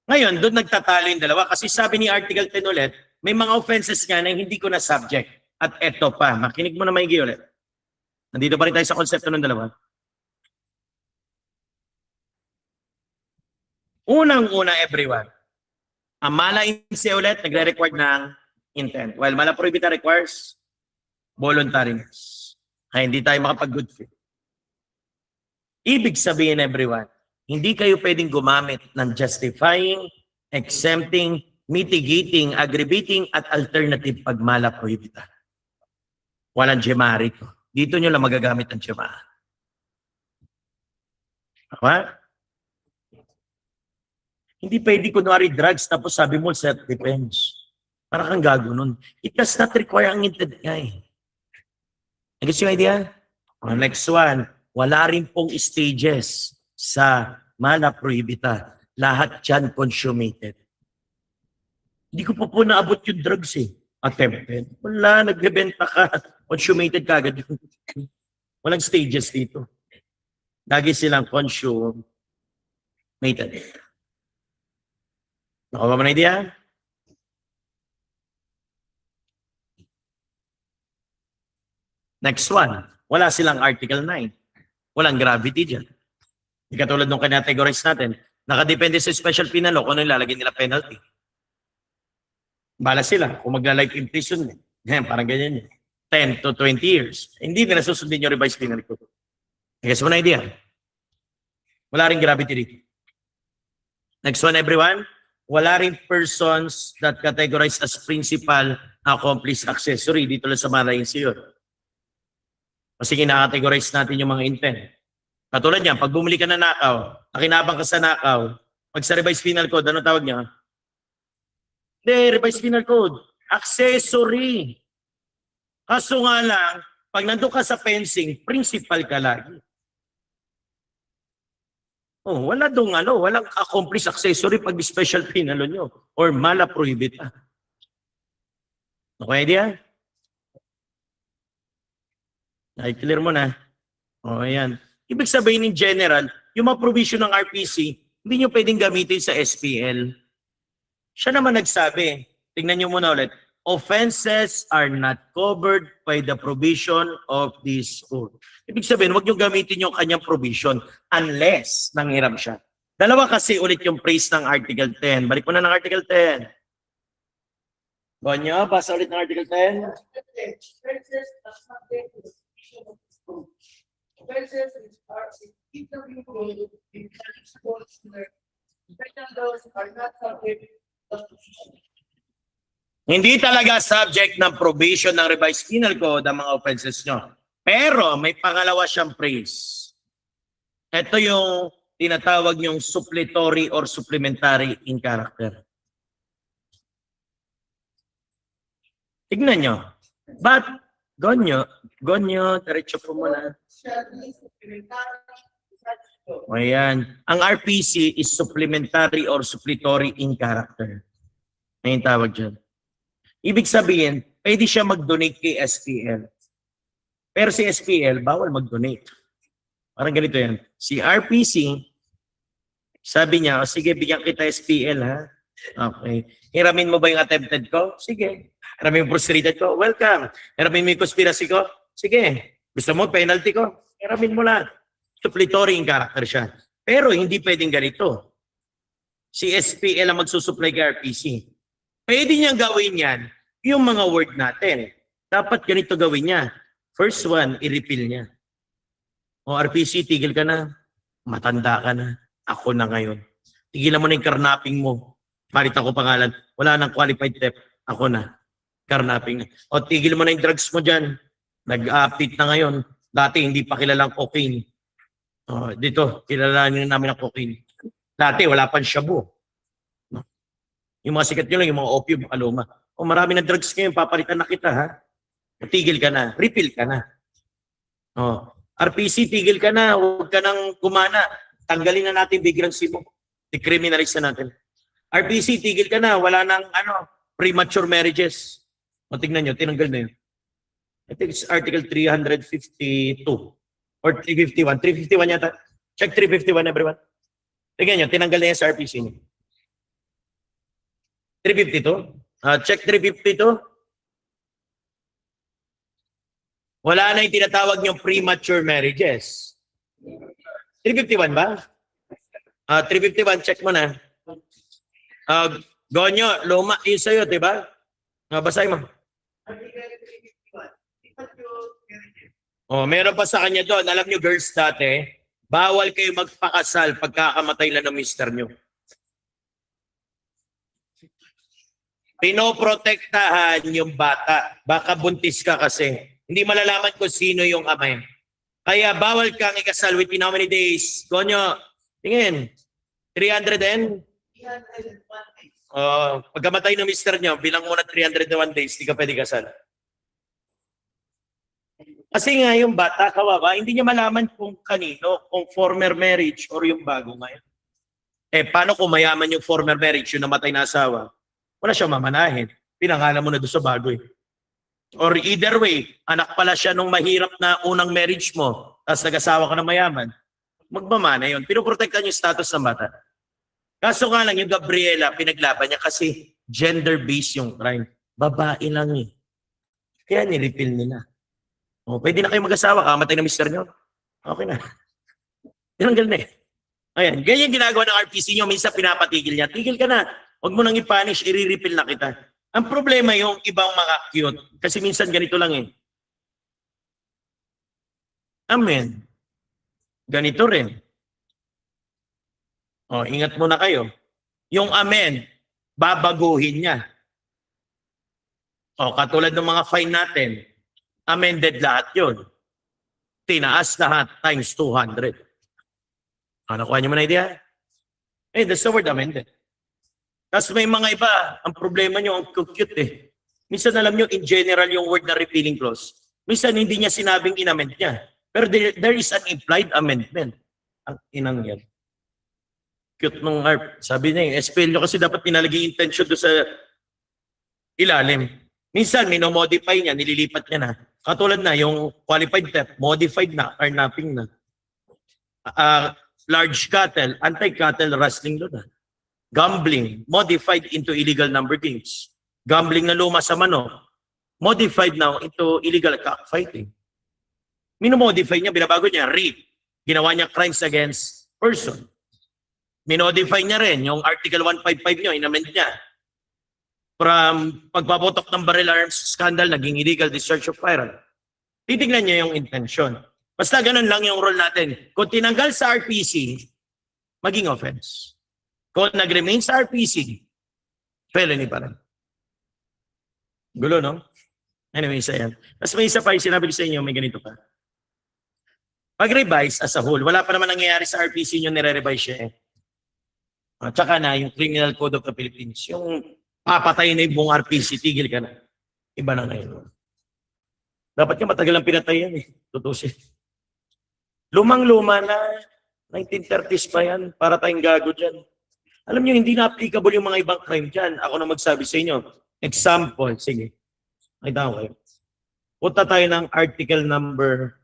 Speaker 1: Ngayon, doon nagtatalo yung dalawa kasi sabi ni Article 10 ulit, may mga offenses nga na hindi ko na subject. At eto pa, makinig mo na maigi ulit. Nandito pa rin tayo sa konsepto ng dalawa. Unang-una, everyone. Ang malainse ulit, nagre-record ng intent. While malaprohibita requires voluntariness. Kaya hindi tayo makapag-good faith. Ibig sabihin, everyone, hindi kayo pwedeng gumamit ng justifying, exempting, mitigating, aggravating, at alternative pag malaprohibita. Walang gemari to. Dito nyo lang magagamit ang gemari. Diba? Hindi pwede kunwari drugs tapos sabi mo self-defense. Para kang gago nun. It does not require ang intent nga eh. Nagets yung idea? Next one, wala rin pong stages sa malaprohibita. Lahat yan consummated. Hindi ko po naabot yung drugs eh. Attempted. Wala, nagbebenta ka. Consummated ka agad. Walang stages dito. Lagi silang consummated. Nakuha mo na idea? Next one, wala silang Article 9. Walang gravity dyan. Hindi katulad nung kinategorize natin. Nakadepende sa special penal law kung ano ilalagay nila penalty. Bala sila kung magla-life imprisonment. Parang ganyan yun. 10 to 20 years. Hindi nila susundin yung revised penal code. Guess mo na idea? Wala rin gravity dito. Next one, everyone. Wala rin persons that categorized as principal, accomplice, accessory. Dito lang sa malainse yun. Kasi kinakategorize natin yung mga intent. Katulad niyan, pag bumili ka na nakaw, nakinabang ka sa nakaw, pag sa revised penal code, ano tawag niya? Hindi, revised penal code. Accessory. Kaso nga lang, pag nandun ka sa fencing, principal ka lagi. Oh, wala dong walang accomplice accessory pag special penal law nyo or malaprohibita. Okay idea? Ay, clear mo na. O, ayan. Ibig sabihin in general, yung mga provision ng RPC, hindi nyo pwedeng gamitin sa SPL. Siya naman nagsabi, tingnan nyo muna ulit, offenses are not covered by the provision of this code. Ibig sabihin, huwag niyong gamitin yung kanyang provision unless nanghiram siya. Dalawa kasi ulit yung phrase ng Article 10. Balik mo na ng Article 10. Gonyo, basa ulit ng Article 10.
Speaker 2: Offenses are subject to the provision of this code. Offenses which are in the code in special laws are not subject to the provision.
Speaker 1: Hindi talaga subject ng provision ng revised penal code ang mga offenses nyo. Pero may pangalawa siyang phrase. Ito yung tinatawag yung suppletory or supplementary in character. Tignan nyo. But, gonyo, diretso po muna.
Speaker 2: Shall be supplementary to such law.
Speaker 1: Ayan. Ang RPC is supplementary or suppletory in character. May tawag dyan. Ibig sabihin, pwede siya mag-donate kay SPL. Pero si SPL, bawal mag-donate. Parang ganito yan. Si RPC, sabi niya, sige, bigyan kita SPL, ha? Okay. Hiramin mo ba yung attempted ko? Sige. Hiramin mo yung frustrated ko? Welcome. Hiramin mo yung conspiracy ko? Sige. Gusto mo penalty ko? Hiramin mo lang. Suppletory in character siya. Pero hindi pwedeng ganito. Si SPL ang magsusupply kay RPC. Pwede niyang gawin yan, yung mga word natin. Dapat ganito gawin niya. First one, i-repeal niya. O RPC, tigil ka na. Matanda ka na. Ako na ngayon. Tigilan mo na yung karnaping mo. Palit ako pangalan. Wala nang qualified theft. Ako na. Karnaping. O tigil mo na yung drugs mo dyan. Nag-update na ngayon. Dati hindi pa kilalang cocaine. O, dito, kilalanin namin ang cocaine. Dati wala pang shabu. Yung mga sikat nyo lang, yung mga opium, aloma. O marami na drugs ngayon, papalitan na kita, ha? Tigil ka na, refill ka na. O, RPC, tigil ka na, huwag ka nang gumana. Tanggalin na natin vagrancy mo. I-criminalize na natin. RPC, tigil ka na, wala nang premature marriages. O tingnan nyo, tinanggal na yun. I think it's Article 352 or 351. 351 yata. Check 351, everyone. Tingnan nyo, tinanggal na yan sa RPC nyo. 352? Check 352. Wala na yung tinatawag niyong premature marriages. 351 ba? 351, check mo na. Gonyo, luma, yun sa'yo, diba? Basahin mo. Oh, meron pa sa kanya doon. Alam niyo, girls dati, bawal kayo magpakasal pagkakamatay lang ng mister niyo. Pinoprotektahan yung bata. Baka buntis ka kasi. Hindi malalaman kung sino yung ama. Kaya bawal kang ikasal within how many days? Konyo, tingin. 300 and?
Speaker 2: 301 days.
Speaker 1: Pagkamatay ng mister nyo, bilang muna 301 days, di ka pwede kasal. Kasi nga yung bata, kawawa, hindi niya malaman kung kanino, kung former marriage or yung bago ngayon. Paano kung mayaman yung former marriage, yung namatay na asawa? Wala siyang mamanahin. Pinangalan mo na doon sa bago eh. Or either way, anak pala siya nung mahirap na unang marriage mo, tapos nag-asawa ka na mayaman, magmamana yun. Pinoprotektan yung status ng bata. Kaso nga lang, yung Gabriela, pinaglaban niya kasi gender-based yung crime. Babae lang eh. Kaya nirepeal nila. Pwede na kayo mag-asawa, kamatay na mister nyo. Okay na. Tinanggal na eh. Ayan, ganyan ginagawa ng RPC nyo, minsan pinapatigil niya. Tigil ka na. Huwag mo nang i-punish, i-repeal na kita. Ang problema yung ibang mga cute. Kasi minsan ganito lang eh. Amen. Ganito rin. Ingat muna kayo. Yung amen, babaguhin niya. Katulad ng mga fine natin, amended lahat yun. Tinaas lahat times 200. Nakuha niyo mo na idea? That's the word amended. Tapos may mga iba, ang problema nyo, ang cute eh. Minsan alam nyo, in general yung word na repealing clause. Minsan hindi niya sinabing in-amend niya. Pero there is an implied amendment. Ang inang yan. Cute nung ARP. Sabi niya, SPL nyo kasi dapat pinalagay intention doon sa ilalim. Minsan, minomodify niya, nililipat niya na. Katulad na, yung qualified theft, modified na, carnapping na. Large cattle, anti-cattle rustling doon na. Gambling, modified into illegal number games. gambling na luma sa manok, modified now into illegal cockfighting. Minomodify niya, binabago niya, rape. Ginawa niya crimes against person. Minodify niya rin yung Article 155 niyo, inamend niya. From pagpaputok ng barrel arms scandal, naging illegal discharge of firearm. Titignan niya yung intention. Basta ganun lang yung role natin. Kung tinanggal sa RPC, maging offense. Kung nag-remain sa RPC, felony pa rin. Gulo, no? Anyway, isa yan. Tapos may isa pa yung sinabi ko sa inyo, may ganito pa. Pag-revise as a whole, wala pa naman nangyayari sa RPC nyo, nire-revise siya eh. At saka na, yung Criminal Code of the Philippines, yung papatay na yung buong RPC, tigil ka na. Iba na ngayon. Dapat yung matagal ang pinatay yan eh. Tutusin. Lumang-luma na, 1930s pa yan, para tayong gago dyan. Alam nyo, hindi na applicable yung mga ibang crime dyan. Ako na magsabi sa inyo. Example, sige. Nakita ko kayo. Punta tayo ng article number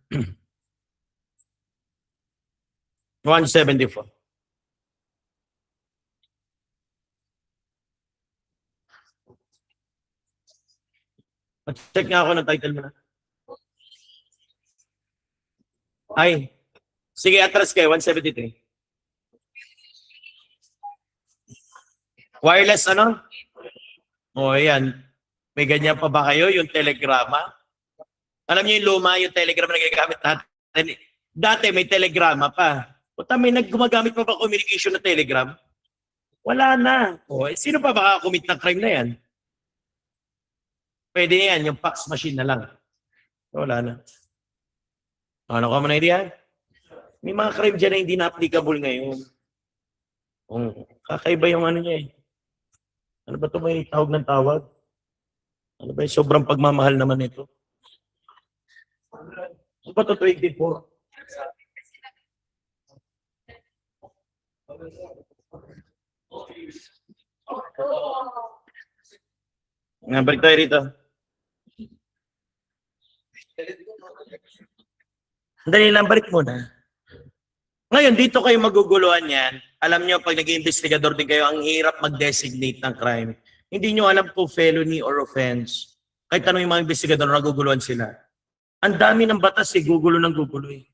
Speaker 1: 174. Check nga ako ng title mo na. Ay. Sige, atras kayo. 173. Wireless ano? O, yan. May ganyan pa ba kayo? Yung telegrama? Alam niyo yung luma, yung telegrama na ginagamit natin. Dati may telegrama pa. Puta, may gumagamit pa ba communication na telegram? Wala na. O, sino pa makakommit ng crime na yan? Pwede yan, yung fax machine na lang. Wala na. Ano ka man idea? May mga crime dyan na hindi na applicable ngayon. Kakaiba yung ano niya eh. Ano ba ito may tawag ng tawag? Ano ba yung sobrang pagmamahal naman ito? Ano ba ito 24? Nga, balik tayo rito. Dali lang, balik muna. Ngayon, dito kayo maguguluhan yan. Alam nyo, pag naging investigador din kayo, ang hirap mag-designate ng crime. Hindi nyo alam kung felony or offense. Kahit tanong yung mga investigador, naguguluhan sila. Ang dami ng batas eh, gugulo ng gugulo eh.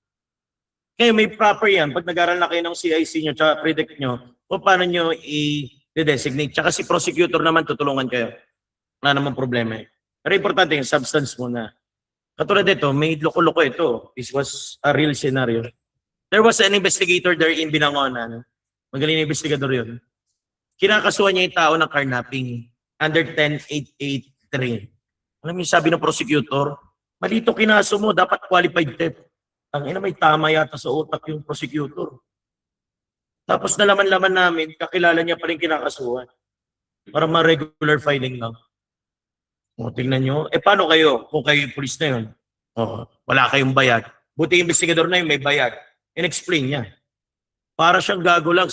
Speaker 1: Kaya may proper yan. Pag nag-aral na kayo ng CIC nyo, tsaka predict nyo, kung paano nyo i-designate. Tsaka si prosecutor naman, tutulungan kayo. Wala namang problema eh. Pero importante yung substance muna. Katulad dito, may loko-loko ito. This was a real scenario. There was an investigator there in Binangonan. Magaling na investigador yun. Kinakasuhan niya yung tao ng carnapping under 10883. Alam mo yung sabi ng prosecutor, malito kinaso mo, dapat qualified theft. Ang ina may tama yata sa utak yung prosecutor. Tapos nalaman-laman namin, kakilala niya pa rin kinakasuhan. Para ma-regular filing lang. O, tingnan nyo. Paano kayo kung kayo yung police na yun? O, wala kayong bayad. Buti yung investigador na yun, may bayad. In-explain niya. Para siyang gago lang,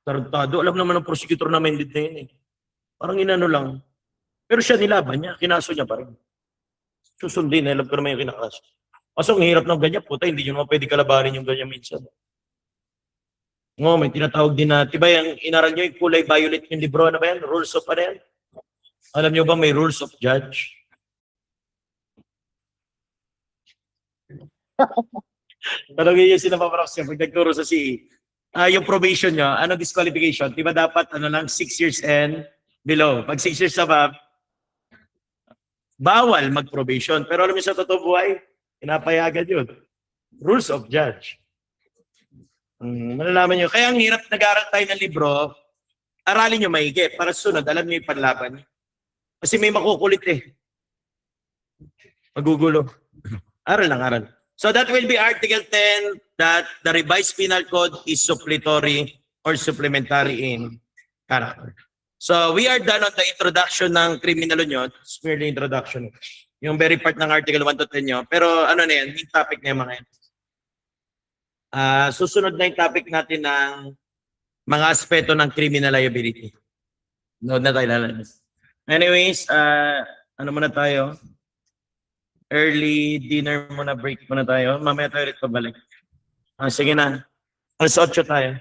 Speaker 1: tarantado. Alam naman ng prosecutor na minded na yun eh. Parang inano lang. Pero siya nilaban niya, kinaso niya pa rin. Susundin, alam ko naman yung kinakaso. Kaso ang hirap ng ganyan, puta, hindi nyo naman pwede kalabanin yung ganyan minsan. May tinatawag din na, diba yung inaral nyo yung kulay violet yung libro, ano ba yan? Rules of ano yan? Alam nyo ba may rules of judge? Talagay yung sinapaparox niya pag nagturo sa CE. Yung probation nyo, ano disqualification? Diba dapat ano lang 6 years and below. Pag 6 years above, bawal mag-probation. Pero alam niyo sa totoo buhay, pinapayagan yun. Rules of judge. Malalaman nyo. Kaya ang hirap nag-aaral tayo ng libro, aralin nyo maigi. Para sunod, alam nyo yung panlaban. Kasi may makukulit eh. Magugulo. Aral lang, aral. So that will be Article 10 that the revised penal code is suppletory or supplementary in character. So we are done on the introduction ng criminal law nyo. It's merely introduction. Yung very part ng Article 1 to 10 nyo. Pero ano na yan, yung topic na yung mga yan. Susunod na yung topic natin ng mga aspeto ng criminal liability. Nood na tayo lalabas. Anyways, ano muna tayo? Early dinner muna, break muna tayo. Mamaya tayo ulit pabalik. Sige na. Alas 8 tayo.